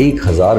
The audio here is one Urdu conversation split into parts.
1000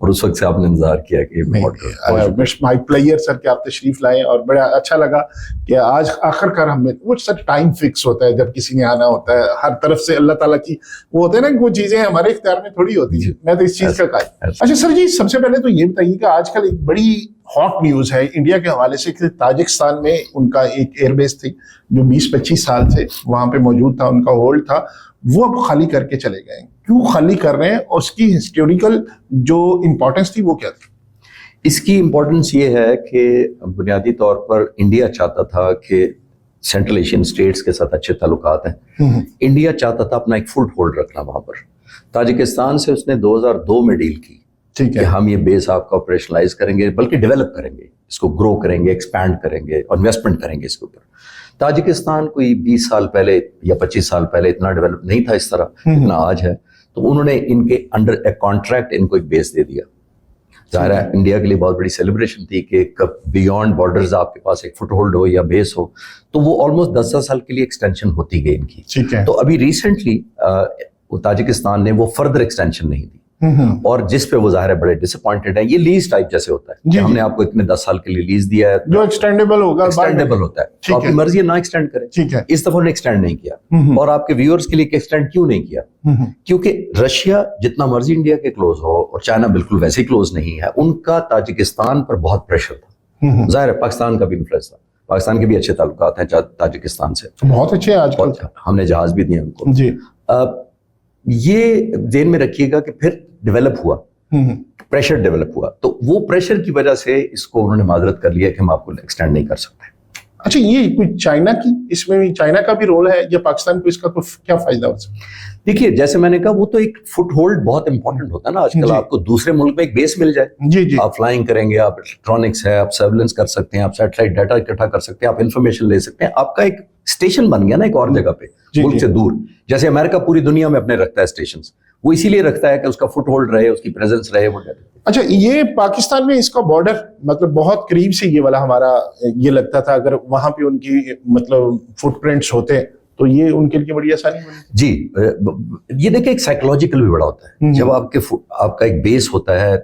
اور اس وقت سے آپ نے انتظار کیا کہ مائی پلیئر سر کہ آپ تشریف لائیں, اور بڑا اچھا لگا کہ آج آخر کار ہمیں وہ سر ٹائم فکس ہوتا ہے جب کسی نے آنا ہوتا ہے, ہر طرف سے اللہ تعالیٰ کی وہ ہوتے ہیں نا, وہ چیزیں ہمارے اختیار میں تھوڑی ہوتی ہیں, میں تو اس چیز کا قائل. اچھا سر جی, سب سے پہلے تو یہ بتائیے کہ آج کل ایک بڑی ہاٹ نیوز ہے انڈیا کے حوالے سے کہ تاجکستان میں ان کا ایک ایئر بیس تھی جو 20-25 سال سے وہاں پہ موجود تھا, ان کا ہولڈ تھا, وہ اب خالی کر کے چلے گئے. کیوں خالی کر رہے ہیں, اور اس کی ہسٹوریکل جو امپورٹنس تھی وہ کیا تھی؟ اس کی امپورٹنس یہ ہے کہ بنیادی طور پر انڈیا چاہتا تھا کہ سینٹرل ایشین اسٹیٹس کے ساتھ اچھے تعلقات ہیں. انڈیا چاہتا تھا اپنا ایک فٹ ہولڈ رکھنا وہاں پر. تاجکستان سے اس نے 2002 میں ڈیل کی کہ ہم یہ بیس آپ کا آپریشنلائز کریں گے, بلکہ ڈیولپ کریں گے, اس کو گرو کریں گے, ایکسپینڈ کریں گے اور انویسٹمنٹ کریں گے اس کے اوپر. تاجکستان کوئی 20 سال پہلے یا 25 سال پہلے اتنا ڈیولپ نہیں تھا اس طرح اتنا آج ہے. تو انہوں نے ان کے انڈر ایک کانٹریکٹ ان کو ایک بیس دے دیا. ظاہر ہے انڈیا کے لیے بہت بڑی سیلیبریشن تھی کہ بیونڈ بارڈرز آپ کے پاس ایک فٹ ہولڈ ہو یا بیس ہو. تو وہ آلموسٹ 10 سال کے لیے ایکسٹینشن ہوتی گئی ان کی. تو ابھی ریسنٹلی تاجکستان نے وہ فردر ایکسٹینشن نہیں دی, اور جس پہ وہ ظاہر ہے بڑے ڈس اپوائنٹڈ ہیں. یہ لیز ٹائپ جیسے ہوتا ہے کہ ہم نے آپ کو اتنے 10 سال کے لیے لیز دیا ہے جو ایکسٹینڈیبل ہوگا, ایکسٹینڈیبل ہوتا ہے, تو آپ کی مرضی ہے نہ ایکسٹینڈ کریں. اس دفعہ نے ایکسٹینڈ نہیں کیا. اور آپ کے ویورز کے لیے ایکسٹینڈ کیوں نہیں کیا؟ کیونکہ رشیا جتنا مرضی انڈیا کے کلوز ہو, اور چائنا بالکل ویسے کلوز نہیں ہے, ان کا تاجکستان پر بہت پریشر تھا. ظاہر ہے پاکستان کا بھی انفلوئنس تھا, پاکستان کے بھی اچھے تعلقات ہیں تاجکستان سے, بہت اچھے آج کل, ہم نے جہاز بھی دیے ان کو. یہ ذہن میں رکھیے گا کہ پھر ڈیولپ ہوا, پریشر ڈیولپ ہوا, تو وہ پریشر کی وجہ سے اس کو انہوں نے معذرت کر لیا کہ ہم آپ کو ایکسٹینڈ نہیں کر سکتے. اچھا, یہ کوئی چائنا کی اس میں بھی چائنا کا بھی رول ہے یا پاکستان کو اس کا تو کیا فائدہ ہو سکتا ہے؟ دیکھیے جیسے میں نے کہا, وہ تو ایک فٹ ہولڈ بہت امپورٹنٹ ہوتا ہے نا آج کل. آپ کو دوسرے ملک میں ایک بیس مل جائے, آپ فلائنگ کریں گے, آپ الیکٹرانکس ہے, آپ سرویلنس کر سکتے ہیں, آپ سیٹلائٹ ڈیٹا اکٹھا کر سکتے ہیں, آپ انفارمیشن لے سکتے ہیں. آپ کا ایک اسٹیشن بن گیا نا ایک اور جگہ پہ, ملک سے دور. جیسے امریکہ پوری دنیا میں اپنے رکھتا ہے اسٹیشنز, وہ اسی لیے رکھتا ہے کہ اس کا فٹ ہولڈ رہے, اس کی پریزنس رہے. وہ اچھا, یہ پاکستان میں اس کا بارڈر مطلب بہت قریب سے یہ والا ہمارا یہ لگتا تھا, اگر وہاں پہ ان کی مطلب فٹ پرنٹس ہوتے تو یہ ان کے لیے بڑی آسانی بنی. جی, یہ دیکھیں ایک سائیکولوجیکل بھی بڑا ہوتا ہے. جب آپ کا ایک بیس ہوتا ہے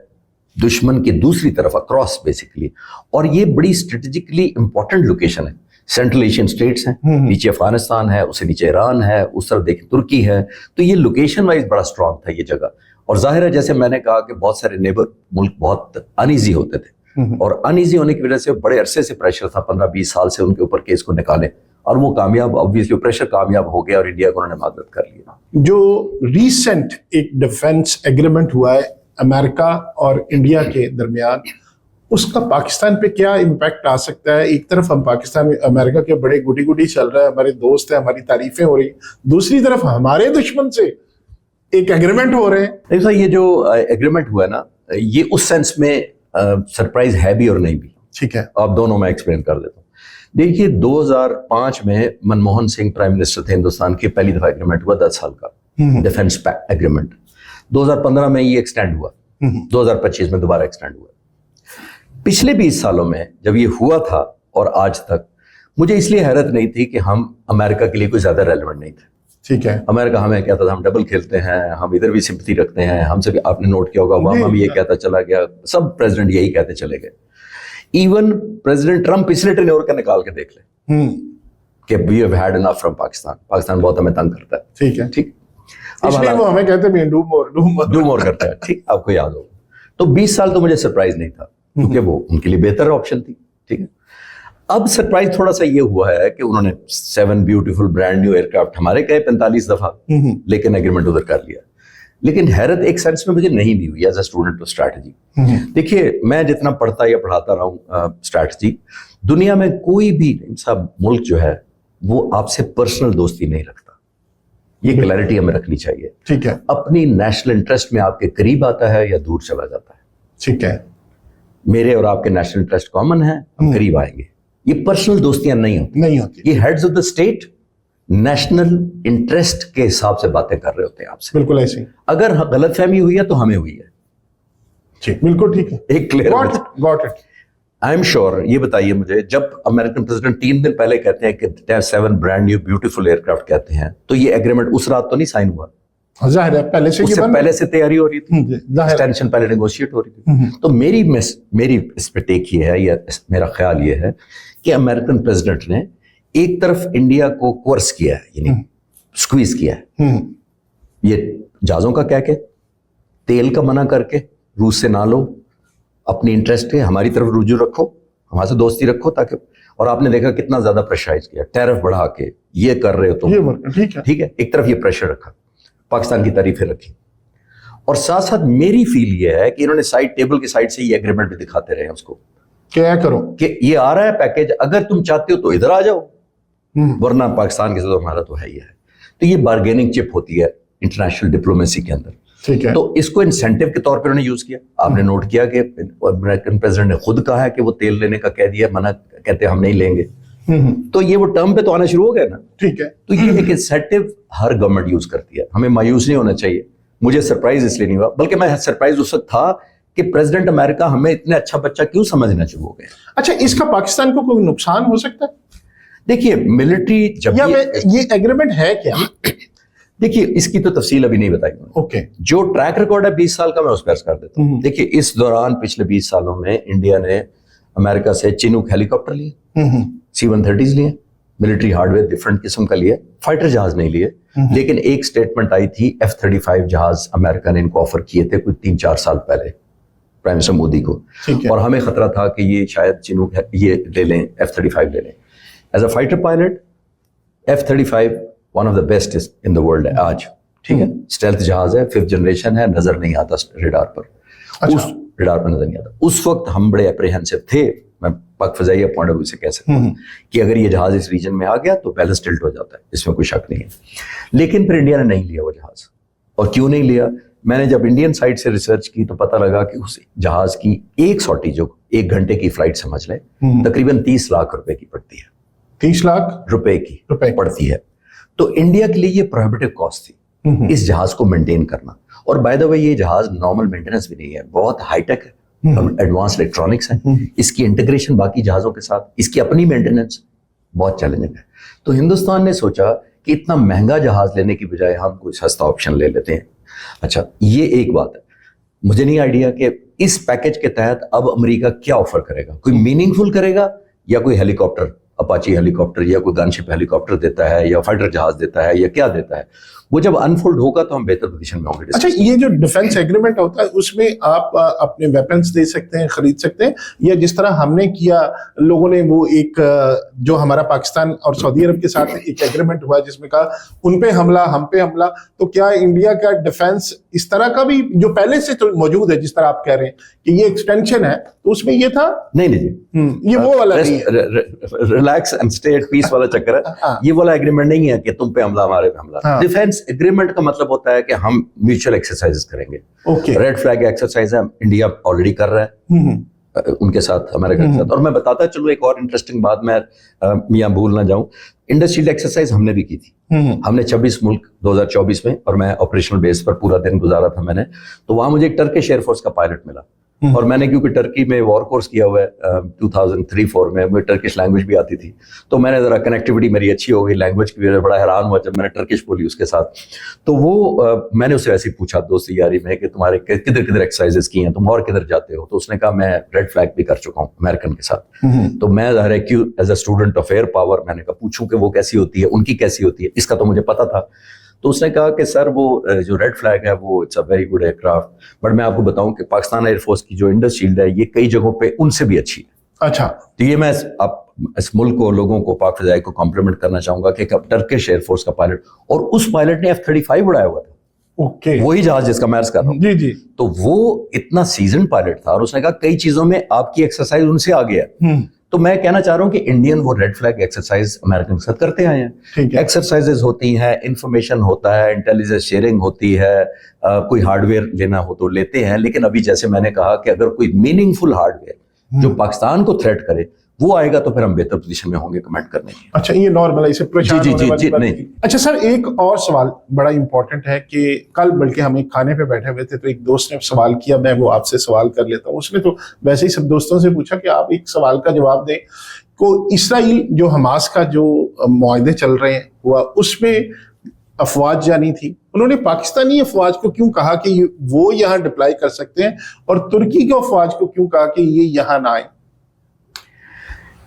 دشمن کی دوسری طرف اکراس بیسیکلی, اور یہ بڑی اسٹریٹجکلی امپورٹنٹ لوکیشن ہے. سینٹرل ایشین اسٹیٹس ہیں, نیچے افغانستان ہے, اس سے نیچے ایران ہے, اس طرف دیکھیں ترکی ہے. تو یہ لوکیشن وائز بڑا اسٹرانگ تھا یہ جگہ. اور ظاہر ہے جیسے میں نے کہا کہ بہت سارے نیبر ملک بہت انیزی ہوتے تھے, اور انیزی ہونے کی وجہ سے بڑے عرصے سے پریشر تھا, 15-20 سال سے ان کے اوپر کہ اس کو نکالیں, اور وہ کامیاب, obviously پریشر کامیاب ہو گیا, اور انڈیا کو انہوں نے معذرت کر لیا. جو ریسنٹ ایک ڈیفنس ایگریمنٹ ہوا ہے امریکہ اور انڈیا کے درمیان, اس کا پاکستان پہ کیا امپیکٹ آ سکتا ہے؟ ایک طرف ہم پاکستان میں امریکہ کے بڑے گڈی گڈی چل رہا ہے, ہمارے دوست ہیں, ہماری تعریفیں ہو رہی, دوسری طرف ہمارے دشمن سے ایک ایگریمنٹ ہو رہے ہیں. ایسا یہ جو ایگریمنٹ ہوا ہے نا, یہ اس سینس میں سرپرائز ہے بھی اور نہیں بھی. ٹھیک ہے, آپ دونوں میں ایکسپلین کر دیتا ہوں. دیکھیے 2005 میں منموہن سنگھ پرائم منسٹر تھے ہندوستان کے, پہلی دفعہ ایگریمنٹ ہوا 10 سال کا ڈیفنس ایگریمنٹ. 2015 میں یہ ایکسٹینڈ ہوا, 2025 میں دوبارہ ایکسٹینڈ ہوا. پچھلے 20 سالوں میں جب یہ ہوا تھا اور آج تک, مجھے اس لیے حیرت نہیں تھی کہ ہم امریکہ کے لیے کوئی زیادہ ریلیونٹ نہیں تھے. ٹھیک ہے, امریکہ ہمیں کہتا تھا ہم ڈبل کھیلتے ہیں, ہم ادھر بھی سمپتی رکھتے ہیں, ہم سے بھی آپ نے نوٹ کیا ہوگا اوباما بھی یہ کہتا چلا گیا, سب پریزیڈنٹ یہی کہتے چلے گئے. ایون پریزیڈنٹ ٹرمپ پچھلے ٹینیور کا نکال کے دیکھ لیں کہ we have had enough from Pakistan, Pakistan بہت ہمیں تنگ کرتا ہے. ٹھیک ہے, ٹھیک, اس لیے وہ ہمیں کہتے ہیں ڈو مور کرتا ہے. ٹھیک, آپ کو یاد ہوگا. تو 20 سال تو مجھے سرپرائز نہیں تھا, کیونکہ وہ ان کے لیے بہتر آپشن تھی. ٹھیک ہے, اب سرپرائز تھوڑا سا یہ ہوا ہے کہ انہوں نے 7 beautiful brand new aircraft ہمارے کہے 45 دفعہ, لیکن ایگریمنٹ ادھر کر لیا. لیکن حیرت ایک سینس میں مجھے نہیں بھی ہوئی as a student of strategy. دیکھیے میں جتنا پڑھتا یا پڑھاتا رہا ہوں اسٹریٹجی, دنیا میں کوئی بھی سب ملک جو ہے وہ آپ سے پرسنل دوستی نہیں رکھتا. یہ کلیئرٹی ہمیں رکھنی چاہیے. ٹھیک ہے, اپنی نیشنل انٹرسٹ میں آپ کے قریب آتا ہے یا دور چلا جاتا ہے. ٹھیک ہے, میرے اور آپ کے نیشنل انٹرسٹ کامن ہیں, ہم قریب آئیں گے. یہ پرسنل دوستیاں نہیں ہوتی. یہ heads of the state national interest کے حساب سے باتیں کر رہے ہوتے ہیں آپ سے. بالکل ایسے. اگر غلط فہمی ہوئی ہے تو ہمیں ہوئی ہے. بالکل ٹھیک ہے, ایک کلیئر. I am sure. یہ بتائیے مجھے, جب امریکن پریزیڈنٹ 3 دن پہلے کہتے ہیں کہ 7 brand new beautiful aircraft کہتے ہیں, تو یہ ایگریمنٹ اس رات تو نہیں سائن ہوا. ظاہر ہے پہلے سے اس سے پہلے سے تیاری ہو رہی تھی, ایکسٹینشن پہلے نیگوشیٹ ہو رہی تھی. تو میری اس پہ ٹیک یہ ہے, یا میرا خیال یہ ہے کہ امریکن پریزیڈنٹ نے ایک طرف انڈیا کو کورس کیا ہے, یعنی اسکویز کیا ہے, یہ جہازوں کا کہہ کے, تیل کا منع کر کے, روس سے نہ لو, اپنی انٹرسٹ ہے ہماری طرف رجوع رکھو, ہمارے سے دوستی رکھو, تاکہ, اور آپ نے دیکھا کتنا زیادہ پریشرائز کیا, ٹیرف بڑھا کے یہ کر رہے ہو تم, ٹھیک ہے, ایک طرف یہ پریشر رکھا, پاکستان کی تعریفیں رکھی, اور ساتھ ساتھ میری فیل یہ ہے کہ انہوں نے سائڈ ٹیبل کی سائڈ سے یہ ایگریمنٹ بھی دکھاتے رہے ہیں اس کو, کیا کرو کہ یہ آ رہا ہے پیکیج, اگر تم چاہتے ہو تو ادھر آ جاؤ, ورنہ پاکستان کے ساتھ ہمارا تو ہے ہی ہے. تو یہ بارگیننگ چپ ہوتی ہے انٹرنیشنل ڈپلومیسی کے اندر. تو اس کو انسینٹیو کے طور پہ انہوں نے یوز کیا. آپ نے نوٹ کیا کہ امریکن پریزیڈنٹ نے خود کہا ہے کہ وہ تیل لینے کا کہہ دیا, منع کہتے ہیں ہم نہیں لیں گے. تو یہ وہ ٹرم پہ تو آنا شروع ہو گیا نا. ٹھیک ہے, تو یہ ایک انسینٹیو ہر گورنمنٹ یوز کرتی ہے. ہمیں مایوس نہیں ہونا چاہیے. مجھے سرپرائز اس لیے نہیں ہوا, بلکہ میں سرپرائز اس وقت تھا کہ پریزیڈنٹ امریکہ ہمیں اتنا اچھا بچہ کیوں سمجھنا شروع ہو گیا. اچھا, اس کا پاکستان کو کوئی نقصان ہو سکتا ہے؟ دیکھیے ملٹری جب یہ ایگریمنٹ ہے کیا؟ دیکھیے اس کی تو تفصیل ابھی نہیں بتائی. اوکے, جو ٹریک ریکارڈ ہے 20 سال کا, میں اس پہ عرض کر دیتا ہوں. دیکھیے اس دوران پچھلے 20 سالوں میں انڈیا نے امریکہ سے چینوک ہیلی کاپٹر لیے, C-130s لیے, ملٹری ہارڈ ویئر ڈفرنٹ قسم کا لیا, فائٹر جہاز نہیں لیے. لیکن ایک سٹیٹمنٹ آئی تھی F-35 جہاز امریکہ نے ان کو آفر کیے تھے کوئی 3-4 سال پہلے پرائم منسٹر مودی کو, اور ہمیں خطرہ تھا کہ یہ شاید چینوک یہ لے لیں, F-35 لے لیں. As a fighter pilot F-35 one of the best in the world ہے آج, ٹھیک ہے, اسٹیلتھ جہاز ہے, 5th جنریشن ہے, نظر نہیں آتا ریڈار پر, ریڈار پر نظر نہیں آتا. اس وقت ہم بڑے اپریہنسو تھے, میں پاک فضائیہ پوائنٹ آف ویو سے کہہ سکتا ہوں کہ اگر یہ جہاز اس ریجن میں آ گیا تو بیلنس ٹلٹ ہو جاتا ہے, اس میں کوئی شک نہیں ہے. لیکن پھر انڈیا نے نہیں لیا وہ جہاز. اور کیوں نہیں لیا؟ میں نے جب انڈین سائڈ سے ریسرچ کی تو پتہ لگا کہ اس جہاز کی ایک سوٹی جو 1 گھنٹے کی فلائٹ سمجھ لیں تقریباً 30 لاکھ روپے کی پڑتی ہے. 30 لاکھ روپے کی پڑتی ہے. تو انڈیا کے لیے یہ پروہیبٹیو کاسٹ تھی اس جہاز کو مینٹین کرنا. اور بائی دا وے یہ جہاز نارمل مینٹیننس بھی نہیں ہے, بہت ہائی ٹیک ہے, ایڈوانس الیکٹرانکس ہیں, اس کی انٹیگریشن باقی جہازوں کے ساتھ, اس کی اپنی مینٹیننس بہت چیلنجنگ ہے. تو ہندوستان نے سوچا کہ اتنا مہنگا جہاز لینے کی بجائے ہم کوئی سستا آپشن لے لیتے ہیں. اچھا, یہ ایک بات ہے. مجھے نہیں آئیڈیا کہ اس پیکج کے تحت اب امریکہ کیا آفر کرے گا, کوئی میننگ فل کرے گا, یا کوئی ہیلی کاپٹر, اپاچی ہیلی کاپٹر, یا کوئی گن شپ ہیلی کاپٹر دیتا ہے, یا فائٹر جہاز دیتا ہے, یا کیا دیتا ہے. وہ جب انفولڈ ہوگا تو ہم بہتر پوزیشن میں ہوں گے. اچھا, یہ جو ڈیفنس ایگریمنٹ ہوتا ہے اس میں آپ اپنے ویپنس دے سکتے ہیں, خرید سکتے ہیں, یا جس طرح ہم نے کیا, لوگوں نے وہ ایک جو ہمارا پاکستان اور سعودی عرب کے ساتھ ایک ایگریمنٹ ہوا جس میں کہا ان پہ حملہ ہم پہ حملہ, تو کیا انڈیا کا ڈیفنس اس طرح کا بھی جو پہلے سے تو موجود ہے, جس طرح آپ کہہ رہے ہیں کہ یہ ایکسٹینشن ہے, تو اس میں یہ تھا؟ نہیں جی, یہ وہ والا نہیں ہے, relax and stay at peace والا چکر ہے. یہ والا ایگریمنٹ نہیں ہے کہ تم پہ حملہ ہمارے پہ حملہ. ڈیفنس ایگریمنٹ کا مطلب ہوتا ہے کہ ہم میوچل ایکسرسائز کریں گے. ریڈ فلیگ ایکسرسائز ہے, انڈیا آلریڈی کر رہا ہے ان کے ساتھ, امریکہ کے ساتھ. اور میں بتاتا چلوں ایک اور انٹرسٹنگ بات, میں میاں بھول نہ جاؤں, انڈسٹریل ایکسرسائز ہم نے بھی کی تھی. ہم نے 26 ملک 2024 میں, اور میں آپریشنل بیس پر پورا دن گزارا تھا میں نے, تو وہاں مجھے ایک ٹرکش ایئر فورس کا پائلٹ ملا. اور میں نے کیونکہ ٹرکی میں وار کورس کیا ہوا ہے 2003-4 میں, مجھے ٹرکش لینگویج بھی آتی تھی, تو میں نے ذرا کنیکٹیوٹی میری اچھی ہو گئی لینگویج کی, بڑا حیران ہوا جب میں نے ٹرکش بولی اس کے ساتھ. تو وہ میں نے اسے ایسے ہی پوچھا دوستی یاری میں کہ تمہارے کدھر کدھر ایکسرسائزز کی ہیں, تم اور کدھر جاتے ہو؟ تو اس نے کہا میں ریڈ فلیگ بھی کر چکا ہوں امریکن کے ساتھ. تو میں ظاہر ہے کہ as a student of air power میں نے کہا پوچھوں کہ وہ کیسی ہوتی ہے, ان کی کیسی ہوتی ہے, اس کا تو مجھے پتا تھا. تو اس نے کہا کہ سر وہ جو ریڈ فلیگ ہے وہ it's a very good aircraft, but میں آپ کو بتاؤں کہ پاکستان ایئر فورس کی جو انڈس شیلڈ ہے یہ کئی جگہوں پہ ان سے بھی اچھی ہے. اچھا, تو یہ میں اس ملک کو, لوگوں کو, پاک فضائیہ کو کمپلیمنٹ کرنا چاہوں گا کہ ٹرکش ایئر فورس کا پائلٹ, اور اس پائلٹ نے F-35 اڑایا ہوا تھا, وہی جہاز جس کا میں عرض کر رہا ہوں. جی. تو وہ اتنا سیزن پائلٹ تھا, اور اس نے کہا کئی چیزوں میں آپ کی ایکسرسائز ان سے آگے ہے. تو میں کہنا چاہ رہا ہوں کہ انڈین وہ ریڈ فلیگ ایکسرسائز امریکن کے ساتھ کرتے آئے ہیں. ایکسرسائزز ہوتی ہیں, انفارمیشن ہوتا ہے, انٹیلیجنس شیئرنگ ہوتی ہے, کوئی ہارڈ ویئر لینا ہو تو لیتے ہیں. لیکن ابھی جیسے میں نے کہا کہ اگر کوئی میننگ فل ہارڈ ویئر جو پاکستان کو تھریٹ کرے وہ آئے گا تو پھر ہم بہتر پوزیشن میں ہوں گے کمنٹ کرنے کی. اچھا, یہ نارمل ہے, اسے پریشان ہونے والی بات نہیں. اچھا سر, ایک اور سوال بڑا امپورٹنٹ ہے کہ کل بلکہ ہم ایک کھانے پہ بیٹھے ہوئے تھے تو ایک دوست نے سوال کیا, میں وہ آپ سے سوال کر لیتا ہوں. اس نے تو ویسے ہی سب دوستوں سے پوچھا کہ آپ ایک سوال کا جواب دیں. کو اسرائیل جو حماس کا جو معاہدے چل رہے ہیں ہوا, اس میں افواج جانی تھی, انہوں نے پاکستانی افواج کو کیوں کہا کہ وہ یہاں ڈپلائی کر سکتے ہیں, اور ترکی کے افواج کو کیوں کہا کہ یہ یہاں نہ آئیں؟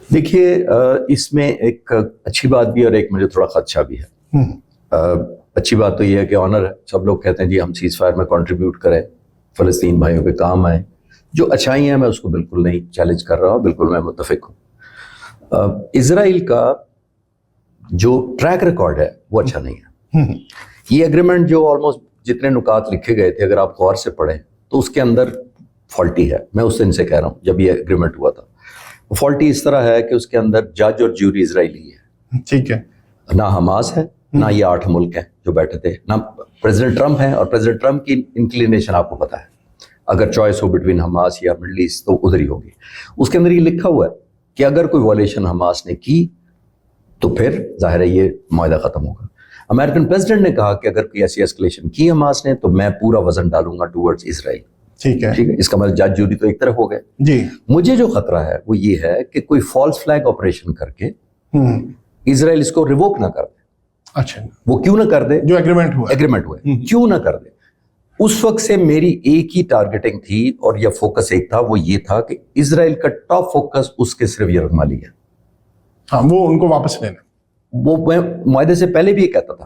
دیکھیے اس میں ایک اچھی بات بھی اور ایک مجھے تھوڑا خدشہ بھی ہے. اچھی بات تو یہ ہے کہ آنر ہے, سب لوگ کہتے ہیں جی ہم سیز فائر میں کنٹریبیوٹ کریں, فلسطین بھائیوں کے کام آئیں. جو اچھائی ہیں میں اس کو بالکل نہیں چیلنج کر رہا ہوں, بالکل میں متفق ہوں. اسرائیل کا جو ٹریک ریکارڈ ہے وہ اچھا نہیں ہے. یہ ایگریمنٹ جو آلموسٹ جتنے نکات لکھے گئے تھے اگر آپ غور سے پڑھیں تو اس کے اندر فالٹی ہے. میں اس دن سے کہہ رہا ہوں جب یہ ایگریمنٹ ہوا تھا, فالٹی اس طرح ہے کہ اس کے اندر جج اور جیوری اسرائیلی ہے. ٹھیک ہے. نہ حماس ہے, نہ یہ 8 ملک ہیں جو بیٹھے تھے, نہ پریزیڈنٹ ٹرمپ ہیں, اور پریزیڈنٹ ٹرمپ کی انکلینیشن آپ کو پتا ہے, اگر چوائس ہو بٹوین حماس یا مڈل ایسٹ تو ادھر ہی ہوگی. اس کے اندر یہ لکھا ہوا ہے کہ اگر کوئی وائلیشن حماس نے کی تو پھر ظاہر ہے یہ معاہدہ ختم ہوگا. امریکن پریزیڈنٹ نے کہا کہ اگر کوئی ایسی ایسکلیشن کی حماس نے تو میں پورا وزن ڈالوں گا ٹورڈز اسرائیل. ٹھیک ہے. ٹھیک ہے, اس کا مطلب جج جوری تو ایک طرف ہو گئے. جی. مجھے جو خطرہ ہے وہ یہ ہے کہ کوئی فالس فلیگ آپریشن کر کے اسرائیل اس کو ریووک نہ کر دے. اچھا, وہ کیوں نہ کر دے؟ جو ایگریمنٹ ہوا کیوں نہ کر دے؟ اس وقت سے میری ایک ہی ٹارگیٹنگ تھی اور یہ فوکس ایک تھا, وہ یہ تھا کہ اسرائیل کا ٹاپ فوکس اس کے صرف یرغمالی ہے. ہاں, وہ ان کو واپس لینا. وہ میں معاہدے سے پہلے بھی یہ کہتا تھا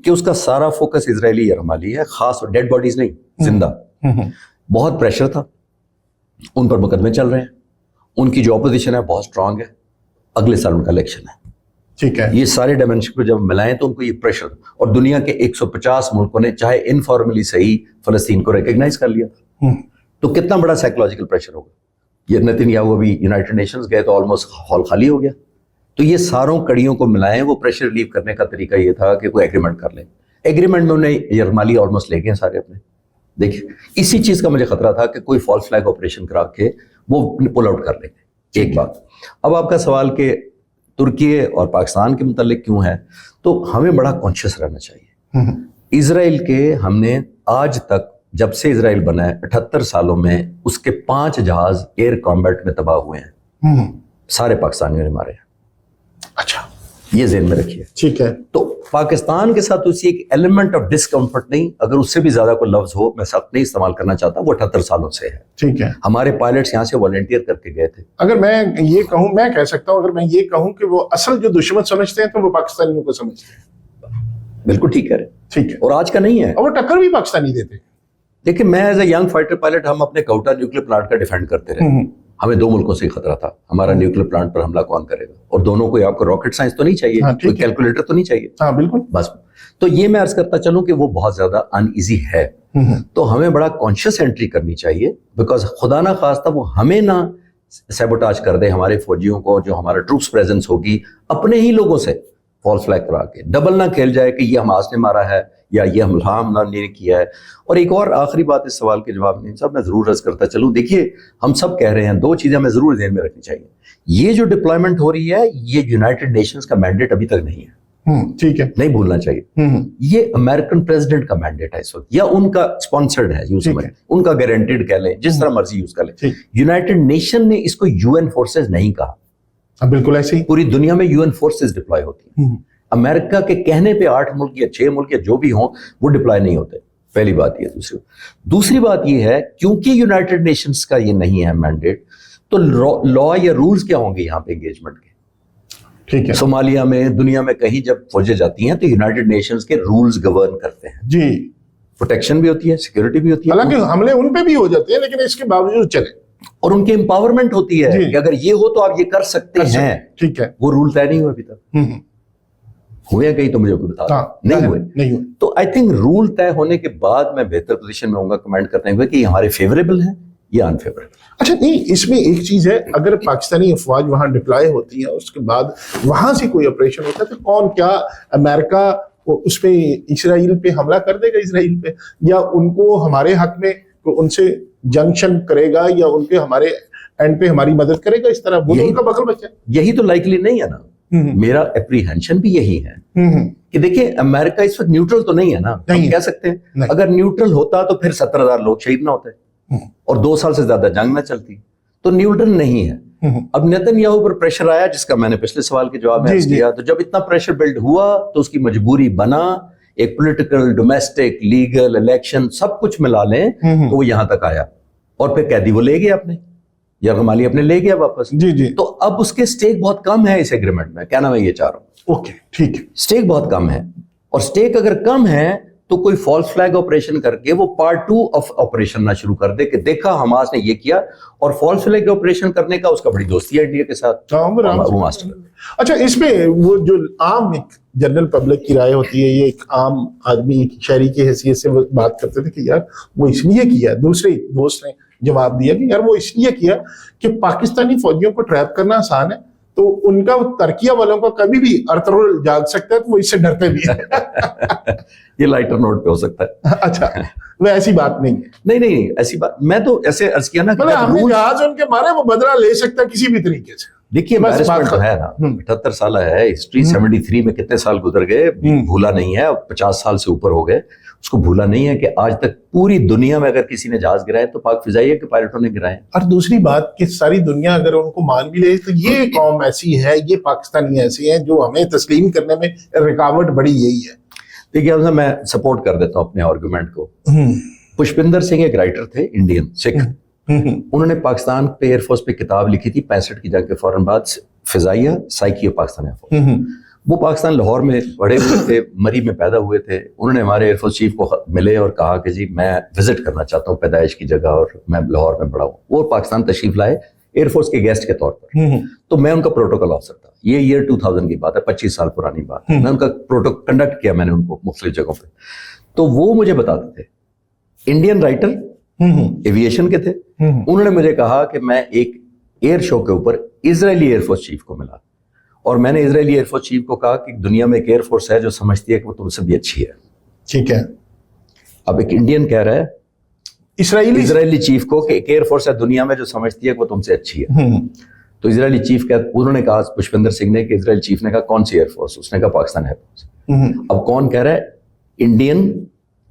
کہ اس کا سارا فوکس اسرائیلی یرغمالی ہے, خاص ڈیڈ باڈیز نہیں, زندہ. بہت پریشر تھا, ان پر مقدمے چل رہے ہیں, ان کی جو اپوزیشن ہے بہت اسٹرانگ ہے, اگلے سال ان کا الیکشن ہے. ٹھیک ہے. یہ سارے ڈائمینشن کو جب ملائیں تو ان کو یہ پریشر, اور دنیا کے 150 ملکوں نے چاہے انفارملی صحیح فلسطین کو ریکگنائز کر لیا تھا, تو کتنا بڑا سائیکولوجیکل پریشر ہوگا. یہ نیتن یاہو ابھی یونائٹڈ نیشنز گئے تو آلموسٹ ہال خالی ہو گیا. تو یہ ساروں کڑیوں کو ملائیں, وہ پریشر ریلیو کرنے کا طریقہ یہ تھا کہ کوئی ایگریمنٹ کر لیں. ایگریمنٹ میں انہیں یرغمالی آلموسٹ لے گئے سارے اپنے. دیکھیں اسی چیز کا مجھے خطرہ تھا کہ کوئی فالس فلیگ آپریشن کرا کے وہ پل آؤٹ کر لیں گے. ایک بات. اب آپ کا سوال کہ ترکی اور پاکستان کے متعلق کیوں ہے, تو ہمیں بڑا کانشیس رہنا چاہیے. اسرائیل کے ہم نے آج تک جب سے اسرائیل بنا ہے 78 سالوں میں اس کے 5 جہاز ایئر کامبیٹ میں تباہ ہوئے ہیں, سارے پاکستانیوں نے مارے ہیں. اچھا, یہ ذہن میں رکھیے. ٹھیک ہے. تو پاکستان کے ساتھ اسی ایک ایلیمنٹ آف ڈسکمفرٹ نہیں, اگر اس سے بھی زیادہ کوئی لفظ ہو میں سخت نہیں استعمال کرنا چاہتا, وہ 78 سالوں سے ہے. ٹھیک ہے. ہمارے پائلٹس یہاں سے والنٹیئر کر کے گئے تھے. اگر میں یہ کہوں, میں کہہ سکتا ہوں, اگر میں یہ کہوں کہ وہ اصل جو دشمن سمجھتے ہیں تو وہ پاکستانیوں کو سمجھتے ہیں. بالکل ٹھیک ہے. ٹھیک ہے. اور آج کا نہیں ہے, اور وہ ٹکر بھی پاکستانی دیتے ہیں. دیکھیں میں as a young fighter pilot, ہم اپنے کوٹا نیوکلیر پلانٹ کا ڈیفینڈ کرتے رہے. ہمیں 2 ملکوں سے خطرہ تھا, ہمارا نیوکلیر پلانٹ پر حملہ کون کرے گا, اور دونوں کو آپ کو راکٹ سائنس تو نہیں چاہیے, کوئی کیلکولیٹر تو نہیں چاہیے. ہاں بالکل. بس تو یہ میں عرض کرتا چلوں کہ وہ بہت زیادہ ان ایزی ہے. تو ہمیں بڑا کانشیس انٹری کرنی چاہیے, بیکاز خدا نہ خواستہ وہ ہمیں نہ سیبوٹاج کر دے ہمارے فوجیوں کو, جو ہمارا ٹروپس پریزنس ہوگی اپنے ہی لوگوں سے فالس فلیگ کرا کے ڈبل نہ کھیل جائے کہ یہ حماس نے مارا ہے یا یہ حملہ نے کیا ہے. اور ایک اور آخری بات اس سوال کے جواب نہیں صاحب میں ضرور عرض کرتا چلوں. دیکھیے ہم سب کہہ رہے ہیں 2 چیزیں ہمیں ضرور ذہن میں رکھنی چاہیے. یہ جو ڈپلائمنٹ ہو رہی ہے یہ یونائٹڈ نیشنز کا مینڈیٹ ابھی تک نہیں ہے. ٹھیک ہے, نہیں بھولنا چاہیے. یہ امریکن پریزیڈنٹ کا مینڈیٹ ہے اس وقت, یا ان کا اسپانسرڈ ہے, یوں سمجھ ان کا گارنٹیڈ کہہ لیں, جس طرح مرضی یوز کر لیں. یونائٹڈ نیشن نے اس کو UN فورسز نہیں کہا. بالکل ایسے ہی پوری دنیا میں UN فورسز ڈپلائے ہوتی ہیں. امریکہ کے کہنے پہ 8 ملک یا 6 ملک یا جو بھی ہوں وہ ڈپلائی نہیں ہوتے. پہلی بات یہ. دوسری بات یہ ہے کیونکہ یونائٹڈ نیشنز کا یہ نہیں ہے مینڈیٹ, تو لا یا رولز کیا ہوں گے یہاں پہ انگیجمنٹ کے. ٹھیک ہے. صومالیہ میں, دنیا میں کہیں جب فوجیں جاتی ہیں تو یونائٹڈ نیشنز کے رولز گورن کرتے ہیں. جی, پروٹیکشن بھی ہوتی ہے, سیکورٹی بھی ہوتی ہے, حالانکہ حملے ان پہ بھی ہو جاتے ہیں لیکن اس کے باوجود چلے, اور ان کی امپاورمنٹ ہوتی ہے کہ اگر یہ ہو تو آپ یہ کر سکتے ہیں. ٹھیک ہے. وہ رول طے نہیں ہوئے ابھی تک. ہوئے کہیں تو مجھے کوئی بتا نہیں ہوئے. تو آئی تھنک رول طے ہونے کے بعد میں بہتر پوزیشن میں ہوں گا کمنٹ کرتے ہوئے کہ یہ ہمارے فیوریبل ہیں یا انفیوریبل. اچھا نہیں, اس میں ایک چیز ہے, اگر پاکستانی افواج وہاں ڈپلائی ہوتی ہیں اس کے بعد وہاں سے کوئی آپریشن ہوتا ہے تو کون, کیا امریکہ اس پہ اسرائیل پہ حملہ کر دے گا اسرائیل پہ, یا ان کو ہمارے حق میں ان سے جنکشن کرے گا, یا ان پہ ہمارے اینڈ پہ ہماری مدد کرے گا, اس طرح وہ ان کا بغل بچہ. یہی تو لائکلی نہیں ہے نا. میرا اپریہنشن بھی یہی ہے کہ دیکھیں امریکہ اس وقت نیوٹرل تو نہیں ہے نا. ہم کہہ سکتے ہیں اگر نیوٹرل ہوتا تو پھر 70,000 لوگ شہید نہ ہوتے اور 2 سال سے زیادہ جنگ نہ چلتی. تو نیوٹرل نہیں ہے. اب نیتن یاہو پر پریشر آیا, جس کا میں نے پچھلے سوال کے جواب میں عرض کیا, تو جب اتنا پریشر بلڈ ہوا تو اس کی مجبوری بنا ایک پولیٹیکل, ڈومیسٹک, لیگل, الیکشن سب کچھ ملا لیں تو وہ یہاں تک آیا, اور پھر قیدی وہ لے گیا اپنے, یرغمالی اپنے لے گیا واپس. جی تو اب اس کے سٹیک بہت کم ہے اس ایگریمنٹ میں, کہنا میں یہ چاہ رہا ہوں. اوکے ٹھیک ہے, سٹیک بہت کم ہے, اور سٹیک اگر کم ہے تو کوئی فالس فلیگ آپریشن کر کے وہ پارٹ 2 آف آپریشن نہ شروع کر دے کہ دیکھا حماس نے یہ کیا, اور فالس فلیگ آپریشن کرنے کا اس کا بڑی دوستی ہے انڈیا کے ساتھ. وہ ماسٹر. اچھا, اس میں وہ جو عام ایک جنرل پبلک کی رائے ہوتی ہے, یہ ایک عام آدمی ایک شہری کی حیثیت سے وہ بات کرتے تھے کہ یار وہ اس لیے کیا, دوسرے دوست نے جواب دیا کہ یار وہ اس لیے کیا کہ پاکستانی فوجیوں کو ٹریپ کرنا آسان ہے, تو ان کا ترکیہ والوں کا کبھی بھی ارطغرل جاگ سکتا ہے, تو وہ اس سے ڈرتے بھی ہیں. یہ لائٹر نوٹ پہ ہو سکتا ہے. اچھا, وہ ایسی بات نہیں ہے. نہیں ایسی بات, میں تو ایسے عرض کیا نا کہ ہم نے جہاز ان کے مارے, وہ بدلہ لے سکتا ہے کسی بھی طریقے سے. دیکھیے embarrassment تو ہے نا, 78 سالہ ہے ہسٹری, 73 میں کتنے سال گزر گئے, بھولا نہیں ہے, 50 سال سے اوپر ہو گئے, اس کو بھولا نہیں ہے کہ آج تک پوری دنیا میں اگر کسی نے جہاز گرائے تو پاک فضائیہ کے پائلٹوں نے گرائے. اور دوسری بات کہ ساری دنیا اگر ان کو مان بھی لے تو یہ قوم ایسی ہے, یہ پاکستانی ایسے ہیں جو ہمیں تسلیم کرنے میں رکاوٹ بڑی یہی ہے. دیکھیے میں سپورٹ کر دیتا ہوں اپنے آرگومنٹ کو. پشپندر سنگھ ایک رائٹر تھے انڈین سکھ, انہوں نے پاکستان پہ ایئر فورس پہ کتاب لکھی تھی 65 کی جنگ کے فوراً بعد, فضائیہ psyche of Pakistan air force. وہ پاکستان لاہور میں بڑے ہوئے تھے, مری میں پیدا ہوئے تھے. انہوں نے ہمارے ایئر فورس چیف کو ملے اور کہا کہ جی میں وزٹ کرنا چاہتا ہوں پیدائش کی جگہ, اور میں لاہور میں بڑا ہوں. وہ پاکستان تشریف لائے ایئر فورس کے گیسٹ کے طور پر. تو میں ان کا پروٹوکول آفیسر تھا, یہ ایئر 2000 کی بات ہے, 25 سال پرانی بات. میں ان کا پروٹوکول کنڈکٹ کیا میں نے ان کو مختلف جگہوں پہ. تو وہ مجھے بتاتے تھے, انڈین رائٹر ایویشن کے تھے. انہوں نے مجھے کہا کہ میں ایک ایئر شو کے اوپر اسرائیلی ایئر فورس چیف کو ملا, اور میں نے اسرائیلی ایئر فورس چیف کو کہا کہ دنیا میں ایک ایئر فورس ہے جو سمجھتی ہے کہ وہ تم سے بھی اچھی ہے. ٹھیک ہے. اب ایک انڈین کہہ رہا ہے اسرائیلی چیف کو کہ ایک ایئر فورس ہے دنیا میں جو سمجھتی ہے کہ وہ تم سے اچھی ہے. تو اسرائیلی چیف انہوں نے کہا, پشپندر سنگھ نے, کہ اسرائیلی چیف نے کہا کون سی ایئر فورس؟ اس نے کہا پاکستان ایئر فورس. اب کون کہہ رہا ہے؟ انڈین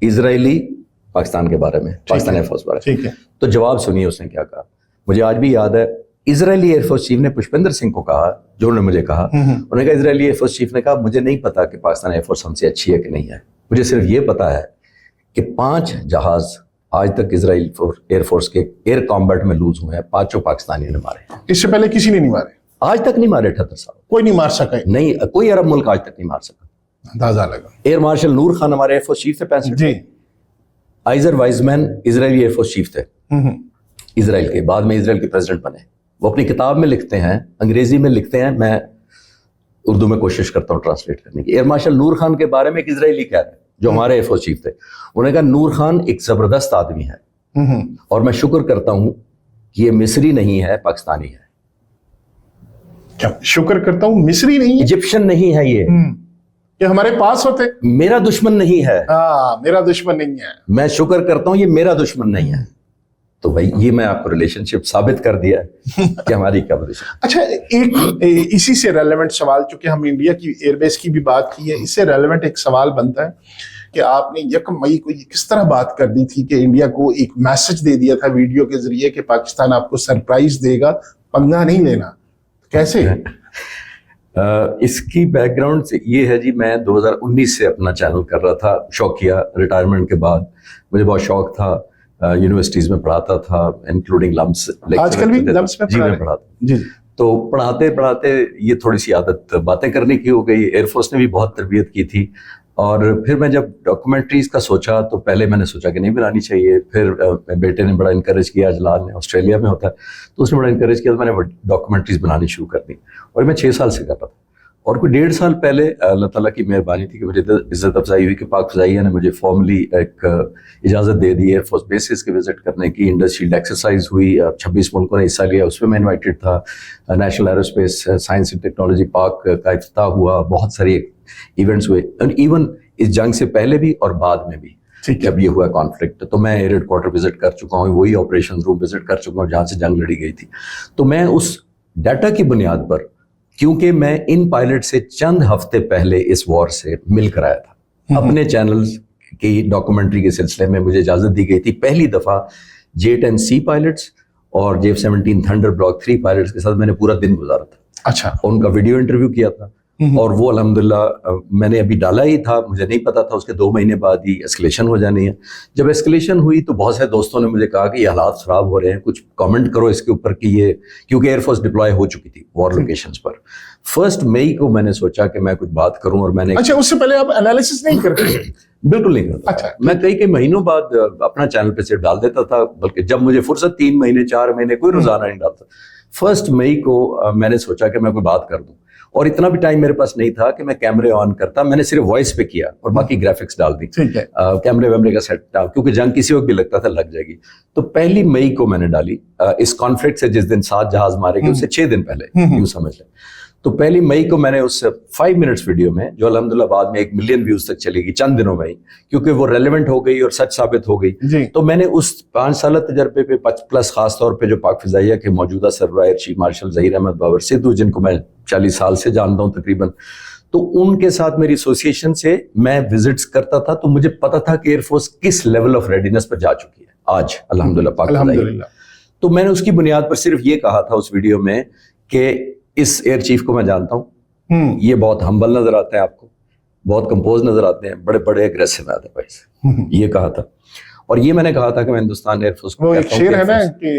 اسرائیلی پاکستان کے بارے میں, پاکستان ایئر فورس بارے میں. تو جواب سنیے اس نے کیا کہا, مجھے آج بھی یاد ہے. اسرائیلی ایئر فورس چیف نے پشپندر سنگھ کو کہا, جو انہوں نے مجھے کہا, انہوں نے کہا اسرائیلی ایئر فورس چیف نے کہا مجھے نہیں پتا کہ پاکستان ایئر فورس ہم سے اچھی ہے کہ نہیں ہے, مجھے صرف یہ پتا ہے کہ 5 جہاز آج تک اسرائیل ایئر فورس کے ایئر کامبیٹ میں لوز ہوئے ہیں, 5 پاکستانیوں نے مارے. اس سے پہلے کسی نے نہیں مارے, آج تک نہیں مارے. 78 سال کوئی نہیں مار سکا, نہیں کوئی عرب ملک آج تک نہیں مار سکا. اندازہ لگا. ایئر مارشل نور خان ہمارے ایئر فورس چیف تھے 65. جی. آئزر وائزمین اسرائیلی ایئر فورس چیف تھے اسرائیل کے, بعد میں اسرائیل کے پریزیڈنٹ بنے. وہ اپنی کتاب میں لکھتے ہیں, انگریزی میں لکھتے ہیں, میں اردو میں کوشش کرتا ہوں ٹرانسلیٹ کرنے کی. ایئر مارشل نور خان کے بارے میں ایک اسرائیلی کہہ رہے ہیں جو ہمارے ایئر فورس چیف تھے, انہوں نے کہا نور خان ایک زبردست آدمی ہے, اور میں شکر کرتا ہوں کہ یہ مصری نہیں ہے, پاکستانی ہے. کیا شکر کرتا ہوں؟ مصری نہیں, ایجپشن نہیں ہے, یہ ہمارے پاس ہوتے. میرا دشمن نہیں ہے. میرا دشمن نہیں ہے. میں شکر کرتا ہوں یہ میرا دشمن نہیں ہے. تو بھائی یہ میں آپ کو ریلیشن شپ ثابت کر دیا کہ ہماری کیا پوزیشن. اچھا, ایک اسی سے ریلیونٹ سوال, چونکہ ہم انڈیا کی ایئر بیس کی بھی بات کی ہے, اس سے ریلیونٹ ایک سوال بنتا ہے کہ آپ نے 1 مئی کو یہ کس طرح بات کر دی تھی کہ انڈیا کو ایک میسج دے دیا تھا ویڈیو کے ذریعے کہ پاکستان آپ کو سرپرائز دے گا, پنگا نہیں لینا. کیسے؟ اس کی بیک گراؤنڈ یہ ہے جی, میں 2019 سے اپنا چینل کر رہا تھا, شوقیہ, ریٹائرمنٹ کے بعد مجھے بہت شوق تھا, یونیورسٹیز میں پڑھاتا تھا, انکلوڈنگ لمس. آج کل بھی لمس میں پڑھاتا. جی. تو پڑھاتے پڑھاتے یہ تھوڑی سی عادت باتیں کرنے کی ہو گئی. ایئر فورس نے بھی بہت تربیت کی تھی, اور پھر میں جب ڈاکومنٹریز کا سوچا تو پہلے میں نے سوچا کہ نہیں بنانی چاہیے. پھر بیٹے نے بڑا انکریج کیا, اجلال نے, آسٹریلیا میں ہوتا ہے, تو اس نے بڑا انکریج کیا, تو میں نے ڈاکومنٹریز بنانی شروع کر دی, اور میں 6 سال سے کر رہا تھا. اور کوئی 1.5 سال پہلے اللہ تعالیٰ کی مہربانی تھی کہ مجھے عزت افزائی ہوئی کہ پاک فضائیہ نے مجھے فارملی ایک اجازت دے دی ایئر فورس بیسز کے وزٹ کرنے کی. انڈس شیلڈ ایکسرسائز ہوئی, 26 ملکوں نے حصہ لیا, اس میں انوائٹڈ تھا. National aerospace science and technology پاک کا افتتاح ہوا, بہت ساری ایونٹس ہوئے, ایون اس جنگ سے پہلے بھی اور بعد میں بھی جب یہ ہوا کانفلکٹ. تو میں ایئر ہیڈ کوارٹر وزٹ کر چکا ہوں, وہی آپریشن روم وزٹ کر چکا ہوں جہاں سے جنگ لڑی گئی تھی. تو میں اس ڈیٹا کی بنیاد پر, کیونکہ میں ان پائلٹ سے چند ہفتے پہلے اس وار سے مل کر آیا تھا, اپنے چینلز کی ڈاکومنٹری کے سلسلے میں مجھے اجازت دی گئی تھی. پہلی دفعہ J-10C پائلٹس اور JF-17 تھنڈر بلاک 3 پائلٹس کے ساتھ میں نے پورا دن گزارا تھا. اچھا. ان کا ویڈیو انٹرویو کیا تھا, اور وہ الحمدللہ میں نے ابھی ڈالا ہی تھا, مجھے نہیں پتا تھا, اس کے 2 مہینے بعد ہی اسکلیشن ہو جانی ہے. جب اسکلیشن ہوئی تو بہت سے دوستوں نے مجھے کہا کہ یہ حالات خراب ہو رہے ہیں, کچھ کامنٹ کرو اس کے اوپر کہ یہ, کیونکہ ایئر فورس ڈپلوائے ہو چکی تھی وار لوکیشنز پر. 1 مئی کو میں نے سوچا کہ میں کچھ بات کروں, اور میں نے اچھا اس سے پہلے آپ انالیسس نہیں کرتے؟ بالکل نہیں کرتا. اچھا, میں کئی مہینوں بعد اپنا چینل پہ سے ڈال دیتا تھا, بلکہ جب مجھے فرصت 3 مہینے 4 مہینے کوئی روزانہ نہیں ڈالتا. 1 مئی کو میں نے سوچا کہ میں کوئی بات کر دوں, اور اتنا بھی ٹائم میرے پاس نہیں تھا کہ میں کیمرے آن کرتا, میں نے صرف وائس پہ کیا اور باقی گرافکس ڈال دی, کیمرے ویمرے کا سیٹ ڈال, کیونکہ جنگ کسی وقت بھی لگتا تھا لگ جائے گی. تو 1 مئی کو میں نے ڈالی, اس کانفلکٹ سے جس دن 7 جہاز مارے گئے اس سے 6 دن پہلے یوں سمجھ لیں. تو 1 مئی کو میں نے اس 5 منٹس ویڈیو میں, جو الحمدللہ بعد میں 1 ملین ویوز تک چلے گی چند دنوں میں ہی, کیونکہ وہ ریلیونٹ ہو گئی اور سچ ثابت ہو گئی. تو میں نے اس 5 سالہ تجربے پہ پلس خاص طور پہ جو پاک فضائیہ کے موجودہ سربراہ چیف مارشل ظہیر احمد بابر سدھو, جن کو میں 40 سال سے جانتا ہوں تقریباً, تو ان کے ساتھ میری ایسوسیشن سے میں وزٹس کرتا تھا, تو مجھے پتا تھا کہ ایئر فورس کس لیول آف ریڈینس پر جا چکی ہے آج الحمدللہ پاک فضائیہ. تو میں نے اس کی بنیاد پر صرف یہ کہا تھا اس ویڈیو میں کہ اس ایئر چیف کو میں جانتا ہوں, یہ بہت ہمبل نظر آتے ہیں آپ کو, بہت کمپوز نظر آتے ہیں, بڑے بڑے اگریسو آتے ہیں بھائی سے, یہ کہا تھا. اور یہ میں نے کہا تھا کہ میں ہندوستان ایئر فورس کو, وہ ایک شعر ہے نا کہ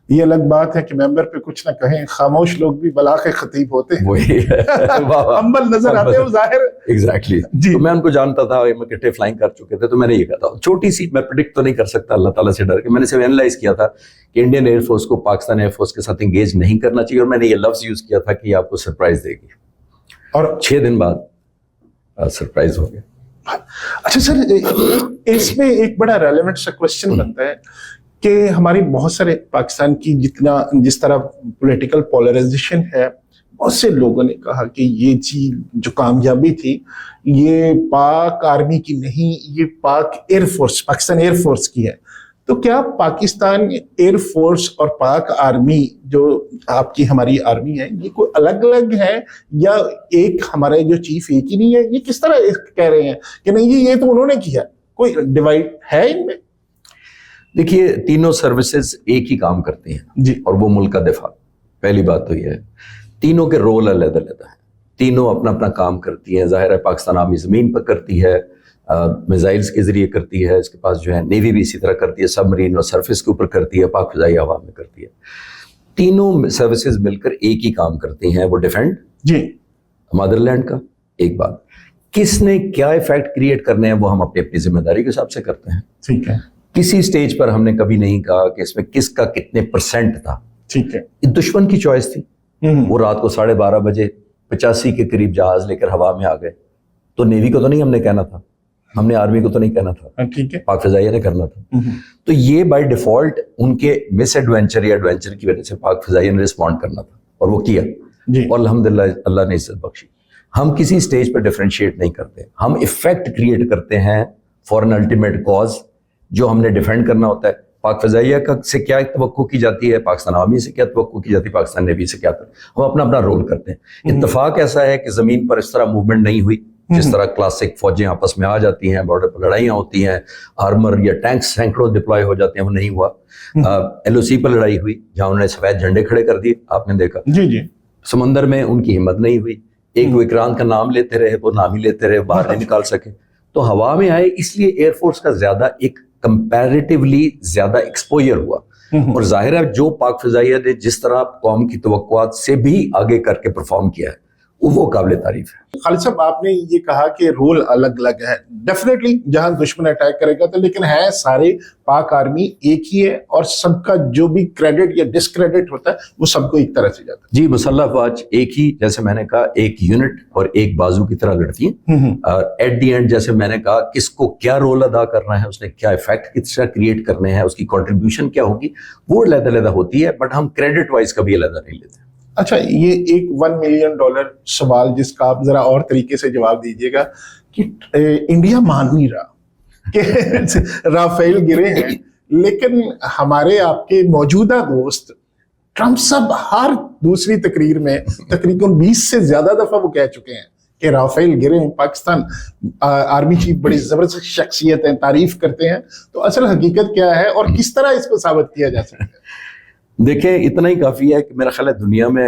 یہ الگ بات ہے کہ ممبر پہ کچھ نہ کہیں, خاموش لوگ بھی بلاغ خطیب ہوتے ہیں, وہی ہمبل نظر آتے ہیں وہ ظاہر. ایگزیکٹلی, تو میں ان کو جانتا تھا, میں کٹے فلائنگ کر چکے تھے, تو میں نے یہ کہا تھا, چھوٹی سی, میں پریڈکٹ تو نہیں کر سکتا اللہ تعالیٰ سے ڈر کے, میں نے صرف اینالائز کیا تھا کہ انڈین ایئر فورس کو پاکستان ایئر فورس کے ساتھ انگیج نہیں کرنا چاہیے, اور میں نے یہ لفظ یوز کیا تھا کہ یہ آپ کو سرپرائز دے گی, اور 6 دن بعد سرپرائز ہو گیا. اچھا سر, اس میں ایک بڑا ریلیونٹ سا کوشچن بنتا ہے کہ ہماری بہت سارے پاکستان کی جس طرح پولیٹیکل پولرائزیشن ہے, بہت سے لوگوں نے کہا کہ یہ چیز جو کامیابی تھی یہ پاک آرمی کی نہیں, یہ پاک air force, Pakistan air force کی ہے. تو کیا پاکستان ایئر فورس اور پاک آرمی جو آپ کی ہماری آرمی ہے, یہ کوئی الگ الگ ہے, یا ایک ہمارے جو چیف ایک ہی نہیں ہے؟ یہ کس طرح کہہ رہے ہیں کہ نہیں یہ تو انہوں نے کیا, کوئی ڈیوائڈ ہے ان میں؟ دیکھیے, تینوں سروسز ایک ہی کام کرتی ہیں جی, اور وہ ملک کا دفاع. پہلی بات تو یہ ہے, تینوں کے رول علیحدہ علیحدہ ہیں, تینوں اپنا اپنا کام کرتی ہیں. ظاہر ہے پاکستان آرمی زمین پر کرتی ہے, میزائلز کے ذریعے کرتی ہے, اس کے پاس جو ہے نیوی بھی اسی طرح کرتی ہے, سب مرین اور سرفس کے اوپر کرتی ہے, پاک فضائی ہوا میں کرتی ہے. تینوں سروسز مل کر ایک ہی کام کرتی ہیں, وہ ڈیفینڈ جی مدر لینڈ کا. ایک بات, کس نے کیا ایفیکٹ کریٹ کرنے ہیں وہ ہم اپنی اپنی ذمہ داری کے حساب سے کرتے ہیں. ٹھیک ہے, کسی سٹیج پر ہم نے کبھی نہیں کہا کہ اس میں کس کا کتنے % تھا. ٹھیک ہے, یہ دشمن کی چوائس تھی. وہ رات کو 12:30 بجے 85 کے قریب جہاز لے کر ہوا میں آ گئے, تو نیوی کو تو نہیں ہم نے کہنا تھا, ہم نے آرمی کو تو نہیں کہنا تھا, ٹھیک ہے, پاک فضائیہ نے کرنا تھا. تو یہ بائی ڈیفالٹ ان کے مس ایڈوینچر یا ایڈوینچر کی وجہ سے پاک فضائیہ نے رسپونڈ کرنا تھا, اور وہ کیا جی, اور الحمدللہ اللہ نے عزت بخشی. ہم کسی سٹیج پر ڈیفرینشیٹ نہیں کرتے, ہم ایفیکٹ کریٹ کرتے ہیں فار این الٹیمیٹ کاز جو ہم نے ڈیفینڈ کرنا ہوتا ہے. پاک فضائیہ سے کیا توقع کی جاتی ہے, پاکستان آرمی سے کیا توقع کی جاتی ہے, پاکستان نیوی سے کیا, ہم اپنا اپنا رول کرتے ہیں. اتفاق ایسا ہے کہ زمین پر اس طرح موومنٹ نہیں ہوئی جس طرح کلاسک فوجیں آپس میں آ جاتی ہیں, بارڈر پر لڑائیاں ہوتی ہیں, آرمر یا ٹینکس سینکڑوں ڈپلوائے ہو جاتے ہیں, وہ نہیں ہوا. ایل او سی پر لڑائی ہوئی جہاں انہوں نے سفید جھنڈے کھڑے کر دیے, آپ نے دیکھا جی جی. سمندر میں ان کی ہمت نہیں ہوئی, ایک وکرانت کا نام لیتے رہے, وہ نام ہی لیتے رہے, باہر نہیں نکال سکے. تو ہوا میں آئے, اس لیے ایئر فورس کا زیادہ ایک کمپیریٹیولی زیادہ ایکسپوجر ہوا. اور ظاہر ہے جو پاک فضائیہ نے جس طرح قوم کی توقعات سے بھی آگے کر کے پرفارم کیا ہے وہ قابل تعریف ہے. خالد صاحب, آپ نے یہ کہا کہ رول الگ الگ ہے, ڈیفینیٹلی جہاں دشمن اٹیک کرے گا تو, لیکن ہے سارے پاک آرمی ایک ہی ہے, اور سب کا جو بھی کریڈٹ یا ڈسکریڈٹ ہوتا ہے وہ سب کو ایک طرح سے جاتا ہے. جی, مسلح افواج ایک ہی, جیسے میں نے کہا ایک یونٹ اور ایک بازو کی طرح لڑتی ہیں. ایٹ دی اینڈ جیسے میں نے کہا کس کو کیا رول ادا کرنا ہے, اس نے کیا ایفیکٹ کس طرح کریٹ کرنے ہیں, اس کی کنٹریبیوشن کیا ہوگی, وہ علیحدہ علیحدہ ہوتی ہے, بٹ ہم کریڈٹ وائز کبھی علیحدہ نہیں لیتے. اچھا, یہ ایک $1 ملین سوال جس کا آپ ذرا اور طریقے سے جواب دیجیے گا کہ انڈیا مان نہیں رہا کہ رافیل گرے ہیں, لیکن ہمارے آپ کے موجودہ دوست ٹرمپ صاحب ہر دوسری تقریر میں تقریباً 20 سے زیادہ دفعہ وہ کہہ چکے ہیں کہ رافیل گرے ہیں. پاکستان آرمی چیف بڑی زبردست شخصیت ہیں, تعریف کرتے ہیں. تو اصل حقیقت کیا ہے اور کس طرح اس کو ثابت کیا جا سکتا ہے؟ دیکھیں, اتنا ہی کافی ہے کہ میرا خیال ہے دنیا میں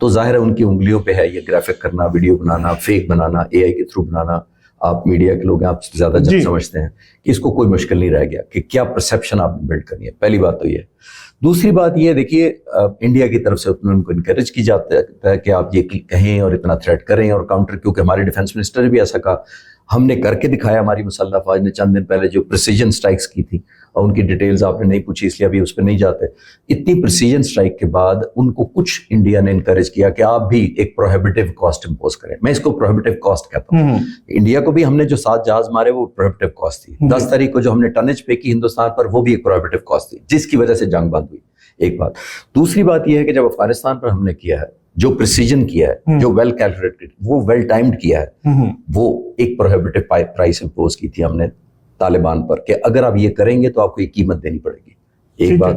تو ظاہر ہے ان کی انگلیوں پہ ہے یہ گرافک کرنا, ویڈیو بنانا, فیک بنانا, اے آئی کے تھرو بنانا. آپ میڈیا کے لوگ ہیں, آپ زیادہ جب سمجھتے ہیں کہ اس کو کوئی مشکل نہیں رہ گیا کہ کیا پرسیپشن آپ بلڈ کرنی ہے. پہلی بات تو یہ. دوسری بات یہ دیکھیے, انڈیا کی طرف سے ان کو انکریج کی جاتا ہے کہ آپ یہ کہیں اور اتنا تھریٹ کریں اور کاؤنٹر, کیونکہ ہمارے ڈیفینس منسٹر نے بھی ایسا کہا, ہم نے کر کے دکھایا. ہماری مسلح افواج نے چند دن پہلے جو پریسیجن سٹرائکس کی تھی, اور ان کی ڈیٹیلز آپ نے نہیں پوچھی اس لیے ابھی اس پہ نہیں جاتے. اتنی پریسیجن سٹرائک کے بعد ان کو کچھ انڈیا نے انکریج کیا کہ آپ بھی ایک پروہیبٹیو کاسٹ امپوز کریں. میں اس کو پروہیبٹیو کاسٹ کہتا ہوں. انڈیا کو بھی ہم نے جو 7 جہاز مارے وہ پروہیبٹیو کاسٹ تھی. 10 تاریخ کو جو ہم نے ٹنیج پے کی ہندوستان پر وہ بھی ایک پروہیبٹیو کاسٹ تھی, جس کی وجہ سے جنگ بند ہوئی. ایک بات. دوسری بات یہ ہے کہ جب افغانستان پر ہم نے کیا ہے, جو پریسیجن کیا ہے, جو ویل کیلکولیٹڈ, وہ ویل ٹائمڈ کیا ہے, وہ ایک پروہیبٹیو پرائس امپوز کی تھی ہم نے طالبان پر کہ اگر آپ یہ کریں گے تو آپ کو یہ قیمت دینی پڑے گی. ایک بات.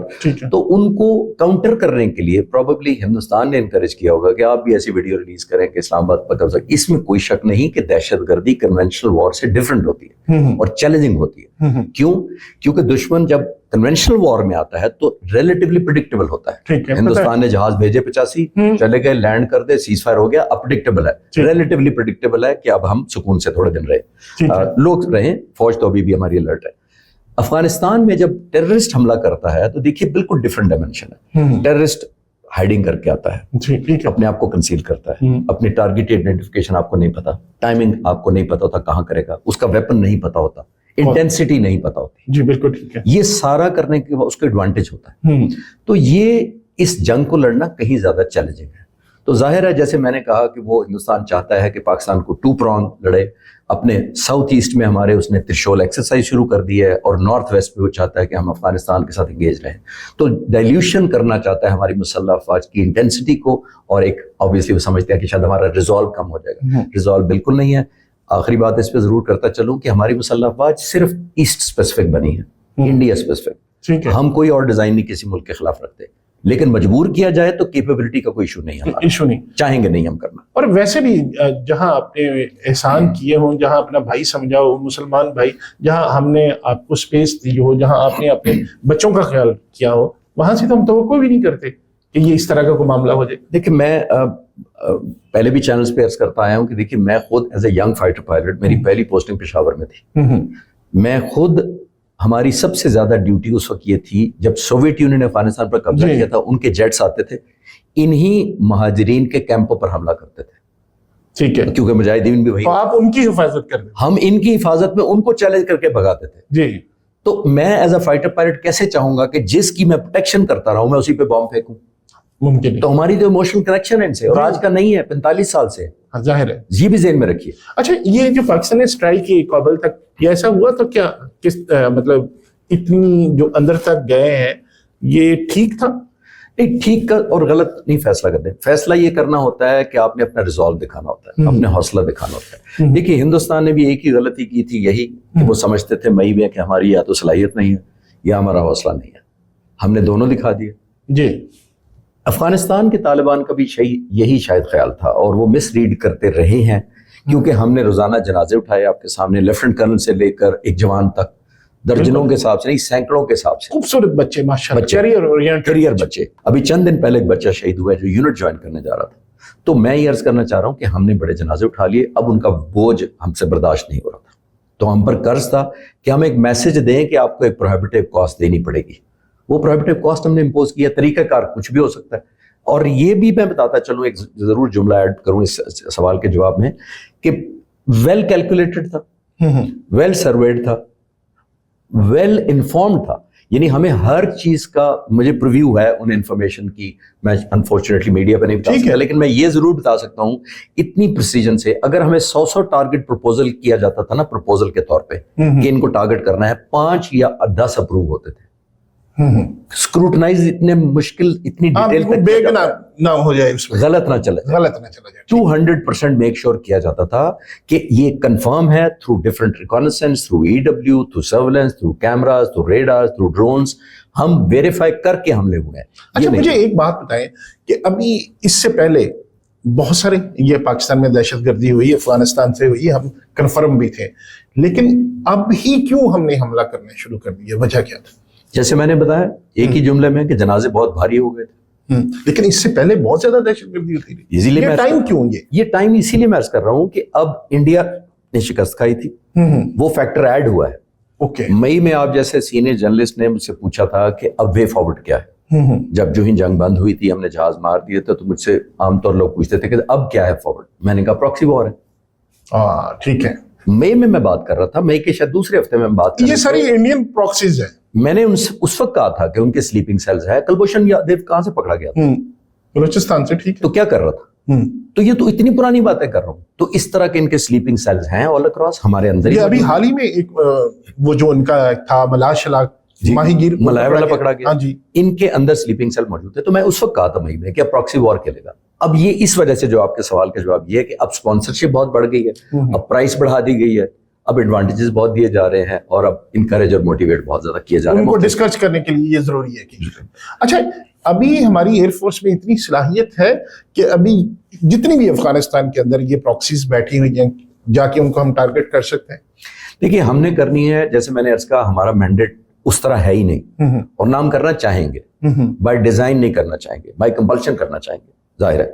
تو ان کو کاؤنٹر کرنے کے لیے پروبیبلی ہندوستان نے انکریج کیا ہوگا کہ آپ بھی ایسی ویڈیو ریلیز کریں کہ اسلام آباد پر قبضہ. اس میں کوئی شک نہیں کہ دہشت گردی کنونشنل وار سے ڈفرینٹ ہوتی ہے اور چیلنجنگ ہوتی ہے. کیوں؟ کیونکہ دشمن جب کنونشنل وار میں آتا ہے تو ریلیٹیولی پریڈکٹیبل ہوتا ہے. ہندوستان نے جہاز بھیجے 85 چلے گئے, لینڈ کر دے, سیز فائر ہو گیا, اب پریڈکٹیبل ہے, ریلیٹیولی پریڈکٹیبل ہے کہ اب ہم سکون سے تھوڑے دن رہے, لوگ رہیں, فوج تو ابھی بھی ہماری الرٹ ہے. افغانستان میں جب ٹیررسٹ حملہ کرتا ہے تو دیکھیے بالکل ڈفرینٹ ڈائمینشن ہے. ٹیررسٹ ہائیڈنگ کر کے آتا ہے, اپنے آپ کو کنسیل کرتا ہے, اپنی ٹارگیٹ آئیڈینٹیفیکیشن آپ کو نہیں پتا, ٹائمنگ آپ کو نہیں پتا ہوتا کہاں کرے گا, اس کا ویپن نہیں پتا ہوتا, انٹینسٹی نہیں پتا ہوتی. جی بالکل ٹھیک ہے. یہ سارا کرنے کے بعد اس کا ایڈوانٹیج ہوتا ہے. تو یہ اس جنگ کو لڑنا کہیں زیادہ چیلنجنگ ہے. تو ظاہر ہے جیسے میں نے کہا کہ وہ ہندوستان چاہتا ہے کہ پاکستان کو 2 پرونگ لڑے. اپنے ساؤتھ ایسٹ میں ہمارے اس نے ترشول ایکسرسائز شروع کر دی ہے, اور نارتھ ویسٹ پہ وہ چاہتا ہے کہ ہم افغانستان کے ساتھ انگیج رہیں. تو ڈائلیوشن کرنا چاہتا ہے ہماری مسلح افواج کی انٹینسٹی کو, اور ایک آبویسلی وہ سمجھتے ہیں کہ شاید ہمارا ریزالو کم ہو جائے گا. ریزالو بالکل نہیں ہے. آخری بات اس پہ ضرور کرتا چلوں کہ ہماری مسلح افواج صرف ایسٹ اسپیسیفک بنی ہے, انڈیا اسپیسیفک. ہم کوئی اور ڈیزائن نہیں کسی ملک کے خلاف رکھتے, لیکن مجبور کیا جائے تو کیپیبلٹی کا کوئی ایشو نہیں ہے, ایشو نہیں, چاہیں گے نہیں ہم کرنا. اور ویسے بھی جہاں آپ نے احسان کیے ہوں, جہاں اپنا بھائی سمجھا ہو, مسلمان بھائی, جہاں ہم نے آپ کو اسپیس دی ہو, جہاں آپ نے اپنے بچوں کا خیال کیا ہو, وہاں سے تو ہم توقع بھی نہیں کرتے کہ یہ اس طرح کا کوئی معاملہ ہو جائے. دیکھیں میں پہلے بھی چینلز پہ عرض کرتا آیا ہوں کہ دیکھیے میں خود as a young fighter pilot, میری پہلی پوسٹنگ پشاور میں تھی. میں خود, ہماری سب سے زیادہ ڈیوٹی اس وقت یہ تھی جب سوویت یونین نے افغانستان پر قبضہ کیا تھا, ان کے جیٹس آتے تھے, انہی مہاجرین کے کیمپوں پر حملہ کرتے تھے. ٹھیک ہے, کیونکہ مجاہدین بھی وہی, تو آپ ان کی حفاظت کرتے, ہم ان کی حفاظت میں ان کو چیلنج کر کے بھگاتے تھے. جی. تو میں ایز اے فائٹر پائلٹ کیسے چاہوں گا کہ جس کی میں پروٹیکشن کرتا رہا ہوں میں اسی پہ بم پھینکوں؟ ممکن. تو ہماری جو ایموشنل کنیکشن ہے ان سے, اور آج کا نہیں ہے, 45 سال سے, ظاہر ہے. یہ بھی ذہن میں رکھیے. اچھا, یہ جو پاکستان نے اسٹرائک کی کابل تک, یہ ایسا ہوا تو کیا, کس مطلب اتنی جو اندر تک گئے ہیں, یہ ٹھیک تھا؟ نہیں, ٹھیک کا اور غلط نہیں فیصلہ کرتے. فیصلہ یہ کرنا ہوتا ہے کہ آپ نے اپنا ریزالو دکھانا ہوتا ہے, اپنے حوصلہ دکھانا ہوتا ہے. دیکھیے ہندوستان نے بھی ایک ہی غلطی کی تھی, یہی کہ وہ سمجھتے تھے مئی میں کہ ہماری یا تو صلاحیت نہیں ہے یا ہمارا حوصلہ نہیں ہے. ہم نے دونوں دکھا دیے. جی. افغانستان کے طالبان کا بھی یہی شاید خیال تھا, اور وہ مس ریڈ کرتے رہے ہیں, کیونکہ ہم نے روزانہ جنازے اٹھائے آپ کے سامنے, لیفٹنٹ کرنل سے لے کر ایک جوان تک, درجنوں کے حساب سے نہیں, سینکڑوں کے حساب سے. خوبصورت بچے ماشاءاللہ, کیریئر بچے. ابھی چند دن پہلے ایک بچہ شہید ہوا ہے جو یونٹ جوائن کرنے جا رہا تھا. تو میں یہ عرض کرنا چاہ رہا ہوں کہ ہم نے بڑے جنازے اٹھا لیے, اب ان کا بوجھ ہم سے برداشت نہیں ہو رہا تھا. تو ہم پر قرض تھا کہ ہم ایک میسج دیں کہ آپ کو ایک پروہیبٹیو کاسٹ دینی پڑے گی. وہ پروہیبٹیو کاسٹ ہم نے امپوز کیا. طریقہ کار کچھ بھی ہو سکتا ہے. اور یہ بھی میں بتاتا چلوں, ایک ضرور جملہ ایڈ کروں اس سوال کے جواب میں, کہ ویل کیلکولیٹڈ تھا, ویل سرویڈ تھا, ویل انفارمڈ تھا. یعنی ہمیں ہر چیز کا, مجھے پریویو ہے ان انفارمیشن کی, میں انفارچونیٹلی میڈیا پہ نہیں بتا سکتا, لیکن میں یہ ضرور بتا سکتا ہوں اتنی پریسیجن سے, اگر ہمیں 100 ٹارگٹ پروپوزل کیا جاتا تھا نا, پروپوزل کے طور پہ کہ ان کو ٹارگٹ کرنا ہے, 5 یا 10 اپروو ہوتے تھے. اسکروٹنائز اتنے مشکل, اتنی ڈیٹیل تک بیگ نہ ہو جائے, غلط نہ چلے جائے. 200% میک شور کیا جاتا تھا کہ یہ کنفرم ہے through different reconnaissance, through EW, through surveillance, through cameras, through radars, through drones, ہم ویریفائی کر کے حملے ہوئے ہیں. اچھا, مجھے ایک بات بتائیں کہ ابھی اس سے پہلے بہت سارے یہ پاکستان میں دہشت گردی ہوئی, افغانستان سے ہوئی, ہم کنفرم بھی تھے, لیکن اب ہی کیوں ہم نے حملہ کرنے شروع کر دیا, وجہ کیا تھا؟ جیسے میں نے بتایا ایک ہی جملے میں کہ جنازے بہت بھاری ہو گئے تھے. لیکن اس سے پہلے بہت زیادہ دہشت گردی ہوتی تھی. اسی لیے یہ ٹائم کیوں یہ ٹائم اسی لیے میں عرض کر رہا ہوں کہ اب انڈیا نے شکست کھائی تھی, وہ فیکٹر ایڈ ہوا ہے. مئی میں آپ جیسے سینئر جرنلسٹ نے مجھ سے پوچھا تھا کہ اب وے فارورڈ کیا ہے, جب جو ہی جنگ بند ہوئی تھی, ہم نے جہاز مار دیے تھے, تو مجھ سے عام طور لوگ پوچھتے تھے کہ اب کیا ہے فارورڈ. میں نے کہا پراکسی وار ہے. ٹھیک ہے, مئی میں بات کر رہا تھا, مئی کے شاید دوسرے ہفتے میں بات کر رہا تھا. یہ ساری انڈین پراکسیز ہیں. میں نے اس وقت کہا تھا کہ ان کے سلیپنگ سیلز ہے. کلبھوشن یادیو کہاں سے پکڑا گیا تھا؟ بلوچستان سے. ٹھیک ہے, تو کیا کر رہا تھا؟ تو یہ تو اتنی پرانی باتیں کر رہا ہوں. تو اس طرح کے ان کے سلیپنگ سیلز ہیں آل اکراس ہمارے اندر. یہ ابھی حال ہی میں ایک وہ جو ان کا تھا ملاشلا ماہی گیر ملائے والا پکڑا گیا, ان کے اندر سلیپنگ سیل موجود ہے. تو میں اس وقت کہا تھا مئی میں کہ اب پراکسی وار کھیلے گا. اب یہ اس وجہ سے جو آپ کے سوال کا جواب یہ ہے کہ اب سپانسرشپ بہت بڑھ گئی ہے, اب پرائس بڑھا دی گئی ہے, اب ایڈوانٹیجز بہت دیے جا رہے ہیں, اور اب انکریج اور موٹیویٹ بہت زیادہ کیے جا رہے ہیں. ان کو ڈسکس کرنے کے لیے یہ ضروری ہے کہ اچھا ابھی ہماری ایئر فورس میں اتنی صلاحیت ہے کہ ابھی جتنی بھی افغانستان کے اندر یہ پراکسیز بیٹھی ہوئی ہیں, جا کے ان کو ہم ٹارگٹ کر سکتے ہیں. دیکھیے ہم نے کرنی ہے, جیسے میں نے عرض کہا, ہمارا مینڈیٹ اس طرح ہے ہی نہیں, اور نام کرنا چاہیں گے, بائی ڈیزائن نہیں کرنا چاہیں گے, بائی کمپلشن کرنا چاہیں گے, ظاہر ہے.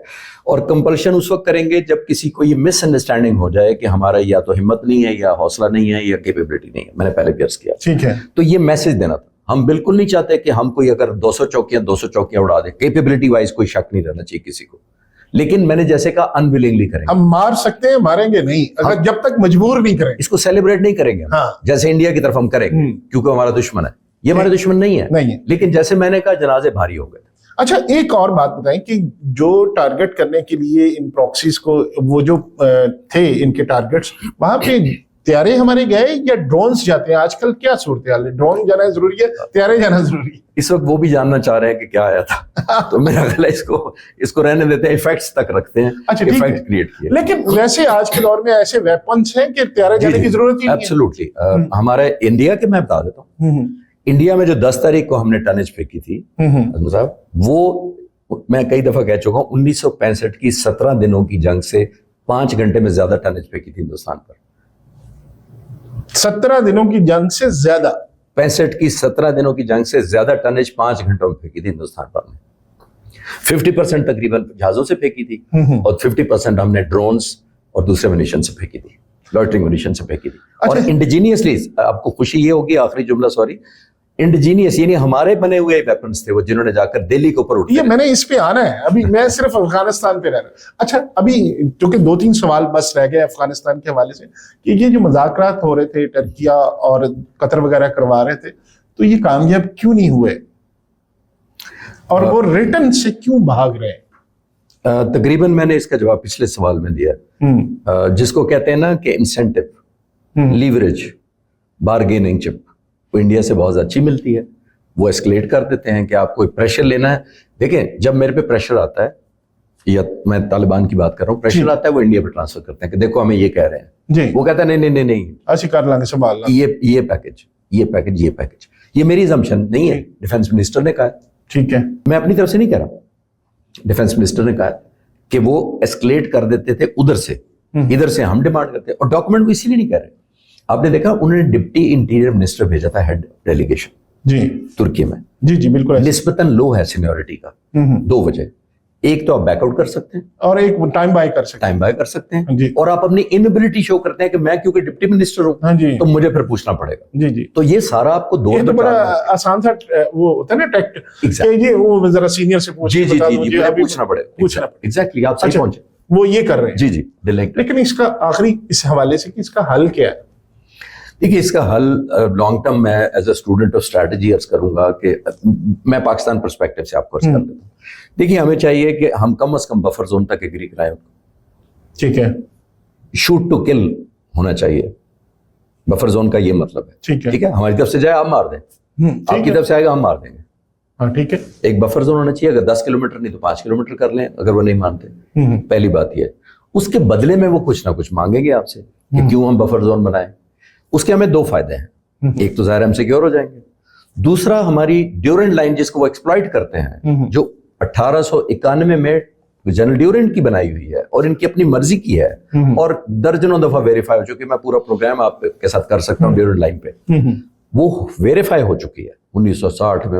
اور کمپلشن اس وقت کریں گے جب کسی کو یہ مس انڈرسٹینڈنگ ہو جائے کہ ہمارا یا تو ہمت نہیں ہے, یا حوصلہ نہیں ہے, یا کیپیبلٹی نہیں ہے. میں نے پہلے بھی عرض کیا. ٹھیک ہے, تو یہ میسج دینا تھا. ہم بالکل نہیں چاہتے کہ ہم کوئی اگر 200 چوکیاں اڑا دیں. کیپیبلٹی وائز کوئی شک نہیں رہنا چاہیے کسی کو, لیکن میں نے جیسے کہا انویلنگلی کریں گے. ہم مار سکتے ہیں, ماریں گے نہیں, اگر جب تک مجبور نہیں کریں. اس کو سیلیبریٹ نہیں کریں گے جیسے انڈیا کی طرف ہم کریں گے, کیونکہ ہمارا دشمن ہے. یہ ہمارے دشمن نہیں ہے, لیکن جیسے میں نے کہا جنازے بھاری ہو گئے. اچھا ایک اور بات بتائیں کہ جو ٹارگٹ کرنے کے لیے ان پراکسیز کو, وہ جو تھے ان کے ٹارگٹس, وہاں پہ طیارے ہمارے گئے یا ڈرونز جاتے ہیں؟ آج کل کیا صورتحال ہے, ڈرون جانا ضروری ہے, طیارے جانا ضروری ہے؟ اس وقت وہ بھی جاننا چاہ رہے ہیں کہ کیا آیا تھا, تو میرا خیال ہے اس کو رہنے دیتے ہیں, ایفیکٹس تک رکھتے ہیں. ایفیکٹ کریٹ کیے. لیکن ویسے آج کے دور میں ایسے ویپنس ہیں کہ طیارے جانے کی ضرورت ہی نہیں ہے. ایبسولوٹلی. ہمارے انڈیا کے میں بتا دیتا ہوں, انڈیا میں جو 10 تاریخ کو ہم نے ٹنیج پھینکی تھی صاحب, وہ میں کئی دفعہ کہہ چکا ہوں, 1965 کی 17 دنوں کی جنگ سے 5 گھنٹے میں زیادہ ٹنیج پھینکی تھی ہندوستان پر. 17 دنوں کی جنگ سے زیادہ, 65 کی 17 دنوں کی جنگ سے زیادہ ٹنیج 5 گھنٹوں میں پھینکی تھی ہندوستان پر. 50% تقریباً جہازوں سے پھینکی تھی, اور 50% ہم نے ڈرونز اور دوسرے منیشن سے پھینکی تھی, لوٹرنگ منیشن سے پھینکی تھی. اور انڈیجینیسلی, آپ کو خوشی یہ ہوگی, آخری جملہ سوری, انڈیجینیس یعنی ہمارے بنے ہوئے ویپنس تھے وہ, جنہوں نے جا کر دہلی کے اوپر اٹھے. یہ میں نے اس پہ آنا ہے, ابھی میں صرف افغانستان پہ رہ رہا ہوں. اچھا ابھی چونکہ 2-3 سوال بس رہ گئے افغانستان کے حوالے سے, کہ یہ جو مذاکرات ہو رہے تھے ٹرکیہ اور قطر وغیرہ کروا رہے تھے, تو یہ کامیاب کیوں نہیں ہوئے, اور وہ ریٹن سے کیوں بھاگ رہے ہیں؟ تقریباً میں نے اس کا جواب پچھلے سوال میں دیا, جس کو کہتے ہیں نا کہ انسینٹو, لیوریج, بارگیننگ چپ, وہ انڈیا سے بہت اچھی ملتی ہے. وہ ایسکلیٹ کر دیتے ہیں کہ آپ کوئی پریشر لینا ہے. دیکھیں جب میرے پہ پریشر آتا ہے, یا میں طالبان کی بات کر رہا ہوں, پریشر آتا ہے وہ انڈیا پہ ٹرانسفر کرتے ہیں کہ دیکھو ہمیں یہ کہہ رہے ہیں, وہ کہتا ہے نہیں ایسے کر لیں گے, سنبھال لیں, یہ پیکج. یہ میری assumption نہیں ہے, ڈیفینس منسٹر نے کہا ہے. ٹھیک ہے, میں اپنی طرف سے نہیں کہہ رہا, ڈیفینس منسٹر نے کہا کہ وہ ایسکلیٹ کر دیتے تھے ادھر سے, ادھر سے ہم ڈیمانڈ کرتے ہیں, اور ڈاکومنٹ کو اسی لیے نہیں کہہ رہے. آپ نے دیکھا انہوں نے ڈپٹی انٹیریئر منسٹر بھیجا تھا ہیڈ ڈیلیگیشن ترکی میں. جی بالکل, نسبتاً لو ہے سینیورٹی کا. 2 وجہ, ایک تو آپ بیک آؤٹ کر سکتے ہیں, اور ایک ٹائم بائی کر سکتے ہیں, اور آپ اپنی انبلٹی شو کرتے ہیں کہ میں کیونکہ ڈپٹی منسٹر ہوں تو مجھے پھر پوچھنا پڑے گا. تو یہ سارا آپ کو 2 تو بڑا آسان سا وہ ہوتا ہے نا ٹیکٹ, کہ یہ وہ ذرا سینئر سے پوچھنا پڑے گا. ایگزیکٹلی, آپ صحیح پہنچے, وہ یہ کر رہے ہیں. جی. لیکن اس کا آخری اس حوالے سے کہ اس کا حل کیا ہے؟ دیکھیے اس کا حل لانگ ٹرم میں as a student of strategy عرض کروں گا کہ میں پاکستان پرسپیکٹو سے آپ کو عرض کر دیتا ہوں. دیکھیے ہمیں چاہیے کہ ہم کم از کم بفر زون تک ایگری کرائیں. ٹھیک ہے, شوٹ ٹو کل ہونا چاہیے, بفر زون کا یہ مطلب ہے. ٹھیک ہے, ہماری طرف سے جائے آپ مار دیں, آپ کی طرف سے آئے گا ہم مار دیں گے. ٹھیک ہے, ایک بفر زون ہونا چاہیے, اگر 10 کلومیٹر نہیں تو 5 کلومیٹر کر لیں اگر وہ نہیں مانتے. پہلی بات یہ, اس کے بدلے میں وہ کچھ نہ کچھ مانگیں گے آپ سے کہ کیوں ہم بفر زون بنائیں. اس کے ہمیں 2 فائدے ہیں, ایک تو ظاہر ہم سیکیور ہو جائیں گے, دوسرا ہماری ڈیورنٹ لائن جس کو وہ ایکسپلائٹ کرتے ہیں, جو 1891 میں جنرل ڈیورنٹ کی بنائی ہوئی ہے اور ان کی اپنی مرضی کی ہے, اور درجنوں دفعہ ویریفائی ہو چکی ہے. میں پورا پروگرام آپ کے ساتھ کر سکتا ہوں ڈیورنٹ لائن پہ, وہ ویریفائی ہو چکی ہے 1960 میں,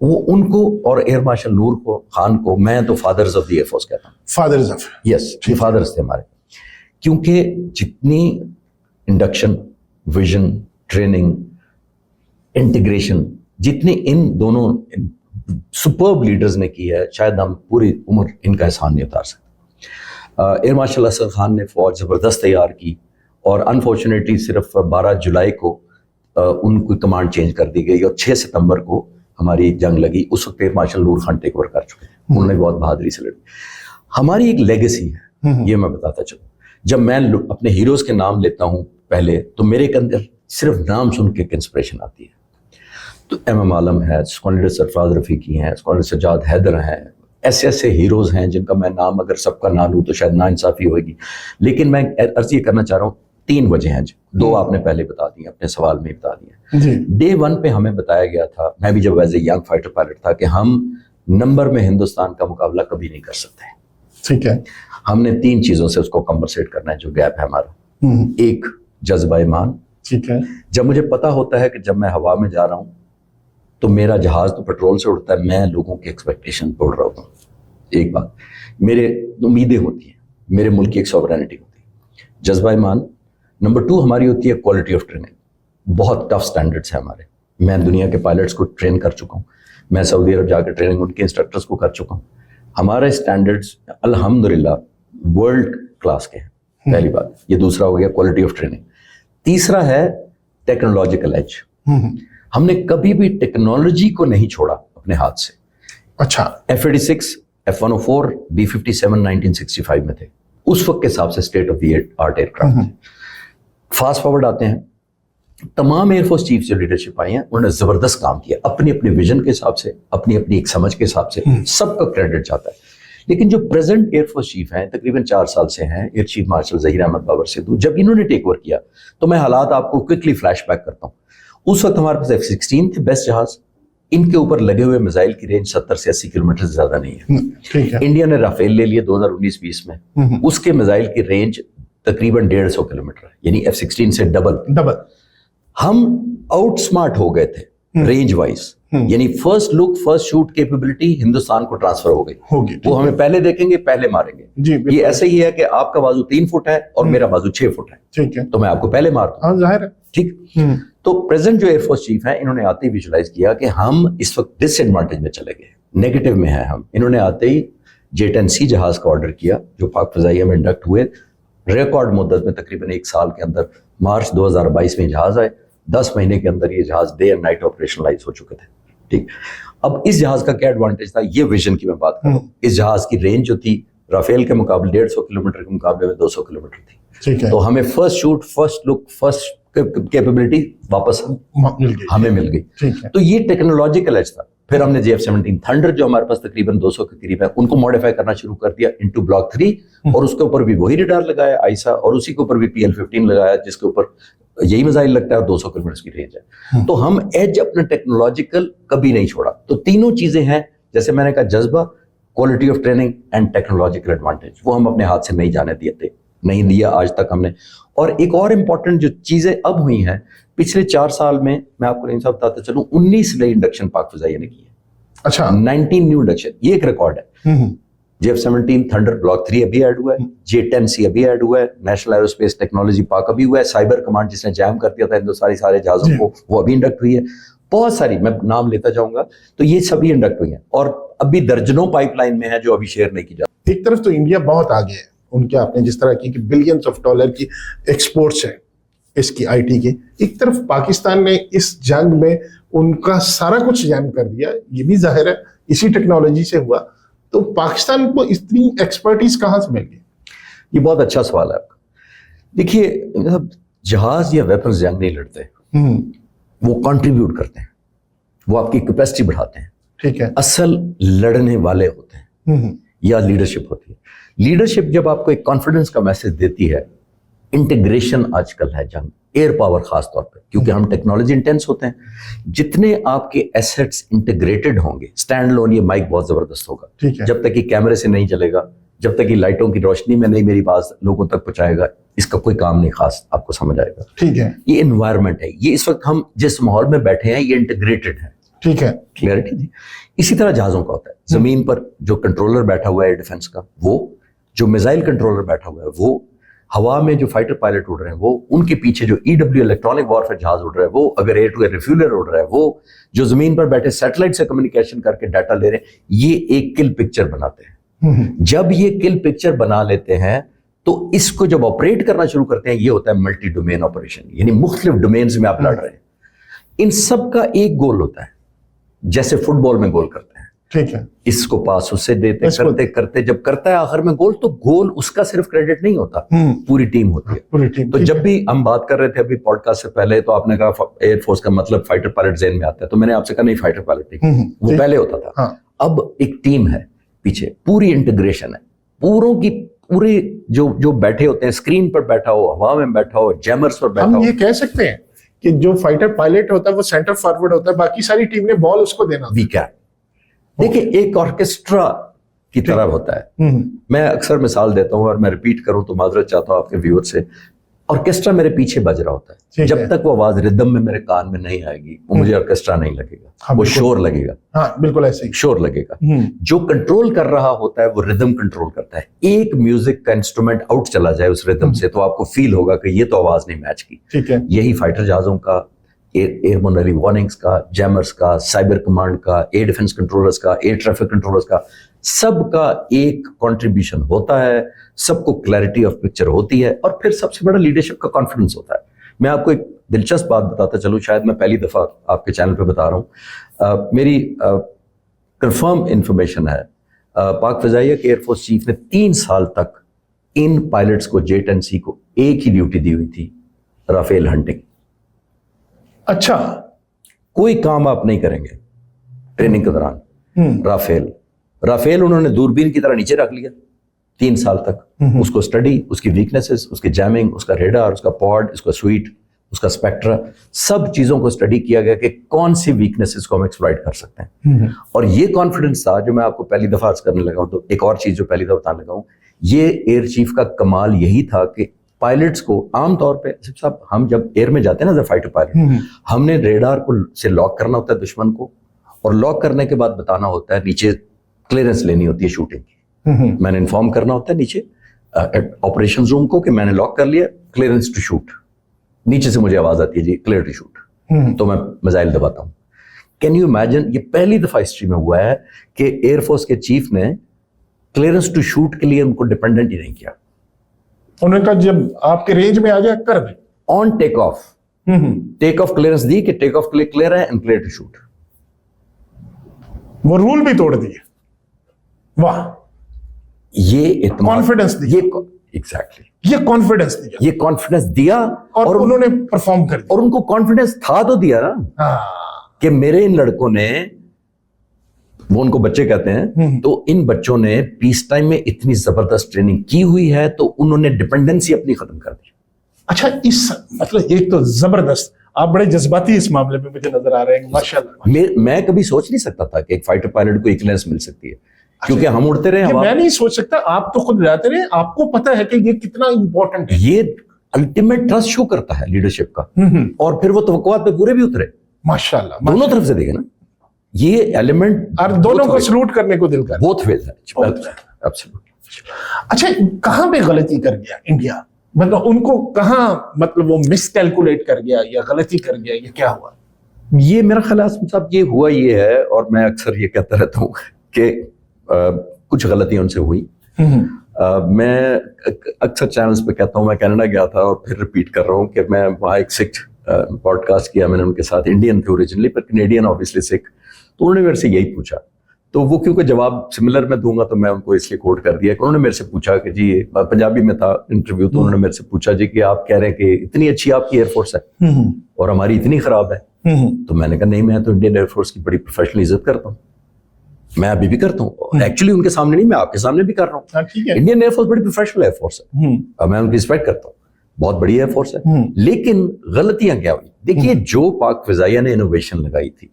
وہ ان کو اور ایئر مارشل نور کو خان کو میں تو fathers of the air force کہتا ہوں. فادرز آف یس فادرز تھے ہمارے, کیونکہ جتنی انڈکشن, ویژن, ٹریننگ, انٹیگریشن جتنی ان دونوں سپرب لیڈرز نے کی ہے, شاید ہم پوری عمر ان کا احسان نہیں اتار سکتے. ایئر مارشل اسد خان نے فوج زبردست تیار کی, اور انفارچونیٹلی صرف 12 جولائی کو ان کی کمانڈ چینج کر دی گئی, اور 6 ستمبر کو ہماری جنگ لگی. اس وقت ایئر مارشل نور خان ٹیک اوور کر چکے ہیں, انہوں نے بہت بہادری سے لڑی. ہماری ایک لیگیسی ہے, یہ میں بتاتا چلوں. جب میں اپنے ہیروز کے نام لیتا ہوں پہلے, تو میرے کے اندر صرف نام سن کے انسپریشن آتی ہے. تو ایم عالم ہے, اسکواڈرن سرفراز رفیقی ہیں, اسکواڈرن سجاد حیدر ہیں, ایسے ہیروز ہیں جن کا میں نام اگر سب کا نہ لوں تو شاید ناانصافی ہوئے گی. لیکن میں عرض یہ کرنا چاہ رہا ہوں, 3 وجہ ہیں, 2 آپ نے پہلے بتا دی, اپنے سوال میں بتا دی ہیں. ڈے 1 پہ ہمیں بتایا گیا تھا, میں بھی جب as a young fighter pilot تھا, کہ ہم نمبر میں ہندوستان کا مقابلہ کبھی نہیں کر سکتے. ٹھیک ہے, ہم نے 3 چیزوں سے اس کو کمپنسیٹ کرنا ہے جو گیپ ہے ہمارا. ایک جذبہ ایمان. ٹھیک ہے, جب مجھے پتا ہوتا ہے کہ جب میں ہوا میں جا رہا ہوں تو میرا جہاز تو پیٹرول سے اڑتا ہے, میں لوگوں کی ایکسپیکٹیشن توڑ رہا ہوتا ہوں. ایک بات, میرے امیدیں ہوتی ہیں, میرے ملک کی ایک سوورینٹی ہوتی ہے. جذبہ ایمان. نمبر 2 ہماری ہوتی ہے کوالٹی آف ٹریننگ. بہت ٹف سٹینڈرڈس ہیں ہمارے. میں دنیا کے پائلٹس کو ٹرین کر چکا ہوں, میں سعودی عرب جا کے ٹریننگ ان کے انسٹرکٹرس کو کر چکا ہوں. ہمارے سٹینڈرڈس الحمدللہ ورلڈ کلاس کے ہیں, پہلی بات یہ. دوسرا ہو گیا کوالٹی آف ٹریننگ. تیسرا ہے ٹیکنالوجیکل ایج. ہم نے کبھی بھی ٹیکنالوجی کو نہیں چھوڑا اپنے ہاتھ سے. اچھا, F-86, F-104, B-57 1965 میں تھے, اس وقت کے حساب سے state of the art aircraft تھے. فاسٹ فارورڈ آتے ہیں, تمام ایئر فورس چیف جو لیڈرشپ آئی ہیں انہوں نے زبردست کام کیا, اپنی اپنی ویژن کے حساب سے, اپنی اپنی ایک سمجھ کے حساب سے, سب کا کریڈٹ جاتا ہے. لیکن جو پریزنٹ ایئر فورس چیف ہیں, تقریباً 4 سال سے ہیں, air chief marshal Zaheer Ahmed Babar Sidhu, جب انہوں نے ٹیک اوور کیا تو میں حالات آپ کو کوئکلی فلیش بیک کرتا ہوں. اس وقت ہمارے پاس F-16 تھے, بیسٹ جہاز. ان کے اوپر لگے ہوئے میزائل کی رینج 70 سے 80 کلومیٹر سے زیادہ نہیں ہے. انڈیا نے رافیل لے لیے 2019-20 میں, اس کے میزائل کی رینج تقریباً 150 کلومیٹر ہے, یعنی F-16 سے ڈبل. ہم آؤٹ سمارٹ ہو گئے تھے رینج وائز, یعنی first look first shoot capability Hindustan کو ٹرانسفر ہو گئی. وہ ہمیں پہلے دیکھیں گے, پہلے ماریں گے. یہ ایسے ہی ہے کہ آپ کا بازو 3 فٹ ہے اور میرا بازو 6 فٹ ہے, ٹھیک ہے, تو میں آپ کو پہلے مارتا ہوں, ظاہر ہے. ٹھیک. تو پریزنٹ جو ایئر فورس چیف ہیں, انہوں نے آتے ہی ویژولائز کیا کہ ہم اس وقت ڈس ایڈوانٹیج میں چلے گئے, نیگیٹو میں ہیں ہم. انہوں نے آتے ہی J-10C جہاز کا آرڈر کیا, جو پاک فضائیہ میں انڈکٹ ہوئے. ریکارڈ مدت میں تقریباً 1 سال کے اندر مارچ 2022 میں جہاز آئے. 10 مہینے کے اندر یہ جہاز ڈے اینڈ نائٹ آپریشنلائز ہو چکے تھے. ٹھیک. اب اس جہاز کا کیا ایڈوانٹیج تھا, یہ ویژن کی میں بات کر رہا ہوں. اس جہاز کی رینج جو تھی رافیل کے مقابلے 150 کلومیٹر کے مقابلے میں 200 کلومیٹر تھی. تو ہمیں first shoot first look first capability واپس ہمیں مل گئی. تو یہ ٹیکنالوجیکل ایج تھا. پھر ہم نے J-17 تھنڈر جو ہمارے پاس تقریباً 200 کے قریب ہے, ان کو ماڈیفائی کرنا شروع کر دیا انٹو بلاک 3, اور اس کے اوپر بھی وہی ریڈار لگایا آئسا, اور اسی کے اوپر بھی PL-15 لگایا جس کے اوپر یہی میزائل لگتا ہے اور 200 کلومیٹر کی رینج ہے. تو ہم ایج اپنا ٹیکنالوجیکل کبھی نہیں چھوڑا. تو تینوں چیزیں ہیں, جیسے میں نے کہا, جذبہ, quality of training and technological advantage, وہ ہم اپنے ہاتھ سے نہیں جانے دیے تھے, نہیں دیا آج تک ہم نے. اور ایک اور امپورٹنٹ جو چیزیں اب ہوئی ہیں پچھلے 4 سال میں آپ کو نہیں صاحب بتاتا چلوں, 19 نئے انڈکشن پاک فضائیہ نے کی ہے. اچھا, 19 نیو انڈکشن, یہ ایک ریکارڈ ہے. J-17 تھنڈر بلاک 3 ابھی ایڈ ہوا ہے, J-10C ابھی ایڈ ہوا ہے, نیشنل ایروسپیس ٹیکنالوجی پاک ابھی ہوا ہے, سائبر کمانڈ جس نے جام کر دیا تھا ہندوستانی سارے جہازوں کو, وہ ابھی انڈکٹ ہوئی ہے. بہت ساری میں نام لیتا جاؤں گا, تو یہ سبھی انڈکٹ ہوئی ہیں, اور ابھی درجنوں پائپ لائن میں ہے جو ابھی شیئر نہیں کی جاتی. ایک طرف تو انڈیا بہت آگے ہے, ان کے آپ نے جس طرح کی کہ بلینز آف ڈالر کی ایکسپورٹس ہیں اس کی آئی ٹی کی. ایک طرف پاکستان نے اس جنگ میں ان کا سارا کچھ جام کر دیا, یہ بھی ظاہر ہے اسی ٹیکنالوجی سے ہوا. تو پاکستان کو اتنی ایکسپرٹیز کہاں سے مل گئی؟ یہ بہت اچھا سوال ہے آپ کا. دیکھیے, جہاز یا ویپنز جنگ نہیں لڑتے, وہ کنٹریبیوٹ کرتے ہیں, وہ آپ کی کیپیسٹی بڑھاتے ہیں. ٹھیک ہے. اصل لڑنے والے ہوتے ہیں یا لیڈرشپ ہوتی ہے. لیڈرشپ جب آپ کو ایک کانفیڈنس کا میسج دیتی ہے, انٹیگریشن آج کل ہے جنگ, ایئر پاور خاص طور پہ, کیونکہ ہم ٹیکنالوجی انٹینس ہوتے ہیں. جتنے آپ کے ایسٹس انٹیگریٹڈ ہوں گے, اسٹینڈ لون یہ مائک بہت زبردست ہوگا, جب تک یہ کیمرے سے نہیں چلے گا, جب تک یہ لائٹوں کی روشنی میں نہیں میری بات لوگوں تک پہنچائے گا, اس کا کوئی کام نہیں خاص آپ کو سمجھ آئے گا. ٹھیک ہے. یہ انوائرمنٹ ہے, یہ اس وقت ہم جس ماحول میں بیٹھے ہیں یہ انٹیگریٹڈ ہے. ٹھیک ہے, کلیئرٹی تھی. اسی طرح جہازوں کا ہوتا ہے, زمین پر جو کنٹرولر بیٹھا ہوا ہے ایئر ڈیفنس کا وہ, جو میزائل کنٹرولر بیٹھا ہوا ہے وہ, ہوا میں جو فائٹر پائلٹ اڑ رہے ہیں وہ, ان کے پیچھے جو EW الیکٹرانک وارفیئر جہاز اڑ رہا ہے وہ, اگر ایئر ٹو ایئر ریفیولر اڑ رہا ہے وہ, جو زمین پر بیٹھے سیٹلائٹ سے کمیونیکیشن کر کے ڈاٹا لے رہے ہیں, یہ ایک کل پکچر بناتے ہیں. جب یہ کل پکچر بنا لیتے ہیں تو اس کو جب آپریٹ کرنا شروع کرتے ہیں, یہ ہوتا ہے ملٹی ڈومین آپریشن, یعنی مختلف ڈومینز میں آپ لڑ رہے ہیں. ان سب کا ایک گول ہوتا ہے, جیسے فٹ بال میں گول کرتے ہیں, ٹھیک ہے, اس کو پاس اس سے دیتے کرتے کرتے جب کرتا ہے آخر میں گول, تو گول اس کا صرف کریڈٹ نہیں ہوتا, پوری ٹیم ہوتی ہے, پوری ٹیم. تو جب بھی ہم بات کر رہے تھے ابھی پوڈ کاسٹ سے پہلے, تو آپ نے کہا ایئر فورس کا مطلب فائٹر پائلٹ ذہن میں آتا ہے, تو میں نے آپ سے کہا نہیں, فائٹر پائلٹ نہیں, وہ پہلے ہوتا تھا. اب ایک ٹیم ہے پیچھے, پوری انٹیگریشن ہے, پوروں کی پورے جو بیٹھے ہوتے ہیں, اسکرین پر بیٹھا ہو, ہوا میں بیٹھا ہو, جیمرز پر بیٹھا ہو. ہم یہ کہہ سکتے ہیں کہ جو فائٹر پائلٹ ہوتا ہے وہ سینٹر فارورڈ ہوتا ہے, باقی ساری ٹیم نے بال اس کو دینا. وی کین, دیکھیں ایک آرکیسٹرا کی طرح ہوتا ہے. میں اکثر مثال دیتا ہوں اور میں ریپیٹ کروں تو معذرت چاہتا ہوں آپ کے ویور سے. آرکیسٹرا میرے پیچھے بج رہا ہوتا ہے, جب تک وہ آواز ردم میں میرے کان میں نہیں آئے گی وہ مجھے آرکیسٹرا نہیں لگے گا, وہ شور لگے گا. ہاں بالکل ایسے ہی شور لگے گا. جو کنٹرول کر رہا ہوتا ہے وہ ردم کنٹرول کرتا ہے. ایک میوزک کا انسٹرومنٹ آؤٹ چلا جائے اس ردم سے تو آپ کو فیل ہوگا کہ یہ تو آواز نہیں میچ کی. ٹھیک ہے, یہی فائٹر جہازوں کا, ایئربورن ارلی وارننگز کا, جیمرز کا, سائبر کمانڈ کا, ایئر ڈیفنس کنٹرولرز کا, ایئر ٹریفک کنٹرولرز کا, سب کا ایک کنٹریبیوشن ہوتا ہے, سب کو کلیئرٹی آف پکچر ہوتی ہے, اور پھر سب سے بڑا لیڈرشپ کا کانفیڈنس ہوتا ہے. میں آپ کو ایک دلچسپ بات بتاتا چلوں, شاید میں پہلی دفعہ آپ کے چینل پہ بتا رہا ہوں, میری کنفرم انفارمیشن ہے, پاک فضائیہ کے ایئر فورس چیف نے 3 سال تک ان پائلٹس کو J-10C کو ایک ہی ڈیوٹی دی ہوئی تھی, رافیل ہنٹنگ. اچھا, کوئی کام آپ نہیں کریں گے ٹریننگ کے دوران. رافیل انہوں نے دوربین کی طرح نیچے رکھ لیا 3 سال تک, اس کو اسٹڈی, اس کی ویکنیسز, اس کی جیمنگ, اس کا ریڈار, اس کا پوڈ, اس کا سویٹ, اس کا اسپیکٹرا, سب چیزوں کو اسٹڈی کیا گیا کہ کون سی ویکنیسز کو ہم ایکسپلائٹ کر سکتے ہیں. اور یہ کانفیڈنس تھا جو میں آپ کو پہلی دفعہ عرض کرنے لگا ہوں. تو ایک اور چیز جو پہلی دفعہ بتانے لگا ہوں, یہ ایئر چیف کا کمال یہی تھا کہ پائلٹس کو عام طور پہ صاحب ہم جب ایئر میں جاتے ہیں نا, فائٹر پائلٹ, ہم نے ریڈار کو سے لاک کرنا ہوتا ہے دشمن کو, اور لاک کرنے کے بعد بتانا ہوتا ہے, نیچے کلیئرنس لینی ہوتی ہے شوٹنگ کی. میں نے انفارم کرنا ہوتا ہے نیچے آپریشن روم کو کہ میں نے لاک کر لیا, کلیئرنس ٹو شوٹ, نیچے سے مجھے آواز آتی ہے جی کلیئر ٹو شوٹ, تو میں میزائل دباتا ہوں. کین یو امیجن, یہ پہلی دفعہ ہسٹری میں ہوا ہے کہ ایئر فورس کے چیف نے کلیئرنس ٹو شوٹ کے لیے ان کو ڈیپینڈنٹ ہی نہیں کیا. انہوں نے کہا جب آپ کے رینج میں آ جائے کر دیں, آن ٹیک آف کلیئرنس دی کہ ٹیک آف کے لیے کلیئر ہے اینڈ کلیئر ٹو شوٹ. وہ رول بھی توڑ دیے. واہ, یہ کانفیڈنس دیا, ایگزیکٹلی یہ کانفیڈنس دیا, یہ کانفیڈنس دیا, اور انہوں نے پرفارم کر دیا. اور ان کو کانفیڈنس تھا تو دیا نا کہ میرے ان لڑکوں نے, وہ ان کو بچے کہتے ہیں, تو ان بچوں نے پیس ٹائم میں اتنی زبردست ٹریننگ کی ہوئی ہے تو انہوں نے ڈیپینڈنسی اپنی ختم کر دی. اچھا, اس مطلب ایک تو زبردست, آپ بڑے جذباتی اس معاملے میں مجھے نظر آ رہے ہیں ماشاءاللہ. میں کبھی سوچ نہیں سکتا تھا کہ ایک فائٹر پائلٹ کو ایکلنس مل سکتی ہے, کیونکہ ہم اڑتے رہے. میں نہیں سوچ سکتا, آپ تو خود جاتے رہے, آپ کو پتا ہے کہ یہ کتنا امپورٹنٹ ہے. یہ الٹیمیٹ ٹرسٹ شو کرتا ہے لیڈرشپ کا, اور پھر وہ توقعات پہ پورے بھی اترے ماشاءاللہ. دونوں طرف سے دیکھیں نا, یہ ایلیمنٹ اور دونوں کو سلوٹ کرنے کو دل کر, بوتھ ویز ہے. اچھا, کہاں پہ غلطی کر گیا انڈیا, مطلب ان کو کہاں, مطلب وہ مس کیلکولیٹ کر گیا یا غلطی کر گیا, یہ کیا ہوا؟ یہ میرا خیال ہے صاحب یہ ہوا یہ ہے, اور میں اکثر یہ کہتا رہتا ہوں کہ کچھ غلطیاں ان سے ہوئی. میں اکثر چینلز پہ کہتا ہوں, میں کینیڈا گیا تھا اور پھر ریپیٹ کر رہا ہوں کہ میں وہاں ایک سکھ پوڈ کاسٹ کیا میں نے ان کے ساتھ, انڈین تھے اوریجنلی پر کینیڈین آبویسلی سکھ. تو انہوں نے میرے سے یہی پوچھا, تو وہ کیونکہ جواب سملر میں دوں گا تو میں ان کو اس لیے کوٹ کر دیا کہ انہوں نے میرے سے پوچھا کہ جی, پنجابی میں تھا انٹرویو, تو انہوں نے میرے سے پوچھا جی کہ آپ کہہ رہے ہیں کہ اتنی اچھی آپ کی ایئر فورس ہے اور ہماری اتنی خراب ہے. تو میں نے کہا نہیں, میں تو انڈین ایئر فورس کی بڑی پروفیشنل عزت کرتا ہوں, میں ابھی بھی کرتا ہوں, ایکچولی ان کے سامنے نہیں, میں آپ کے سامنے بھی کر رہا ہوں. انڈین ایئر فورس بڑی پروفیشنل ایئر فورس ہے, میں ان کی رسپیکٹ کرتا ہوں, بہت بڑی ایئر فورس ہے. لیکن غلطیاں کیا ہوئی؟ دیکھیے, جو پاک فضائیہ نے انوویشن لگائی تھی,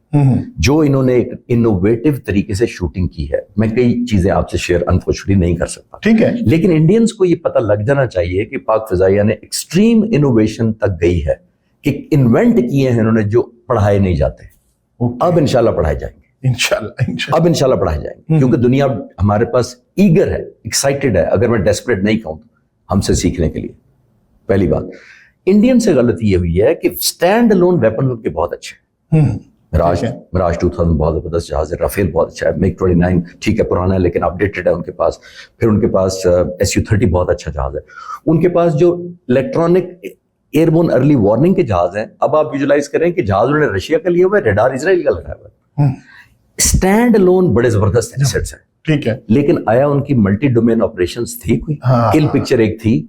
جو انہوں نے ایک انوویٹو طریقے سے شوٹنگ کی ہے, میں کئی چیزیں آپ سے شیئر انفارچونیٹلی نہیں کر سکتا, ٹھیک ہے, لیکن انڈینز کو یہ پتہ لگ جانا چاہیے کہ پاک فضائیہ نے ایکسٹریم انوویشن تک گئی ہے, کہ انوینٹ کیے ہیں انہوں نے جو پڑھائے نہیں جاتے. اب انشاءاللہ پڑھائے جائیں گے، انشاءاللہ اب انشاءاللہ پڑھائے جائیں گے، کیونکہ دنیا ہمارے پاس ایگر ہے، ایکسائٹیڈ ہے، اگر میں ڈیسپریٹ نہیں کہوں تو ہم سے سیکھنے کے لیے۔ پہلی بات، انڈین سے غلطی یہ ہوئی ہے کہ اسٹینڈ الون ویپن ان کے بہت اچھے ہیں۔ مراج 2000 بہت زبردست جہاز ہے، رافیل بہت اچھا ہے، MiG 29 ٹھیک ہے پرانا ہے لیکن اپڈیٹڈ ہے ان کے پاس، پھر ان کے پاس Su-30 بہت اچھا جہاز ہے، ان کے پاس جو electronic airborne early warning کے جہاز ہیں۔ اب آپ ویژولائز کریں کہ جہاز انہوں نے رشیا کا لیا ہوا ہے، ریڈار اسرائیل کا لگایا ہوا ہے، اسٹینڈ الون بڑے زبردست ایسٹس ہیں، ٹھیک ہے، لیکن آیا ان کی ملٹی ڈومین آپریشنز تھی کوئی؟ کل پکچر ایک تھی،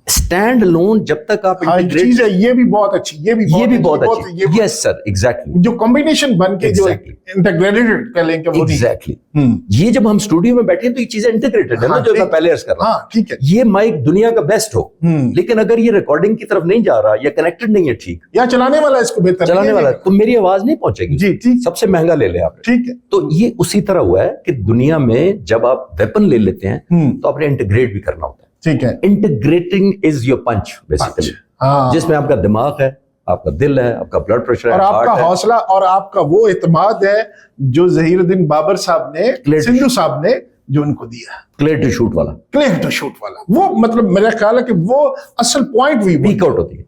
اسٹینڈ الون جب تک آپ چیز ہے، یہ بھی بہت اچھی، یہ بھی بہت اچھی، یس سر ایگزیکٹلی، جو کمبینیشن بن کے جو انٹیگریٹڈ کہہ لیں کہ وہ ایگزیکٹلی، یہ جب ہم اسٹوڈیو میں بیٹھے ہیں تو یہ چیزیں انٹیگریٹڈ ہے نا، جو میں پہلے عرض کر رہا ہوں، ٹھیک ہے، یہ مائک دنیا کا بیسٹ ہو لیکن اگر یہ ریکارڈنگ کی طرف نہیں جا رہا یا کنیکٹڈ نہیں ہے ٹھیک، یا چلانے والا اس کو بہتر چلانے والا تو میری آواز نہیں پہنچے گی، جی ٹھیک، سب سے مہنگا لے لیں آپ، ٹھیک ہے، تو یہ اسی طرح ہوا ہے کہ دنیا میں جب آپ ویپن لے لیتے ہیں تو آپ نے انٹیگریٹ بھی کرنا ہوتا ہے، ٹھیک ہے، integrating is your punch basically, جس میں آپ کا دماغ ہے، آپ کا دل ہے، آپ کا بلڈ پریشر ہے، اور آپ کا حوصلہ اور آپ کا وہ اعتماد ہے جو ظہیر الدین بابر صاحب نے، سندھو صاحب نے جو ان کو دیا، کلیئر ٹو شوٹ والا، کلیئر ٹو شوٹ والا، وہ مطلب میرا خیال ہے کہ وہ اصل پوائنٹ بھی پیک آؤٹ ہوتی ہے۔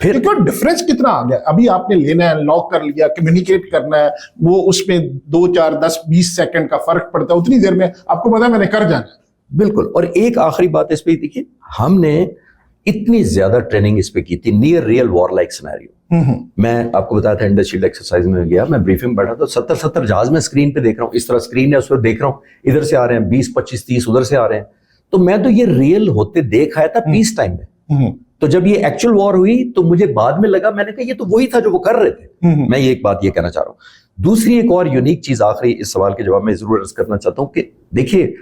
پھر ڈفرینس کتنا آ گیا، ابھی آپ نے لینا ہے، لاک کر لیا، کمیونیکیٹ کرنا ہے، وہ اس میں 2 4 10 20 سیکنڈ کا فرق پڑتا ہے، اتنی دیر میں آپ کو پتا ہے میں نے کر جانا ہے۔ بالکل، اور ایک آخری بات اس پہ دیکھیے، ہم نے اتنی زیادہ ٹریننگ اس پہ کی تھی، near real war like scenario. میں آپ کو بتایا تھا انڈس شیلڈ ایکسرسائز میں گیا، میں بریفنگ بیٹھا تو 70 جہاز میں اسکرین پہ دیکھ رہا ہوں، اس طرح اسکرین ہے اس پہ دیکھ رہا ہوں، ادھر سے آ رہے ہیں 20 25 30 ادھر سے آ رہے ہیں، تو میں تو یہ ریئل ہوتے دیکھ آیا تھا پیس ٹائم میں، تو جب یہ ایکچوئل وار ہوئی تو مجھے بعد میں لگا، میں نے کہا یہ تو وہی تھا جو وہ کر رہے تھے۔ میں یہ ایک بات یہ کہنا چاہ رہا ہوں۔ دوسری ایک اور یونیک چیز آخری اس سوال کے جواب میں ضرور عرض کرنا چاہتا ہوں کہ دیکھیے،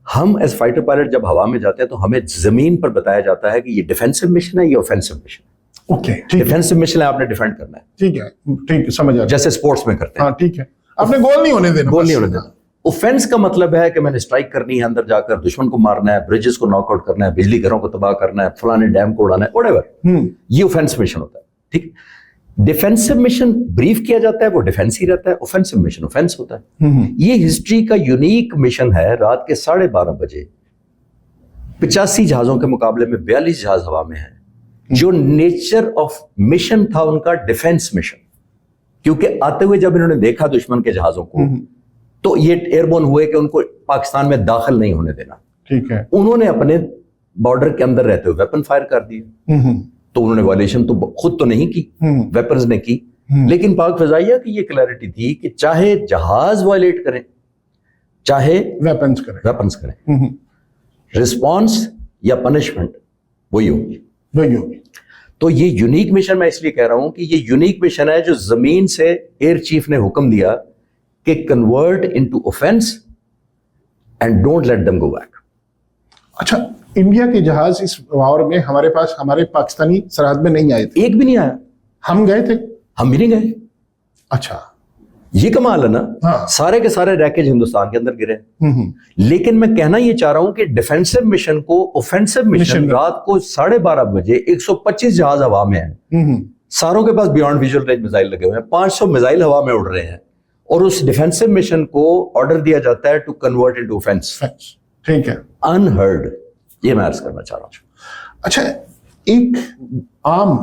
ہم ایز فائٹر پائلٹ جب ہوا میں جاتے ہیں تو ہمیں زمین پر بتایا جاتا ہے کہ یہ ڈیفینسو مشن ہے، یہ اوفینسو مشن ہے۔ اوکے، ڈیفینسو مشن ہے، آپ نے ڈیفینڈ کرنا ہے، ٹھیک ہے، ٹھیک ہے، سمجھ آ گیا، جیسے سپورٹس میں کرتے ہیں، ہاں ٹھیک ہے، آپ نے گول نہیں ہونے دینا، گول نہیں ہونے دینا۔ اوفینس کا مطلب ہے کہ میں نے اسٹرائک کرنی ہے، اندر جا کر دشمن کو مارنا ہے، بریجز کو ناک آؤٹ کرنا ہے، بجلی گھروں کو تباہ کرنا ہے، فلانے ڈیم کو اڑانا ہے، whatever، یہ اوفینس مشن ہوتا ہے، ٹھیک۔ ڈیفینسو مشن بریف کیا جاتا ہے، وہ ڈیفینس ہی رہتا ہے، اوفینسو مشن اوفینس ہوتا ہے۔ یہ ہسٹری کا یونیک مشن ہے، رات کے 12:30 بجے 85 جہازوں کے مقابلے میں 42 جہاز ہوا میں ہیں، جو نیچر آف مشن تھا ان کا ڈیفینس مشن، کیونکہ آتے ہوئے جب انہوں نے دیکھا دشمن کے جہازوں کو تو یہ ایئر بون ہوئے کہ ان کو پاکستان میں داخل نہیں ہونے دینا، ٹھیک ہے، انہوں نے اپنے بارڈر کے اندر رہتے ہوئے ویپن فائر کر دیے، تو انہوں نے وائلیشن تو خود تو نہیں کی، ویپنز نے کی، لیکن پاک فضائیہ کی یہ کلیئرٹی تھی کہ چاہے جہاز وائلیٹ کریں چاہے ویپنز کریں، رسپانس یا پنشمنٹ وہی ہوگی۔ تو یہ یونیک مشن میں اس لیے کہہ رہا ہوں کہ یہ یونیک مشن ہے جو زمین سے ایئر چیف نے حکم دیا کہ convert into offence and don't let them go back. اچھا، انڈیا کے جہاز اس وار میں ہمارے پاکستانی سرحد میں نہیں آئے تھے؟ ایک بھی نہیں آیا۔ ہم گئے تھے؟ ہم بھی نہیں گئے۔ اچھا، یہ کمال ہے نا، سارے کے سارے ریکیج ہندوستان کے اندر گرے، لیکن میں کہنا یہ چاہ رہا ہوں کہ ڈیفینسو مشن کو اوفینسو مشن رات کو 12:30 بجے 125 جہاز ہوا میں ہیں، ساروں کے پاس بیونڈ ویژول رینج میزائل لگے ہوئے ہیں، 500 میزائل ہوا میں اڑ رہے ہیں، اور اس ڈیفینسو مشن کو آرڈر دیا جاتا ہے ٹو کنورٹ انٹو اوفینس۔ ٹھیک ہے، انہرڈ، یہ میں عرض کرنا چاہ رہا ہوں۔ اچھا، ایک عام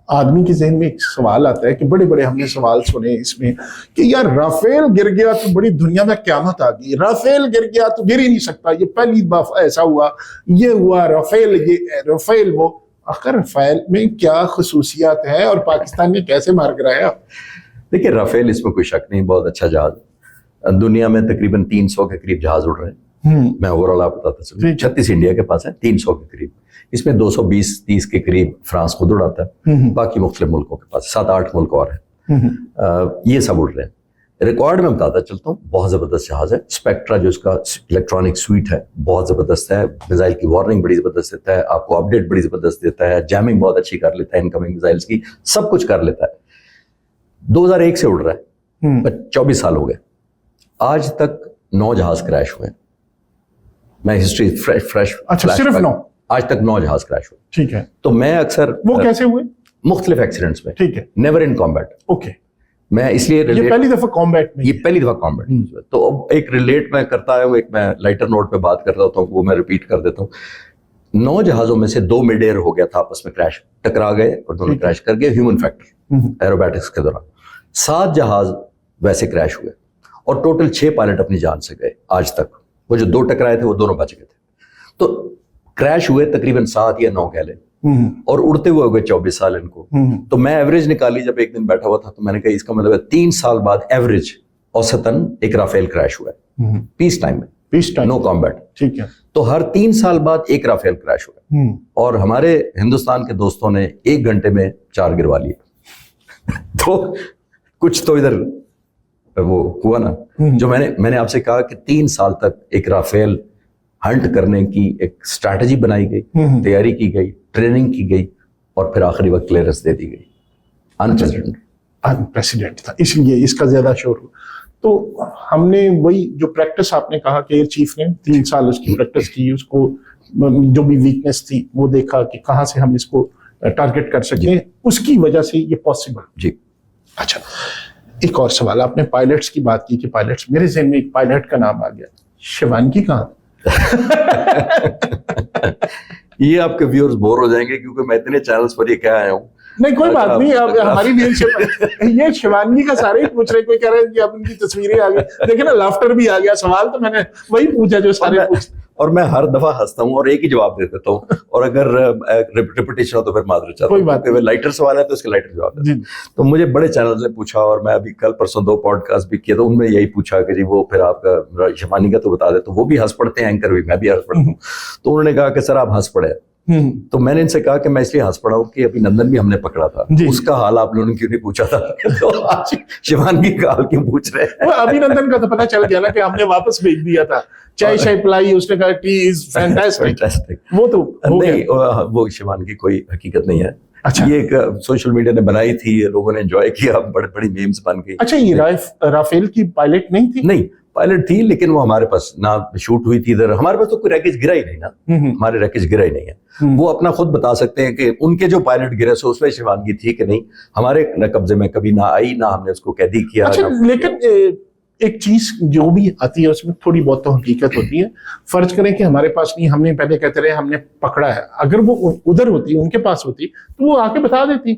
آدمی کے ذہن میں ایک سوال آتا ہے کہ بڑے بڑے ہم نے سوال سنے اس میں کہ یار رافیل گر گیا تو بڑی دنیا میں قیامت آ گئی، رافیل گر گیا تو گر ہی نہیں سکتا، یہ پہلی دفعہ ایسا ہوا، یہ ہوا رافیل، یہ رافیل وہ، آخر رافیل میں کیا خصوصیات ہیں اور پاکستان نے کیسے مار کرایا؟ دیکھیے، رافیل اس میں کوئی شک نہیں، بہت اچھا جہاز، دنیا میں تقریباً 300 کے قریب جہاز اڑ رہے ہیں، میں اوور آل آپ بتاتا چلوں، 36 انڈیا کے پاس ہے، 300 کے قریب، اس میں 220-30 کے قریب فرانس خود اڑاتا ہے، باقی مختلف ملکوں کے پاس 7-8 ملک اور ہیں، یہ سب اڑ رہے ہیں۔ ریکارڈ میں بتاتا چلتا ہوں، بہت زبردست جہاز ہے، اسپیکٹرا جو اس کا الیکٹرانک سویٹ ہے بہت زبردست ہے، میزائل کی وارننگ بڑی زبردست دیتا ہے، آپ کو اپڈیٹ بڑی زبردست دیتا ہے، جیمنگ بہت اچھی کر لیتا ہے، انکمنگ میزائلس کی سب کچھ کر لیتا ہے۔ 2001 سے اڑ رہا ہے، 24 سال ہو گئے، آج تک 9 جہاز کریش ہوئے ہیں۔ میں ہسٹری فریش، اچھا صرف 9؟ آج تک 9 جہاز کریش ہوئے۔ ٹھیک ہے، تو میں اکثر وہ کیسے ہوئے؟ مختلف ایکسیڈنٹس میں، ٹھیک ہے، نیور ان کامبیٹ۔ اوکے، میں اس لیے یہ پہلی دفعہ کامبیٹ میں، یہ پہلی دفعہ کامبیٹ میں، تو اب ایک ریلیٹ میں کرتا ہوں، ایک میں لائٹر نوٹ پہ بات کر رہا ہوں، وہ میں ریپیٹ کر دیتا ہوں. 9 جہازوں میں سے 2 مڈ ایئر ہو گیا تھا آپس میں کریش، ٹکرا گئے اور دونوں کریش کر گئے ہیومن فیکٹر ایروبیٹکس کے دوران. 7 جہاز ویسے کریش ہوئے اور ٹوٹل 6 پائلٹ اپنی جان سے گئے آج تک. وہ جو 2 ٹکرائے تھے وہ دونوں بچ گئے تھے. تو کریش ہوئے تقریباً 7 یا 9 کہہ لیں، اور اڑتے ہوئے ہو گئے 24 سال ان کو. تو میں ایوریج نکالی جب ایک دن بیٹھا ہوا تھا، تو میں نے کہا اس کا مطلب ہے 3 سال بعد ایوریج اوسطاً ایک رافیل کریش ہوا ہے پیس ٹائم میں، نو کامبیٹ. ٹھیک ہے، تو ہر 3 سال بعد ایک رافیل کریش ہوا ہے، اور ہمارے ہندوستان کے دوستوں نے 1 گھنٹے میں 4 گروا لیے. تو کچھ تو ادھر وہ ہوا نا، جو میں نے آپ سے کہا کہ 3 سال تک ایک رافیل ہنٹ کرنے کی ایک اسٹریٹجی بنائی گئی، تیاری کی گئی، ٹریننگ کی گئی، اور پھر آخری وقت کلیئرنس دے دی گئی. انپریسیڈنٹ تھا، اس لیے اس کا زیادہ شور ہوا. تو ہم نے وہی جو پریکٹس آپ نے کہا کہ ایئر چیف نے 3 سال اس کی پریکٹس کی، اس کو جو بھی ویکنیس تھی وہ دیکھا کہ کہاں سے ہم اس کو ٹارگٹ کر سکیں، اس کی وجہ سے یہ پاسبل. جی اچھا، ایک اور سوال، آپ نے پائلٹس کی بات کی کہ پائلٹس، میرے ذہن میں ایک پائلٹ کا نام آ گیا، شیوانگی کہاں؟ یہ آپ کے ویورز بور ہو جائیں گے کیونکہ میں اتنے چینلز پر یہ کہہ آیا ہوں. نہیں کوئی بات نہیں، اب ہماری ویورشپ یہ شیوانگی کا سارے ہی پوچھ رہے، کوئی کہہ رہے ہیں کہ اب ان کی تصویریں آ گئی، دیکھیں نا لافٹر بھی آ گیا. سوال تو میں نے وہی پوچھا جو سارے پوچھتے، اور میں ہر دفعہ ہنستا ہوں اور ایک ہی جواب دے دیتا ہوں، اور اگر ریپیٹیشن ہو تو پھر معذرت چاہتا ہوں. کوئی بات نہیں، لائٹر سوال ہے تو اس کے لائٹر جواب دیتا ہوں. تو مجھے بڑے چینلز نے پوچھا، اور میں ابھی کل پرسوں 2 پوڈ کاسٹ بھی کیا، تو ان میں یہی پوچھا کہ جی وہ پھر آپ کا شیوانی کا تو بتا دے. تو وہ بھی ہنس پڑتے ہیں، اینکر بھی، میں بھی ہنس پڑتا ہوں. تو انہوں نے کہا کہ سر آپ ہنس پڑے. تو میں نے ان سے کہا کہ میں اس لیے ہنس پڑا ہوں کہ ابھی نندن بھی ہم نے پکڑا تھا، اس کا حال آپ لوگوں نے کیوں نہیں پوچھا تھا؟ تو آج شیوانگی کا حال کیوں پوچھ رہے ہیں؟ ابھی نندن کا تو پتہ چل گیا نا کہ ہم نے واپس بھیج دیا تھا، چائے شائے پلائی، اس نے کہا ٹی از فینٹاسٹک. وہ تو نہیں، وہ شیوانگی کوئی حقیقت نہیں ہے. اچھا، یہ ایک سوشل میڈیا نے بنائی تھی، لوگوں نے انجوائے کیا، بڑے بڑی میمز بن گئی. اچھا، یہ رافیل کی پائلٹ نہیں تھی؟ نہیں، پائلٹ تھی، لیکن وہ ہمارے پاس نہ شوٹ ہوئی تھی ادھر. ہمارے پاس تو کوئی ریکیج گرا ہی نہیں نا، ہمارے ریکیج گرا ہی نہیں ہے. وہ اپنا خود بتا سکتے ہیں کہ ان کے جو پائلٹ گرے سو اس میں شیوانگی تھی کہ نہیں. ہمارے قبضے میں کبھی نہ آئی، نہ ہم نے اس کو قیدی کیا. لیکن ایک چیز جو بھی آتی ہے اس میں تھوڑی بہت تو حقیقت ہوتی ہے. فرض کریں کہ ہمارے پاس نہیں، ہم نے پہلے کہتے رہے ہم نے پکڑا ہے، اگر وہ ادھر ہوتی، ان کے پاس ہوتی، تو وہ آ کے بتا دیتی.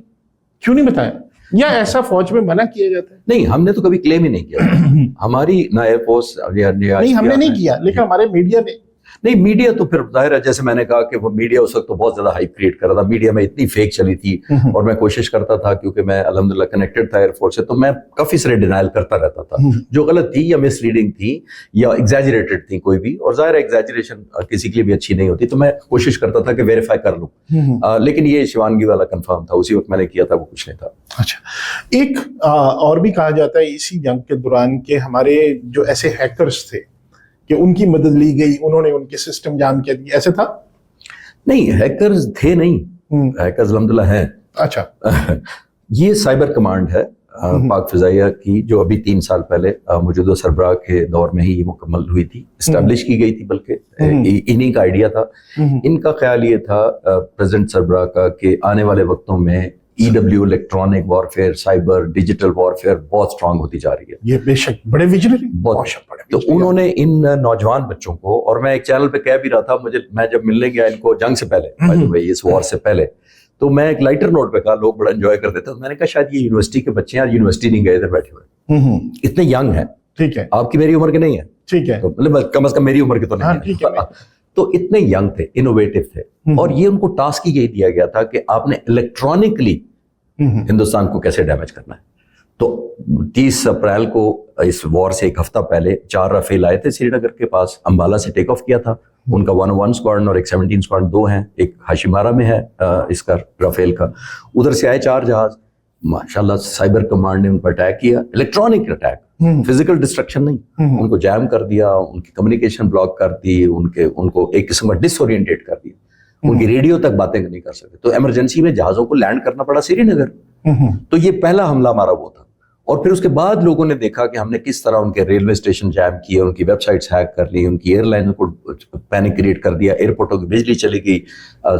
کیوں نہیں بتایا؟ یا ایسا فوج میں منع کیا جاتا ہے؟ نہیں، ہم نے تو کبھی کلیم ہی نہیں کیا. ہماری نہ ایئر فورس، نہیں ہم نے نہیں کیا، لیکن ہمارے میڈیا نے. نہیں، میڈیا تو پھر ظاہر ہے، جیسے میں نے کہا کہ وہ میڈیا اس وقت تو بہت زیادہ ہائپ کریٹ کر رہا تھا. میڈیا میں اتنی فیک چلی تھی، اور میں کوشش کرتا تھا کیونکہ میں الحمدللہ کنیکٹڈ تھا ایئر فورس سے، تو میں کافی سارے ڈینائل کرتا رہتا تھا جو غلط تھی یا مس ریڈنگ تھی یا ایگزیجریٹڈ تھی کوئی بھی. اور ظاہر ہے ایگزیجریشن کسی کے لیے بھی اچھی نہیں ہوتی، تو میں کوشش کرتا تھا کہ ویریفائی کر لوں. لیکن یہ شیوانگی والا کنفرم تھا، اسی وقت میں نے کیا تھا، وہ کچھ نہیں تھا. اچھا، ایک اور بھی کہا جاتا ہے اسی جنگ کے دوران کہ ہمارے جو ایسے ہیکرز تھے کہ ان کی مدد لی گئی، انہوں نے ان کے سسٹم جام کیا دیا، ایسے تھا؟ نہیں، ہیکرز تھے نہیں، ہیکرز الحمدللہ ہیں. اچھا، یہ سائبر کمانڈ ہے پاک فضائیہ کی، جو ابھی 3 سال پہلے موجودہ سربراہ کے دور میں ہی مکمل ہوئی تھی، اسٹیبلش کی گئی تھی، بلکہ انہی کا آئیڈیا تھا. ان کا خیال یہ تھا پریزیڈنٹ سربراہ کا کہ آنے والے وقتوں میں EW electronic warfare, cyber digital warfare بہت اسٹرانگ ہوتی جا رہی ہے. یہ بے شک بڑے ویژنری، بہت. تو انہوں نے ان نوجوان بچوں کو، اور میں ایک چینل پہ کہہ بھی رہا تھا، میں جب ملنے گیا ان کو جنگ سے پہلے، اس وار سے پہلے، تو میں ایک لائٹر نوٹ پہ کہا، لوگ بڑا انجوائے کرتے تھے، میں نے کہا شاید یہ یونیورسٹی کے بچے ہیں، یونیورسٹی نہیں گئے ادھر بیٹھے ہوئے، اتنے ینگ ہیں. ٹھیک ہے، آپ کی میری عمر کے نہیں ہیں، ٹھیک ہے، مطلب کم از کم میری عمر کے تو نہیں ہے. تو اتنے ینگ تھے، انوویٹو تھے، اور یہ ان کو ٹاسک یہی دیا گیا تھا کہ آپ نے الیکٹرانکلی ہندوستان کو کیسے ڈیمیج کرنا ہے. تو 30 اپریل کو اس وار سے ایک ہفتہ پہلے 4 رافیل آئے تھے سری نگر کے پاس، امبالہ سے ٹیک آف کیا تھا. ان کا 101 اسکواڈن اور ایک 17 اسکواڈن 2 ہیں، ایک ہاشیمارا میں ہے اس کا رافیل کا. ادھر سے آئے 4 جہاز، ماشاءاللہ سائبر کمانڈ نے ان پر اٹیک کیا، الیکٹرانک اٹیک، فزیکل ڈسٹرکشن نہیں. ان کو جیم کر دیا، ان کی کمیونیکیشن بلاک کر دی، ان کو ایک قسم کا ڈس اورینٹیٹ کر دیا، ان کی ریڈیو تک باتیں نہیں کر سکتے. تو ایمرجنسی میں جہازوں کو لینڈ کرنا پڑا سری نگر. تو یہ پہلا حملہ ہمارا وہ تھا. اور پھر اس کے بعد لوگوں نے دیکھا کہ ہم نے کس طرح ان کے ریلوے اسٹیشن جیم کیے، ان کی ویب سائٹس ہیک کر لی، ان کی ایئر لائنوں کو پینک کریٹ کر دیا، ایئرپورٹوں کی بجلی چلی گئی،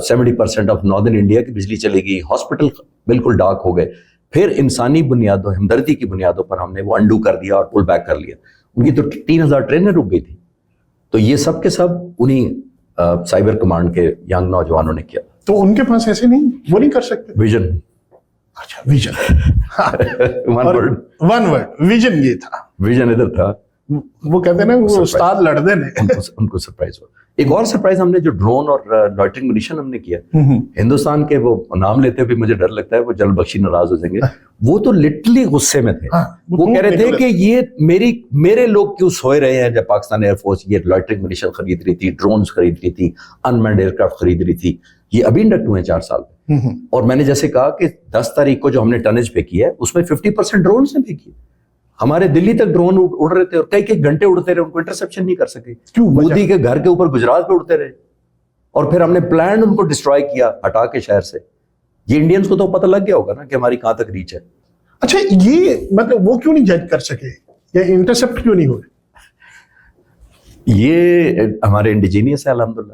70% آف ناردرن انڈیا کی بجلی چلی گئی، ہاسپٹل بالکل ڈارک ہو گئے. پھر انسانی بنیادوں ہمدردی کی بنیادوں پر ہم نے وہ انڈو کر دیا اور پل بیک کر لیا. ان کی تو 3000 ٹرینیں رک گئی تھی. تو یہ سب کے سب انہی سائبر کمانڈ کے ینگ نوجوانوں نے کیا. تو ان کے پاس ایسے نہیں, وہ نہیں کر سکتے؟ ویژن. اچھا ویژن, ون ورڈ ویژن یہ تھا. ویژن ادھر تھا. وہ کہتے ہیں نا وہ استاد لڑ دے نے. ان کو سرپرائز ہوا. ایک اور سرپرائز ہم نے جو ڈرون اور لائٹنگ منیشن ہم نے کیا ہندوستان کے, وہ نام لیتے ہوئے مجھے ڈر لگتا ہے وہ جل بخشی ناراض ہو جائیں گے. وہ تو لٹرلی غصے میں تھے. وہ کہہ رہے تھے کہ یہ میرے لوگ کیوں سوئے رہے ہیں جب پاکستان ایئر فورس یہ لائٹنگ منیشن خرید رہی تھی, ڈرونز خرید رہی تھی, انمینڈ ایئر کرافٹ خرید رہی تھی. یہ ابھی انڈکٹ ہوئے ہیں 4 سال میں. اور میں نے جیسے کہا کہ 10 تاریخ کو جو ہم نے ٹنیج پے کیا ہے اس میں 50% ڈرونز نے پے کیا. ہمارے دلی تک ڈرون اڑ رہے تھے اور کئی گھنٹے اڑتے رہے, ان کو انٹرسپشن نہیں کر سکے. مودی کے گھر کے اوپر گجرات پہ اڑتے رہے اور پھر ہم نے پلان ان کو ڈسٹرائے کیا ہٹا کے شہر سے. یہ انڈینز کو تو پتہ لگ گیا ہوگا نا کہ ہماری کہاں تک ریچ ہے. اچھا یہ مطلب وہ کیوں نہیں جج کر سکے یا انٹرسپٹ کیوں نہیں ہوئے؟ یہ ہمارے انڈیجینیس ہے الحمدللہ,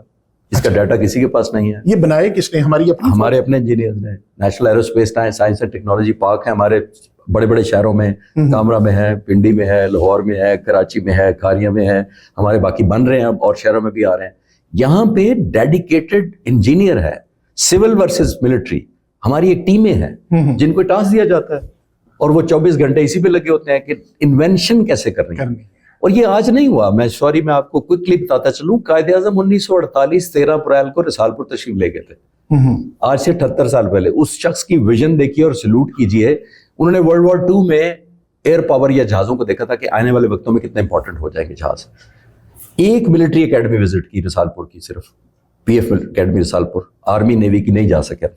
اس کا ڈیٹا کسی کے پاس نہیں ہے. یہ بنائے کس نے؟ ہمارے اپنے انجینئرز نے. National aerospace science and technology park ہے ہمارے بڑے بڑے شہروں میں, کامرا میں ہے, پنڈی میں ہے, لاہور میں ہے, کراچی میں ہے, کھاریاں میں ہے, ہمارے باقی بن رہے ہیں اور شہروں میں بھی آ رہے ہیں. یہاں پہ ڈیڈیکیٹڈ انجینئر ہے, سول ورسز ملٹری. ہماری ایک ٹیمیں ہیں جن کو ٹاسک دیا جاتا ہے اور وہ 24 گھنٹے اسی پہ لگے ہوتے ہیں کہ انوینشن کیسے کرنی ہے. اور یہ آج نہیں ہوا. میں آپ کو کوئکلی بتاتا چلوں, قائد اعظم 1948 13 اپریل کو رسالپور تشریف لے گئے تھے. آج سے 78 سال پہلے. اس شخص کی ویژن دیکھیے اور سلوٹ کیجئے. انہوں نے ورلڈ وار 2 میں ایئر پاور یا جہازوں کو دیکھا تھا کہ آنے والے وقتوں میں کتنے امپورٹنٹ ہو جائیں گے جہاز. ایک ملٹری اکیڈمی وزٹ کی رسالپور کی, صرف P F academy Risalpur. Army navy کی نہیں جا سکے,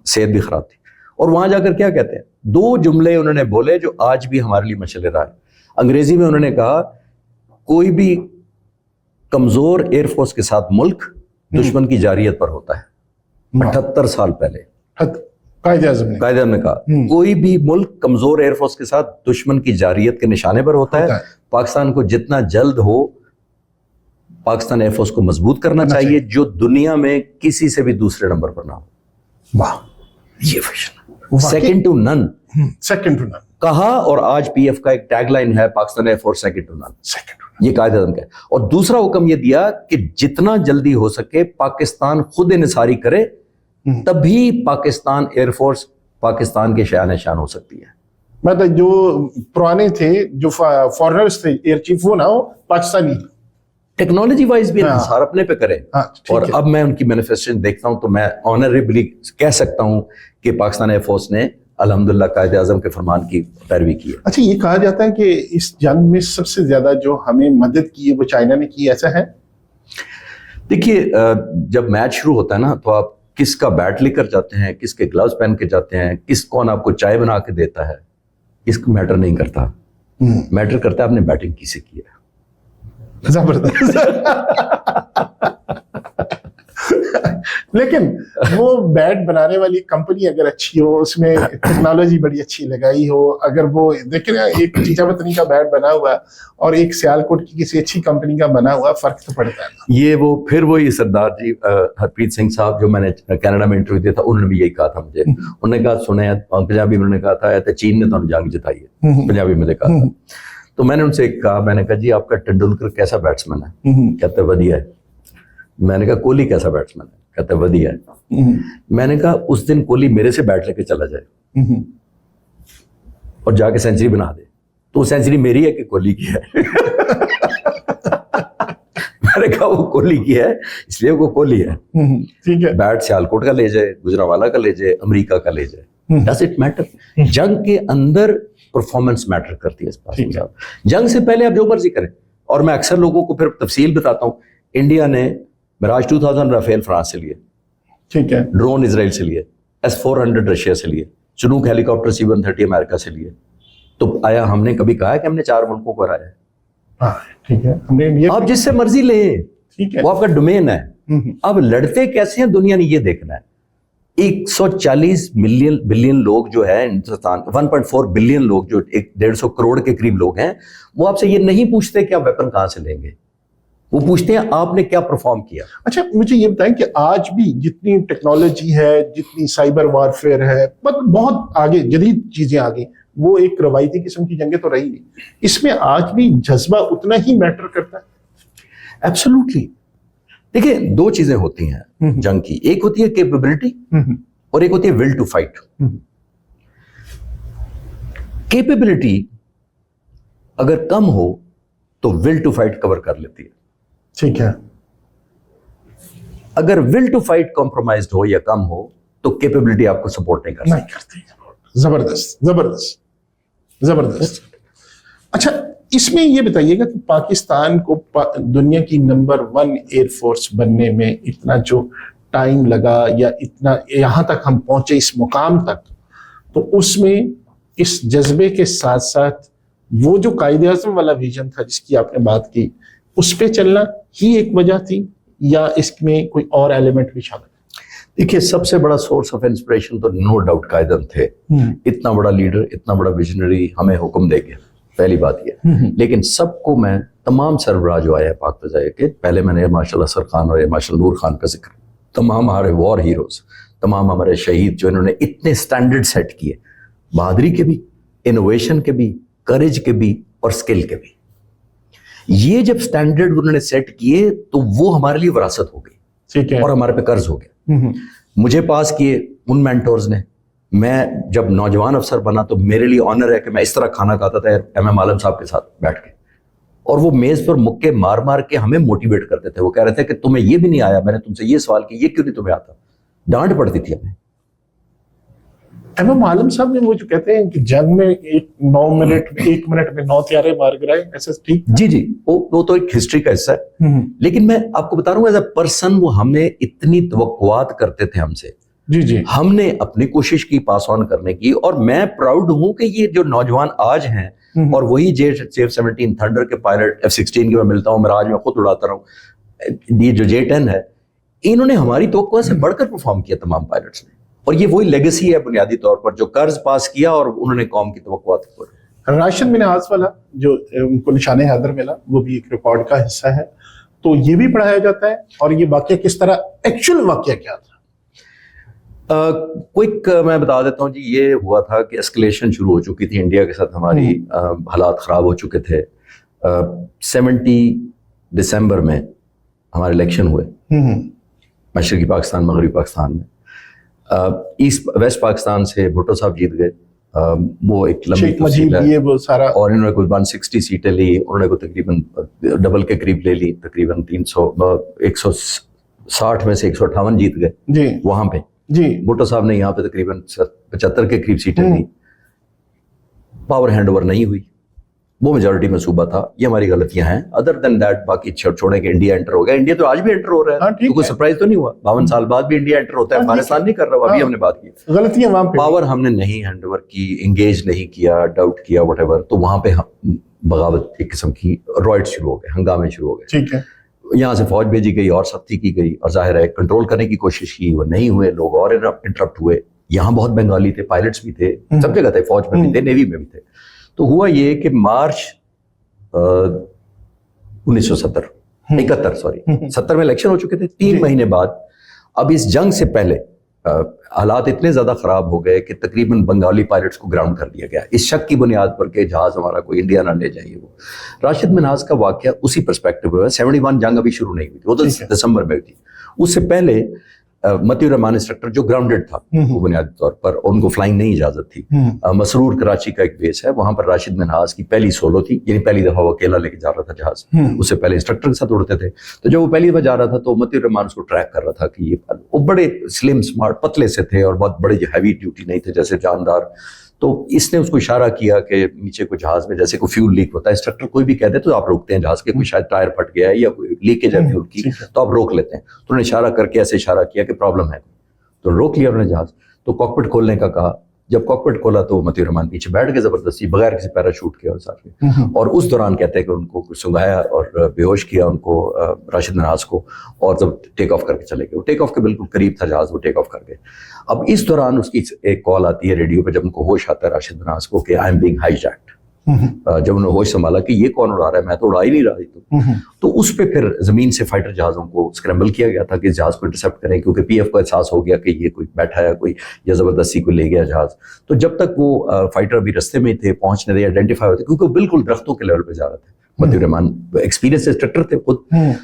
صحت بھی خراب تھی. اور وہاں جا کر کیا کہتے ہیں, 2 جملے انہوں نے بولے جو آج بھی ہمارے لیے مشعل راہ ہے. انگریزی میں انہوں نے کہا کوئی بھی کمزور ایئر فورس کے ساتھ ملک دشمن کی جارحیت پر ہوتا ہے. 78 سال پہلے قائد اعظم نے کہا کوئی بھی ملک کمزور ایئر فورس کے ساتھ دشمن کی جارحیت کے نشانے پر ہوتا ہے. پاکستان کو جتنا جلد ہو پاکستان ایئر فورس کو مضبوط کرنا چاہیے جو دنیا میں کسی سے بھی دوسرے نمبر پر نہ ہو. واہ, یہ ویژن سیکنڈ ٹو نن کہا. اور آج پی ایف کا ایک ٹیگ لائن ہے Pakistan air force second to none. یہ قائد اعظم کا ہے. اور دوسرا حکم یہ دیا کہ جتنا جلدی ہو سکے پاکستان خود انحصاری کرے, تبھی پاکستان ایئر فورس پاکستان کے شان ہو سکتی ہے. مطلب جو پرانے تھے, جو فارنرز تھے ایئر چیف, وہ نہ ہو, پاکستانی ٹیکنالوجی وائز بھی انحصار اپنے پہ کرے. اور اب میں ان کی مینیفیسٹیشن دیکھتا ہوں تو میں آنریبلی کہہ سکتا ہوں کہ پاکستان ایئر فورس نے الحمدللہ قائد اعظم کے فرمان کی پیروی کی ہے. اچھا یہ کہا جاتا ہے کہ اس جنگ میں سب سے زیادہ جو ہمیں مدد کی ہے وہ چائنا نے کی, ایسا ہے؟ دیکھیے جب میچ شروع ہوتا ہے نا تو آپ کس کا بیٹ لے کر جاتے ہیں, کس کے گلوز پہن کے جاتے ہیں, کون آپ کو چائے بنا کے دیتا ہے, اس کو میٹر نہیں کرتا. میٹر کرتا ہے آپ نے بیٹنگ کیسے کی ہے. زبردست. لیکن وہ بیٹ بنانے والی کمپنی اگر اچھی ہو, اس میں ٹیکنالوجی بڑی اچھی لگائی ہو, اگر وہ دیکھیں نا ایک چیچا پتنی کا بیٹ بنا ہوا اور ایک سیالکوٹ کی کسی اچھی کمپنی کا بنا ہوا, فرق تو پڑتا ہے. یہ وہ پھر وہی سردار جی ہرپریت سنگھ صاحب جو میں نے کینیڈا میں انٹرویو دیا تھا, انہوں نے بھی یہی کہا تھا مجھے. انہوں نے کہا سنے پنجابی میں انہوں نے کہا تھا چین نے تو جنگ جتائی ہے, پنجابی میں کہا تھا. تو میں نے ان سے کہا, میں نے کہا جی آپ کا ٹنڈولکر کیسا بیٹسمین ہے؟ کہتے ودیا ہے. میں نے کہا کوہلی کیسا بیٹسمین ہے؟ کہتے ودیا ہے. میں نے کہا اس دن کوہلی میرے سے بیٹ لے کے چلا جائے اور جا کے سینچری بنا دے, تو وہ سینچری میری ہے کہ کوہلی کی ہے؟ میں نے کہا وہ کوہلی کی ہے اس لیے وہ کوہلی ہے. ٹھیک ہے, بیٹ سیالکوٹ کا لے جائے, گجرانوالا کا لے جائے, امریکہ کا لے جائے, ڈز اٹ میٹر؟ جنگ کے اندر پرفارمنس میٹر کرتی ہے. جنگ سے پہلے آپ جو مرضی کریں. اور میں اکثر لوگوں کو پھر تفصیل بتاتا ہوں. انڈیا نے میراج 2000 رافیل فرانس سے لیے, ٹھیک ہے, ڈرون اسرائیل سے لیے, S-400 رشیا سے لیے, چنوک ہیلی کاپٹر C-130 امریکہ سے لیے. تو آیا ہم نے کبھی کہا کہ ہم نے 4 ملکوں کو ہرایا ہے؟ ٹھیک ہے, آپ جس سے مرضی لیں, وہ آپ کا ڈومین ہے. اب لڑتے کیسے ہیں دنیا نے یہ دیکھنا ہے. 140 بلین لوگ جو ہے ہندوستان, 1.4 بلین لوگ جو 150 کروڑ کے قریب لوگ ہیں, وہ آپ سے یہ نہیں پوچھتے کہ آپ ویپن کہاں سے لیں گے. وہ پوچھتے ہیں آپ نے کیا پرفارم کیا. اچھا مجھے یہ بتائیں کہ آج بھی جتنی ٹیکنالوجی ہے، جتنی سائبر وارفیئر ہے، بہت آگے جدید چیزیں آ گئی، وہ ایک روایتی قسم کی جنگیں تو رہی نہیں، اس میں آج بھی جذبہ اتنا ہی میٹر کرتا ہے؟ ایبسولوٹلی. دیکھیں دو چیزیں ہوتی ہیں جنگ کی، ایک ہوتی ہے کیپیبلٹی اور ایک ہوتی ہے ول ٹو فائٹ. کیپیبلٹی اگر کم ہو تو ول ٹو فائٹ کور کر لیتی ہے. ٹھیک ہے. اگر ول ٹو فائٹ کمپرومائزڈ ہو یا کم ہو تو کیپیبلٹی آپ کو سپورٹ نہیں کرتی. زبردست زبردست زبردست. اچھا اس میں یہ بتائیے گا کہ پاکستان کو دنیا کی نمبر 1 ایئر فورس بننے میں اتنا جو ٹائم لگا یا اتنا یہاں تک ہم پہنچے اس مقام تک، تو اس میں اس جذبے کے ساتھ ساتھ وہ جو قائد اعظم والا ویژن تھا جس کی آپ نے بات کی، اس پہ چلنا ہی ایک وجہ تھی یا اس میں کوئی اور ایلیمنٹ بھی شامل ہے؟ دیکھیے سب سے بڑا سورس آف انسپریشن تو نو ڈاؤٹ قائد اعظم تھے. اتنا بڑا لیڈر، اتنا بڑا ویژنری ہمیں حکم دے گیا، پہلی بات یہ. لیکن سب کو میں تمام سربراہ جو آئے ہیں پاک فضائیہ کے، پہلے میں نے ماشاء اللہ سر خان اور ماشاء اللہ نور خان کا ذکر، تمام ہمارے وار ہیروز، تمام ہمارے شہید جو انہوں نے اتنے سٹینڈرڈ سیٹ کیے، بہادری کے بھی، انوویشن کے بھی، کریج کے بھی اور سکل کے بھی. یہ جب سٹینڈرڈ انہوں نے سیٹ کیے تو وہ ہمارے لیے وراثت ہو گئی اور ہمارے پہ قرض ہو گیا. مجھے پاس کیے ان مینٹورز نے. میں جب نوجوان افسر بنا تو میرے لیے آنر ہے کہ میں اس طرح کھانا کھاتا تھا ایم عالم صاحب کے ساتھ بیٹھ کے، اور وہ میز پر مکے مار مار کے ہمیں موٹیویٹ کرتے تھے. وہ کہہ رہے تھے کہ تمہیں یہ بھی نہیں آیا، میں نے تم سے یہ سوال کیا، یہ کیوں نہیں تمہیں آتا؟ ڈانٹ پڑتی تھی ہمیں. ایم عالم صاحب نے وہ جو کہتے ہیں کہ جنگ میں 1 منٹ میں 9 طیارے مار گرائے، ایسا ٹھیک؟ جی وہ تو ایک ہسٹری کا حصہ ہے. لیکن میں آپ کو بتا رہا ہوں ایز اے پرسن وہ ہمیں اتنی توقعات کرتے تھے ہم سے. جی ہم نے اپنی کوشش کی پاس آن کرنے کی، اور میں پراؤڈ ہوں کہ یہ جو نوجوان آج ہیں اور وہی J-17 تھنڈر کے پائلٹ F-16 کی میں ملتا ہوں، میں آج میں خود اڑاتا رہا ہوں، یہ جو J-10 ہے، انہوں نے ہماری توقع سے بڑھ کر پرفارم کیا تمام پائلٹس نے. اور یہ وہی لیگیسی ہے بنیادی طور پر جو قرض پاس کیا اور انہوں نے قوم کی توقعات پر. راشد منہاج والا جو ان کو نشان حیدر ملا، وہ بھی ایک ریکارڈ کا حصہ ہے، تو یہ بھی پڑھایا جاتا ہے. اور یہ واقعہ کس طرح، ایکچوئل واقعہ کیا تھا؟ کوئک میں بتا دیتا ہوں جی. یہ ہوا تھا کہ اسکلیشن شروع ہو چکی تھی انڈیا کے ساتھ، ہماری حالات خراب ہو چکے تھے. 70 دسمبر میں ہمارے الیکشن ہوئے مشرقی پاکستان مغربی پاکستان میں. ایسٹ ویسٹ پاکستان سے بھٹو صاحب جیت گئے، وہ ایک لمبی تفصیل ہے، اور انہوں نے کوئی 160 سیٹیں لی، انہوں نے کوئی تقریباً ڈبل کے قریب لے لی، تقریباً 160 میں سے 158 جیت گئے وہاں پہ. بھٹو صاحب نے یہاں پہ تقریباً 75 کے قریب سیٹیں لی. پاور ہینڈ اوور نہیں ہوئی، وہ میجورٹی میں صوبہ تھا. یہ ہماری غلطیاں ہیں. ادر دین دیٹ باقی چھوڑیں کہ انڈیا انٹر ہو گیا. انڈیا تو آج بھی انٹر ہو رہا ہے، تو کوئی سرپرائز تو نہیں ہوا. 52 سال بعد بھی انڈیا انٹر ہوتا ہے. افغانستان نہیں کر رہا، ابھی ہم نے بات کی غلطیاں وہاں پہ. پاور ہم نے نہیں ہینڈ اوور کی، انگیج نہیں کیا، ڈاؤٹ کیا، وٹ ایور. تو وہاں پہ بغاوت ایک قسم کی رائٹ شروع ہو گئے، ہنگامے شروع ہو گئے. ٹھیک ہے. یہاں سے فوج بھیجی گئی اور سختی کی گئی، اور ظاہر ہے کنٹرول کرنے کی کوشش کی، وہ نہیں ہوئے. لوگ اور انٹرپٹ ہوئے. یہاں بہت بنگالی تھے، پائلٹس بھی تھے، سب جگہ تھے، فوج میں بھی تھے، نیوی میں بھی تھے. تو ہوا یہ کہ مارچ 70 میں الیکشن ہو چکے تھے. 3 مہینے بعد اب اس جنگ سے پہلے حالات اتنے زیادہ خراب ہو گئے کہ تقریباً بنگالی پائلٹس کو گراؤنڈ کر دیا گیا اس شک کی بنیاد پر کہ جہاز ہمارا کوئی انڈیا نہ لے جائے. وہ راشد منہاج کا واقعہ اسی پرسپیکٹو ہے. 71 جنگ ابھی شروع نہیں ہوئی تھی، وہ تو دسمبر میں ہوئی تھی. اس سے پہلے متی الرحمان انسٹرکٹر جو گراؤنڈڈ تھا وہ بنیادی طور پر، ان کو فلائنگ نہیں اجازت تھی. مسرور کراچی کا ایک بیس ہے، وہاں پر راشد منہاج کی پہلی سولو تھی، یعنی پہلی دفعہ وہ اکیلا لے کے جا رہا تھا جہاز. اس سے پہلے انسٹرکٹر کے ساتھ اڑتے تھے. تو جب وہ پہلی دفعہ جا رہا تھا تو متی الرحمان اس کو ٹریک کر رہا تھا کہ یہ، وہ بڑے سلم سمارٹ پتلے سے تھے اور بہت بڑے ہیوی ڈیوٹی نہیں تھے جیسے جاندار. تو اس نے اس کو اشارہ کیا کہ نیچے کوئی جہاز میں جیسے کوئی فیول لیک ہوتا ہے، انسٹرکٹر کوئی بھی کہہ دے تو آپ روکتے ہیں جہاز کے، کوئی شاید ٹائر پھٹ گیا ہے یا کوئی لیکیج ہے فیول کی، تو آپ روک لیتے ہیں. تو انہوں نے اشارہ کر کے ایسے اشارہ کیا کہ پرابلم ہے، تو روک لیا انہوں نے جہاز. تو کاکپٹ کھولنے کا کہا. جب کاکپٹ کھولا تو متی الرحمان پیچھے بیٹھ گئے زبردستی بغیر کسی پیراشوٹ کے اور ساتھ. اور اس دوران کہتے ہیں کہ ان کو سنگایا اور بے ہوش کیا ان کو، راشد منہاج کو، اور جب ٹیک آف کر کے چلے گئے. وہ ٹیک آف کے بالکل قریب تھا جہاز، وہ ٹیک آف کر گئے. اب اس دوران اس کی ایک کال آتی ہے ریڈیو پہ جب ان کو ہوش آتا ہے راشد منہاج کو کہ I am being high jagged. جب انہوں نے ہوش سنبھالا کہ یہ کون اڑا رہا ہے, میں تو اڑا ہی نہیں رہا. تو اس پہ پھر زمین سے فائٹر جہازوں کو اسکریمبل کیا گیا تھا کہ اس جہاز کو انٹرسیپٹ کریں, کیونکہ پی ایف کو احساس ہو گیا کہ یہ کوئی بیٹھا ہے کوئی, یا زبردستی کوئی لے گیا جہاز. تو جب تک وہ فائٹر بھی رستے میں تھے, پہنچنے تھے, آئیڈینٹیفائی ہوتے, کیونکہ وہ بالکل درختوں کے لیول پہ جا رہے تھے. متی الرحمان ایکسپیرینس انسٹرکٹر تھے خود,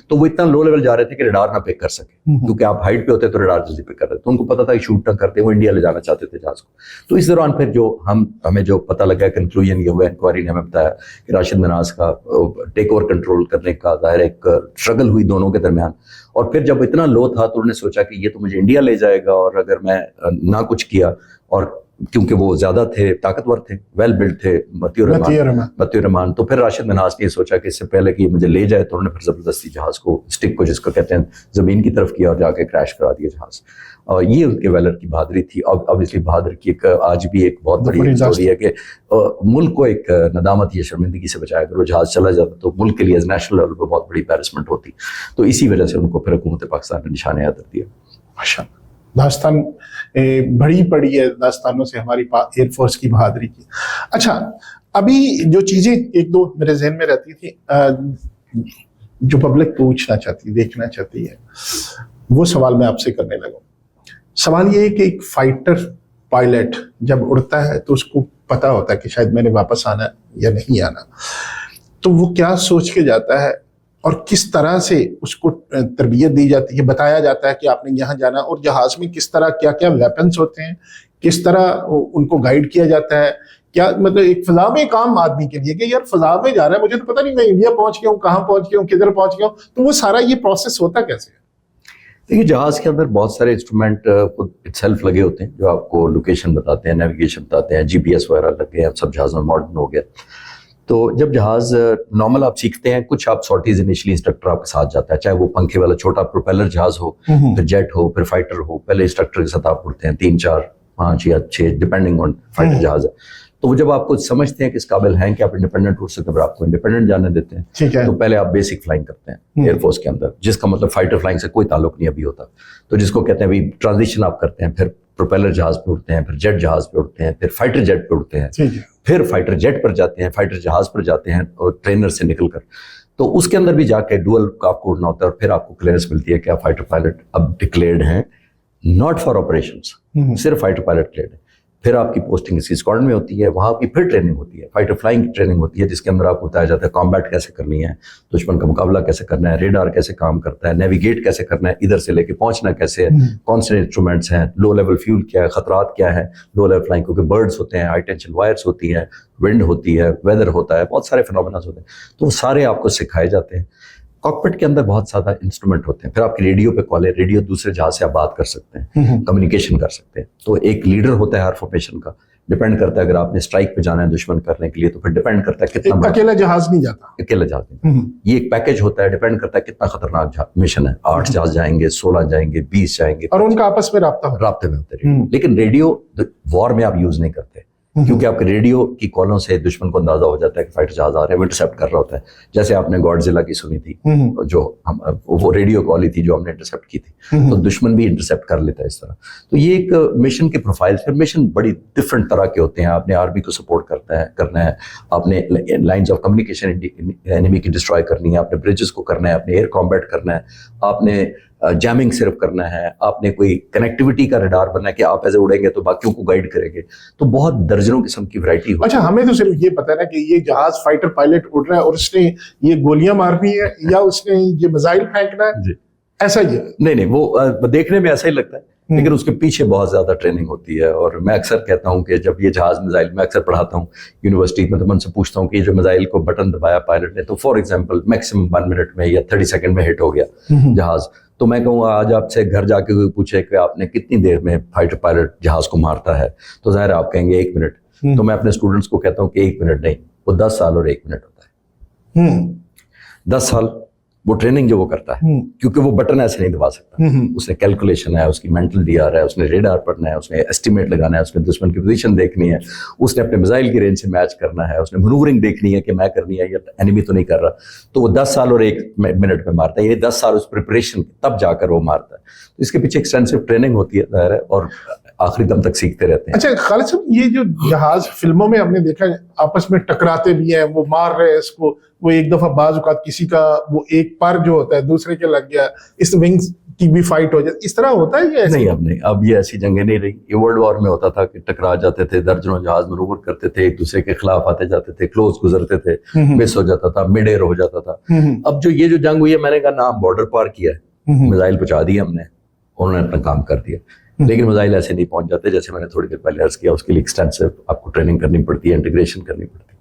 تو وہ اتنا لو لیول جا رہے تھے کہ ریڈار نہ پک کر سکے, کیونکہ آپ ہائٹ پہ ہوتے تو ریڈار جلدی پک کر رہے, تو ان کو پتا تھا کہ شوٹ نہ کرتے, وہ انڈیا لے جانا چاہتے تھے جہاز کو. تو اس دوران پھر جو ہمیں جو پتہ لگا, کنکلوژن یہ ہوا, انکوائری نے ہمیں بتایا کہ راشد مناز کا ٹیک اوور کنٹرول کرنے کا ظاہر ایک اسٹرگل ہوئی دونوں کے درمیان. اور پھر جب اتنا لو تھا تو انہوں نے سوچا کہ یہ تو مجھے انڈیا لے جائے گا, اور اگر میں نہ کچھ کیا, اور کیونکہ وہ زیادہ تھے, طاقتور تھے, ویل بلڈ تھے متی الرحمان, تو پھر راشد مناز نے سوچا کہ اس سے پہلے کہ یہ مجھے لے جائے, تو انہوں نے پھر زبردستی جہاز کو, اسٹک کو جس کو کہتے ہیں, زمین کی طرف کیا اور جا کے کریش کرا دیا جہاز. اور یہ ان کے ویلر کی بہادری تھی. obviously بہادر کی ایک آج بھی ایک بہت بڑی اسٹوری ہے کہ ملک کو ایک ندامت یا شرمندگی سے بچایا, اگر وہ جہاز چلا جاتا تو ملک کے لیے نیشنل لیول پہ بہت بڑی امبیرسمنٹ ہوتی. تو اسی وجہ سے ان کو پھر حکومت پاکستان نے نشان یاد رکھ دیا. ماشاءاللہ, داستان بڑی پڑی ہے داستانوں سے ہماری ایئر فورس کی بہادری کی. اچھا, ابھی جو چیزیں ایک دو میرے ذہن میں رہتی تھی, جو پبلک پوچھنا چاہتی, دیکھنا چاہتی ہے, وہ سوال میں آپ سے کرنے لگا. سوال یہ ہے کہ ایک فائٹر پائلٹ جب اڑتا ہے تو اس کو پتا ہوتا ہے کہ شاید میں نے واپس آنا یا نہیں آنا, تو وہ کیا سوچ کے جاتا ہے, اور کس طرح سے اس کو تربیت دی جاتی ہے, بتایا جاتا ہے کہ آپ نے یہاں جانا, اور جہاز میں کس طرح کیا کیا ویپنز ہوتے ہیں, کس طرح ان کو گائیڈ کیا جاتا ہے, کیا مطلب ایک فضا میں ایک عام آدمی کے لیے کہ یار فضا میں جا رہا ہے, مجھے تو پتہ نہیں میں انڈیا پہنچ گیا ہوں, کہاں پہنچ گیا ہوں, کدھر پہنچ گیا ہوں, تو وہ سارا یہ پروسیس ہوتا کیسے ہے؟ دیکھیے, جہاز کے اندر بہت سارے انسٹرومنٹ خود اٹ سیلف لگے ہوتے ہیں جو آپ کو لوکیشن بتاتے ہیں, نیویگیشن بتاتے ہیں, جی پی ایس وغیرہ لگے ہیں, سب جہاز میں ماڈرن ہو گیا. تو جب جہاز نارمل آپ سیکھتے ہیں, کچھ آپ سارٹیز انیشلی انسٹرکٹر آپ کے ساتھ جاتا ہے, چاہے وہ پنکھے والا چھوٹا پروپیلر جہاز ہو, پھر جیٹ ہو, پھر فائٹر ہو. پہلے انسٹرکٹر کے ساتھ آپ اڑتے ہیں 3 4 5 یا 6 ڈپینڈنگ آن فائٹر جہاز ہے. تو وہ جب آپ کو سمجھتے ہیں کہ اس قابل ہیں کہ آپ انڈیپینڈنٹ اڑ سکتے ہیں, آپ کو انڈیپینڈنٹ جانے دیتے ہیں. تو پہلے آپ بیسک فلائنگ کرتے ہیں ایئر فورس کے اندر, جس کا مطلب فائٹر فلائنگ سے کوئی تعلق نہیں ابھی ہوتا. تو جس کو کہتے ہیں بھائی ٹرانزیشن آپ کرتے ہیں, پھر پروپیلر جہاز پہ اڑتے ہیں, پھر جیٹ جہاز پہ اڑتے ہیں, پھر فائٹر جیٹ پہ اڑتے ہیں, پھر فائٹر جیٹ پر جاتے ہیں, فائٹر جہاز پر جاتے ہیں اور ٹرینر سے نکل کر. تو اس کے اندر بھی جا کے ڈوئل آپ کو اڑنا ہوتا ہے, اور پھر آپ کو کلیئرنس ملتی ہے کہ آپ فائٹر پائلٹ اب ڈکلیئرڈ ہیں, ناٹ فار آپریشنس, صرف فائٹر پائلٹ کلیئرڈ ہے. پھر آپ کی پوسٹنگ اسی اسکواڈرن میں ہوتی ہے, وہاں کی پھر ٹریننگ ہوتی ہے, فائٹر فلائنگ کی ٹریننگ ہوتی ہے, جس کے اندر آپ کو بتایا جاتا ہے کامبیٹ کیسے کرنی ہے, دشمن کا مقابلہ کیسے کرنا ہے, ریڈار کیسے کام کرتا ہے, نیویگیٹ کیسے کرنا ہے, ادھر سے لے کے پہنچنا کیسے ہے, کون سے انسٹرومنٹس ہیں, لو لیول فیول کیا ہے, خطرات کیا ہے لو لیول فلائنگ, کیونکہ برڈس ہوتے ہیں, ہائی ٹینشن وائرس ہوتی ہیں, ونڈ ہوتی ہے, ویدر ہوتا ہے, بہت سارے فنومیناز ہوتے ہیں. تو وہ سارے آپ کو سکھائے جاتے ہیں. کاکپٹ کے اندر بہت زیادہ انسٹرومنٹ ہوتے ہیں. پھر آپ کی ریڈیو پہ کال ہے, ریڈیو دوسرے جہاز سے آپ بات کر سکتے ہیں, کمیونیکیشن کر سکتے ہیں. تو ایک لیڈر ہوتا ہے ہر فارمیشن کا, ڈیپینڈ کرتا ہے اگر آپ نے اسٹرائک پہ جانا ہے دشمن کرنے کے لیے, تو پھر ڈیپینڈ کرتا ہے کتنا اکیلا جہاز نہیں جاتا, اکیلا جہاز نہیں. یہ ایک پیکج ہوتا ہے, ڈیپینڈ کرتا ہے کتنا خطرناک مشن ہے. 8 جہاز جائیں گے, 16 جائیں گے, 20 جائیں گے, اور ان کا آپس میں رابطے میں ہوتے ہیں. لیکن ریڈیو وار میں آپ یوز نہیں کرتے, کیونکہ آپ کے ریڈیو کی کالوں سے دشمن کو اندازہ ہو جاتا ہے کہ فائٹر جہاز آ رہے ہیں, وہ انٹرسیپٹ کر رہا ہوتا ہے. جیسے آپ نے گاڈزیلا کی سنی تھی, جو وہ ریڈیو کال ہی تھی جو ہم نے انٹرسیپٹ کی تھی, تو دشمن بھی انٹرسیپٹ کر لیتا ہے اس طرح. تو یہ ایک مشن کے پروفائل, پھر مشن بڑی ڈفرینٹ طرح کے ہوتے ہیں. آپ نے آرمی کو سپورٹ کرنا ہے, آپ نے لائنز آف کمیونیکیشن انیمی کی ڈسٹرائے کرنی ہے, آپ نے برجز کو کرنا ہے, آپ نے ایئر کامبیٹ کرنا ہے, آپ نے جیمنگ صرف کرنا ہے, آپ نے کوئی کنیکٹیوٹی کا ریڈار بننا ہے کہ آپ ایسے اڑیں گے تو باقیوں کو گائیڈ کریں گے. تو بہت درجنوں قسم کی ورائٹی ہوتی ہے. اچھا, ہمیں تو صرف یہ پتا ہے نا کہ یہ جہاز فائٹر پائلٹ اڑ رہا ہے اور اس نے یہ گولیاں مارنی ہے یا اس نے یہ میزائل پھینکنا ہے, ایسا ہی ہے. نہیں, وہ دیکھنے میں ایسا ہی لگتا ہے, لیکن اس کے پیچھے بہت زیادہ ٹریننگ ہوتی ہے. اور میں اکثر کہتا ہوں کہ جب یہ جہاز میزائل, میں اکثر پڑھاتا ہوں یونیورسٹی میں, تو میں ان سے پوچھتا ہوں کہ یہ جو میزائل کو بٹن دبایا پائلٹ نے, تو فار ایگزامپل میکسیمم 1 منٹ میں یا 30 سیکنڈ میں ہٹ ہو گیا جہاز, تو میں کہوں آج آپ سے گھر جا کے کوئی پوچھے کہ آپ نے کتنی دیر میں فائٹر پائلٹ جہاز کو مارتا ہے, تو ظاہر آپ کہیں گے 1 منٹ. تو میں اپنے اسٹوڈنٹس کو کہتا ہوں کہ 1 منٹ نہیں, وہ 10 سال اور 1 منٹ ہوتا ہے. 10 سال وہ ٹریننگ جو وہ کرتا ہے, کیونکہ وہ بٹن ایسے نہیں دبا سکتا. اس نے کیلکولیشن ہے, اس کی مینٹل ڈی آر ہے, اس نے ریڈار پڑھنا ہے, اس نے ایسٹیمیٹ لگانا ہے, اس نے دشمن کی پوزیشن دیکھنی ہے, اس نے اپنے میزائل کی رینج سے میچ کرنا ہے, اس نے منورنگ دیکھنی ہے کہ میں کرنی ہے یا اینیمی تو نہیں کر رہا. تو وہ 10 سال اور 1 منٹ میں مارتا ہے, یعنی 10 سال اس پریپریشن تب جا کر وہ مارتا ہے. تو اس کے پیچھے ایکسٹینسو ٹریننگ ہوتی ہے ظاہر ہے, اور آخری دم تک سیکھتے رہتے ہیں. اچھا خالد صاحب، یہ جو جہاز فلموں میں ہم نے دیکھا ہے آپس میں ٹکراتے بھی ہیں، وہ مار رہے ہیں اس کو، وہ ایک دفعہ بعض اوقات کسی کا وہ ایک پر جو ہوتا ہے دوسرے کے لگ گیا، اس ونگز کی بھی فائٹ ہو جاتی، اس طرح ہوتا ہے یہ ایسے؟ نہیں، اب یہ ایسی جنگیں نہیں رہی. یہ ورلڈ وار میں ہوتا تھا کہ ٹکرا جاتے تھے، درجنوں جہاز مروور کرتے تھے، ایک دوسرے کے خلاف آتے جاتے تھے، کلوز گزرتے تھے، مس ہو جاتا تھا، مڈ ایئر ہو جاتا تھا. اب جو یہ جو جنگ ہوئی ہے، میں نے کہا نا، ہم بارڈر پار کیا ہے، میزائل پہنچا دیے ہم نے، انہوں نے اپنا کام کر دیا. لیکن میزائل ایسے نہیں پہنچ جاتے، جیسے میں نے تھوڑی دیر پہلے عرض کیا، اس کے لیے ایکسٹینسو آپ کو ٹریننگ کرنی پڑتی ہے، انٹیگریشن کرنی پڑتی ہے.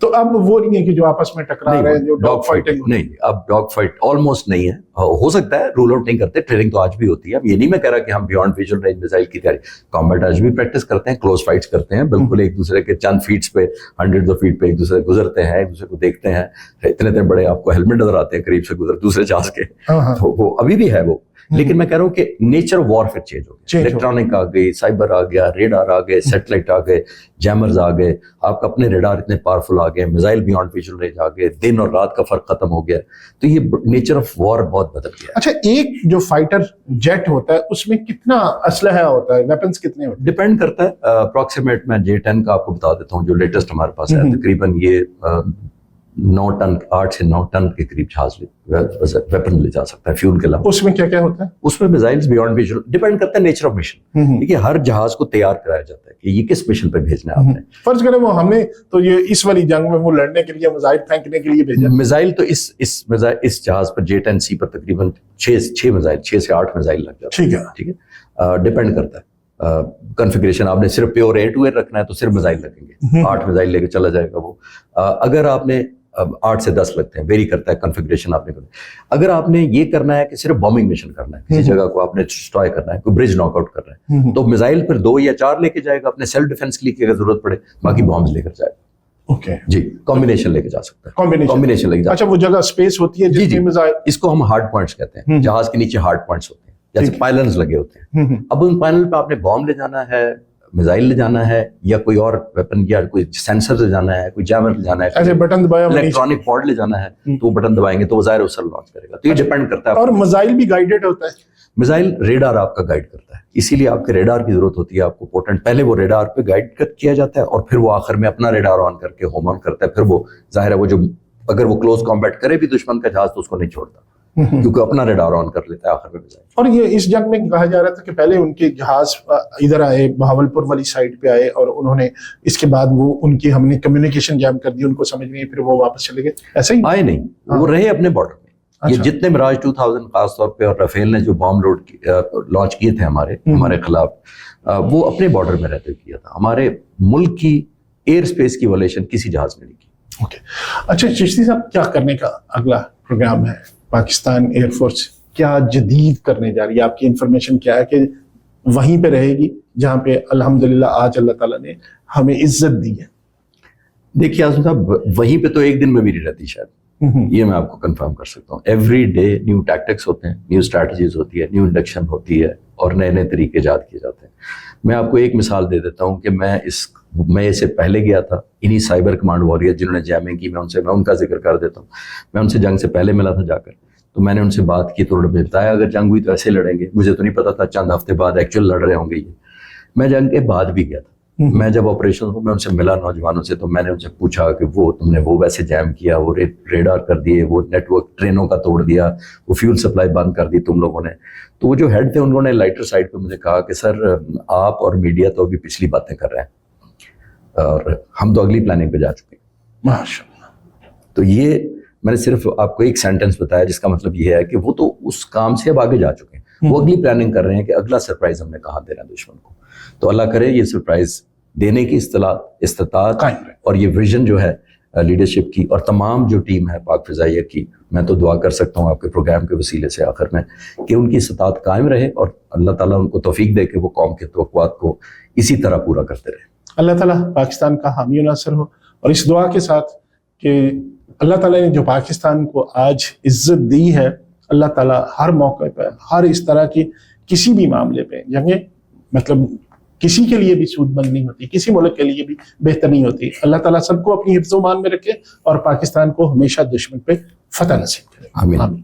تو اب وہ نہیں ہے کہ جو آپس میں ٹکرا رہے ہیں، جو ڈاگ فائٹنگ نہیں، اب ڈاگ فائٹ آلموسٹ نہیں ہے. ہو سکتا ہے، رول آؤٹ نہیں کرتے، ٹریننگ تو آج بھی ہوتی ہے. اب یہ نہیں میں کہہ رہا کہ ہم بیونڈ ویژول رینج میزائل کی تیاری، کامبیٹ آج بھی پریکٹس کرتے ہیں، کلوز فائٹس کرتے ہیں، بالکل ایک دوسرے کے چند فیٹس پہ، ہنڈریڈ آف فیٹ پہ ایک دوسرے گزرتے ہیں، ایک دوسرے کو دیکھتے ہیں. اتنے بڑے آپ کو ہیلمٹ نظر آتے ہیں قریب سے گزر دوسرے جہاز کے، تو وہ ابھی بھی ہے وہ. لیکن میں کہہ رہا ہوں کہ نیچر آف وار پھر چینج ہو گیا. الیکٹرانک آ گئی، سائبر آ گیا، ریڈار آ گئے، سیٹلائٹ آ گئے، جیمرز آ گئے، آپ کا اپنے ریڈار اتنے پاورفل آ گئے، میزائل بیونڈ ویژول رینج آ گئے، دن اور رات کا فرق ختم ہو گیا. تو یہ نیچر آف وار بہت بدل گیا. اچھا، ایک جو فائٹر جیٹ ہوتا ہے اس میں کتنا اسلحہ ہوتا ہے، ویپنز کتنے ہوتے ہیں؟ ڈپینڈ کرتا ہے. اپروکسیمیٹ میں J-10 کا آپ کو بتا دیتا ہوں، جو لیٹسٹ ہمارے پاس ہے. تقریباً یہ 9 ٹن، 8 سے 9 ٹن کے قریب جہاز ویپن لے جا سکتا ہے فیول کے علاوہ. اس میں کیا کیا ہوتا ہے؟ اس میں میزائلز بیونڈ ویژول، ڈپینڈ کرتا ہے نیچر آف مشن. دیکھیے ہر جہاز کو تیار کرایا جاتا ہے کہ یہ کس مشن پہ بھیجنا ہے آپ نے. فرض کریں وہ ہم نے تو یہ اس والی جنگ میں وہ لڑنے کے لیے، میزائل پھینکنے کے لیے بھیجا. میزائل تو اس جہاز پر J-10C پر تقریباً 6 سے 8 میزائل لگ جاتے ہیں. ٹھیک ہے، ڈپینڈ کرتا ہے کنفیگریشن. آپ نے صرف پیور ایئر ٹو ایئر رکھنا ہے تو صرف میزائل لگیں گے، 8 میزائل لے کے چلا جائے گا وہ. اگر آپ نے 8 سے 10 لگتے ہیں، ویری کرتا ہے کنفیگریشن آپ نے کرنا. اگر آپ نے یہ کرنا ہے کہ صرف بامبنگ مشن کرنا ہے، کسی جگہ کو آپ نے ڈسٹرائے کرنا ہے، کوئی برج ناک آؤٹ کرنا ہے، تو میزائل پھر 2 یا 4 لے کے جائے گا اپنے سیلف ڈیفنس کے لیے، اگر ضرورت پڑے باقی بامبز لے کر جائے گا. اوکے جی، کمبینیشن لے کے جا سکتا ہے، کمبینیشن لے کے جا. اچھا، وہ جگہ سپیس ہوتی ہے جس میں میزائل، اس کو ہم ہارڈ پوائنٹس کہتے ہیں. جہاز کے نیچے ہارڈ پوائنٹس ہوتے ہیں، جیسے پائلنز لگے ہوتے ہیں. اب ان پائلن پہ آپ نے بام لے جانا ہے، میزائل لے جانا ہے، یا کوئی اور ویپن، یا کوئی سینسر لے جانا ہے، کوئی جیمر لے جانا ہے، ایسے بٹن دبایا، الیکٹرانک پاڈ لے جانا ہے، تو وہ بٹن دبائیں گے تو وہ ظاہر اسے لانچ کرے گا. تو یہ ڈیپینڈ کرتا ہے. اور میزائل بھی گائیڈڈ ہوتا ہے؟ میزائل ریڈار آپ کا گائیڈ کرتا ہے، اسی لیے آپ کے ریڈار کی ضرورت ہوتی ہے آپ کو پوٹنٹ. پہلے وہ ریڈار پہ گائیڈ کیا جاتا ہے، اور پھر وہ آخر میں اپنا ریڈار آن کر کے ہوم آن کرتا ہے. پھر وہ ظاہر ہے وہ جو اگر وہ کلوز کمبیٹ کرے بھی دشمن کا جہاز تو اس کو نہیں چھوڑتا، کیونکہ اپنا ریڈار آن کر لیتا ہے آخر میں میزائل. اور یہ اس جنگ میں کہا جا رہا تھا کہ پہلے ان کے جہاز ادھر آئے، بہاولپور والی سائڈ پہ آئے، اور انہوں نے اس کے بعد وہ ان کی ہم نے کمیونیکیشن جام کر دی، ان کو سمجھ نہیں، پھر وہ واپس چلے گئے. ایسا ہی آئے نہیں، وہ رہے اپنے بارڈر میں. یہ جتنے مراج 2000 خاص طور پہ اور رافیل نے جو بام لانچ کیے تھے ہمارے خلاف، وہ اپنے بارڈر میں رہتے کیا تھا. ہمارے ملک کی ایئر اسپیس کی وائلیشن کسی جہاز نے نہیں کی. اوکے، اچھا چشتی صاحب، کیا کرنے کا اگلا پروگرام ہے؟ پاکستان ایئر فورس کیا جدید کرنے جا رہی ہے؟ آپ کی انفارمیشن کیا ہے کہ وہیں پہ رہے گی جہاں پہ الحمدللہ آج اللہ تعالیٰ نے ہمیں عزت دی ہے؟ دیکھیے اعظم صاحب، وہیں پہ تو ایک دن میں بھی نہیں رہتی شاید، یہ میں آپ کو کنفرم کر سکتا ہوں. ایوری ڈے نیو ٹیکٹکس ہوتے ہیں، نیو اسٹریٹجیز ہوتی ہے، نیو انڈکشن ہوتی ہے، اور نئے نئے طریقے ایجاد کیے جاتے ہیں. میں آپ کو ایک مثال دے دیتا ہوں کہ میں اسے پہلے گیا تھا. انہی سائبر کمانڈ واریر جنہوں نے جیمنگ کی، میں ان کا ذکر کر دیتا ہوں. میں ان سے جنگ سے پہلے ملا تھا جا کر، تو میں نے ان سے بات کی تو انہوں نے بتایا اگر جنگ ہوئی تو ایسے لڑیں گے. مجھے تو نہیں پتا تھا چند ہفتے بعد ایکچوئل لڑ رہے ہوں گے یہ. میں جنگ کے بعد بھی گیا تھا. میں جب آپریشن ہوں میں ان سے ملا نوجوانوں سے، تو میں نے ان سے پوچھا کہ تم نے وہ ویسے جیم کیا، وہ ریڈار کر دیے، وہ نیٹ ورک ٹرینوں کا توڑ دیا، وہ فیول سپلائی بند کر دی تم لوگوں نے. تو وہ جو ہیڈ تھے انہوں نے لائٹر سائڈ پہ مجھے کہا کہ سر آپ اور میڈیا تو ابھی پچھلی باتیں کر رہے ہیں، اور ہم تو اگلی پلاننگ پہ جا چکے ہیں. ماشاءاللہ. تو یہ میں نے صرف آپ کو ایک سینٹنس بتایا جس کا مطلب یہ ہے کہ وہ تو اس کام سے اب آگے جا چکے ہیں. وہ اگلی پلاننگ کر رہے ہیں کہ اگلا سرپرائز ہم نے کہاں دینا دشمن کو. تو اللہ کرے یہ سرپرائز دینے کی استطاعت اور یہ ویژن جو ہے لیڈرشپ کی، اور تمام جو ٹیم ہے پاک فضائیہ کی، میں تو دعا کر سکتا ہوں آپ کے پروگرام کے وسیلے سے آخر میں کہ ان کی استطاعت قائم رہے، اور اللہ تعالیٰ ان کو توفیق دے کہ وہ قوم کے توقعات کو اسی طرح پورا کرتے رہے. اللہ تعالیٰ پاکستان کا حامی و ناصر ہو، اور اس دعا کے ساتھ کہ اللہ تعالیٰ نے جو پاکستان کو آج عزت دی ہے، اللہ تعالیٰ ہر موقع پہ، ہر اس طرح کی کسی بھی معاملے پہ، جنگیں مطلب کسی کے لیے بھی سود مند نہیں ہوتی، کسی ملک کے لیے بھی بہتر نہیں ہوتی. اللہ تعالیٰ سب کو اپنی حفظ و امان میں رکھے، اور پاکستان کو ہمیشہ دشمن پہ فتح نصیب کرے. آمین.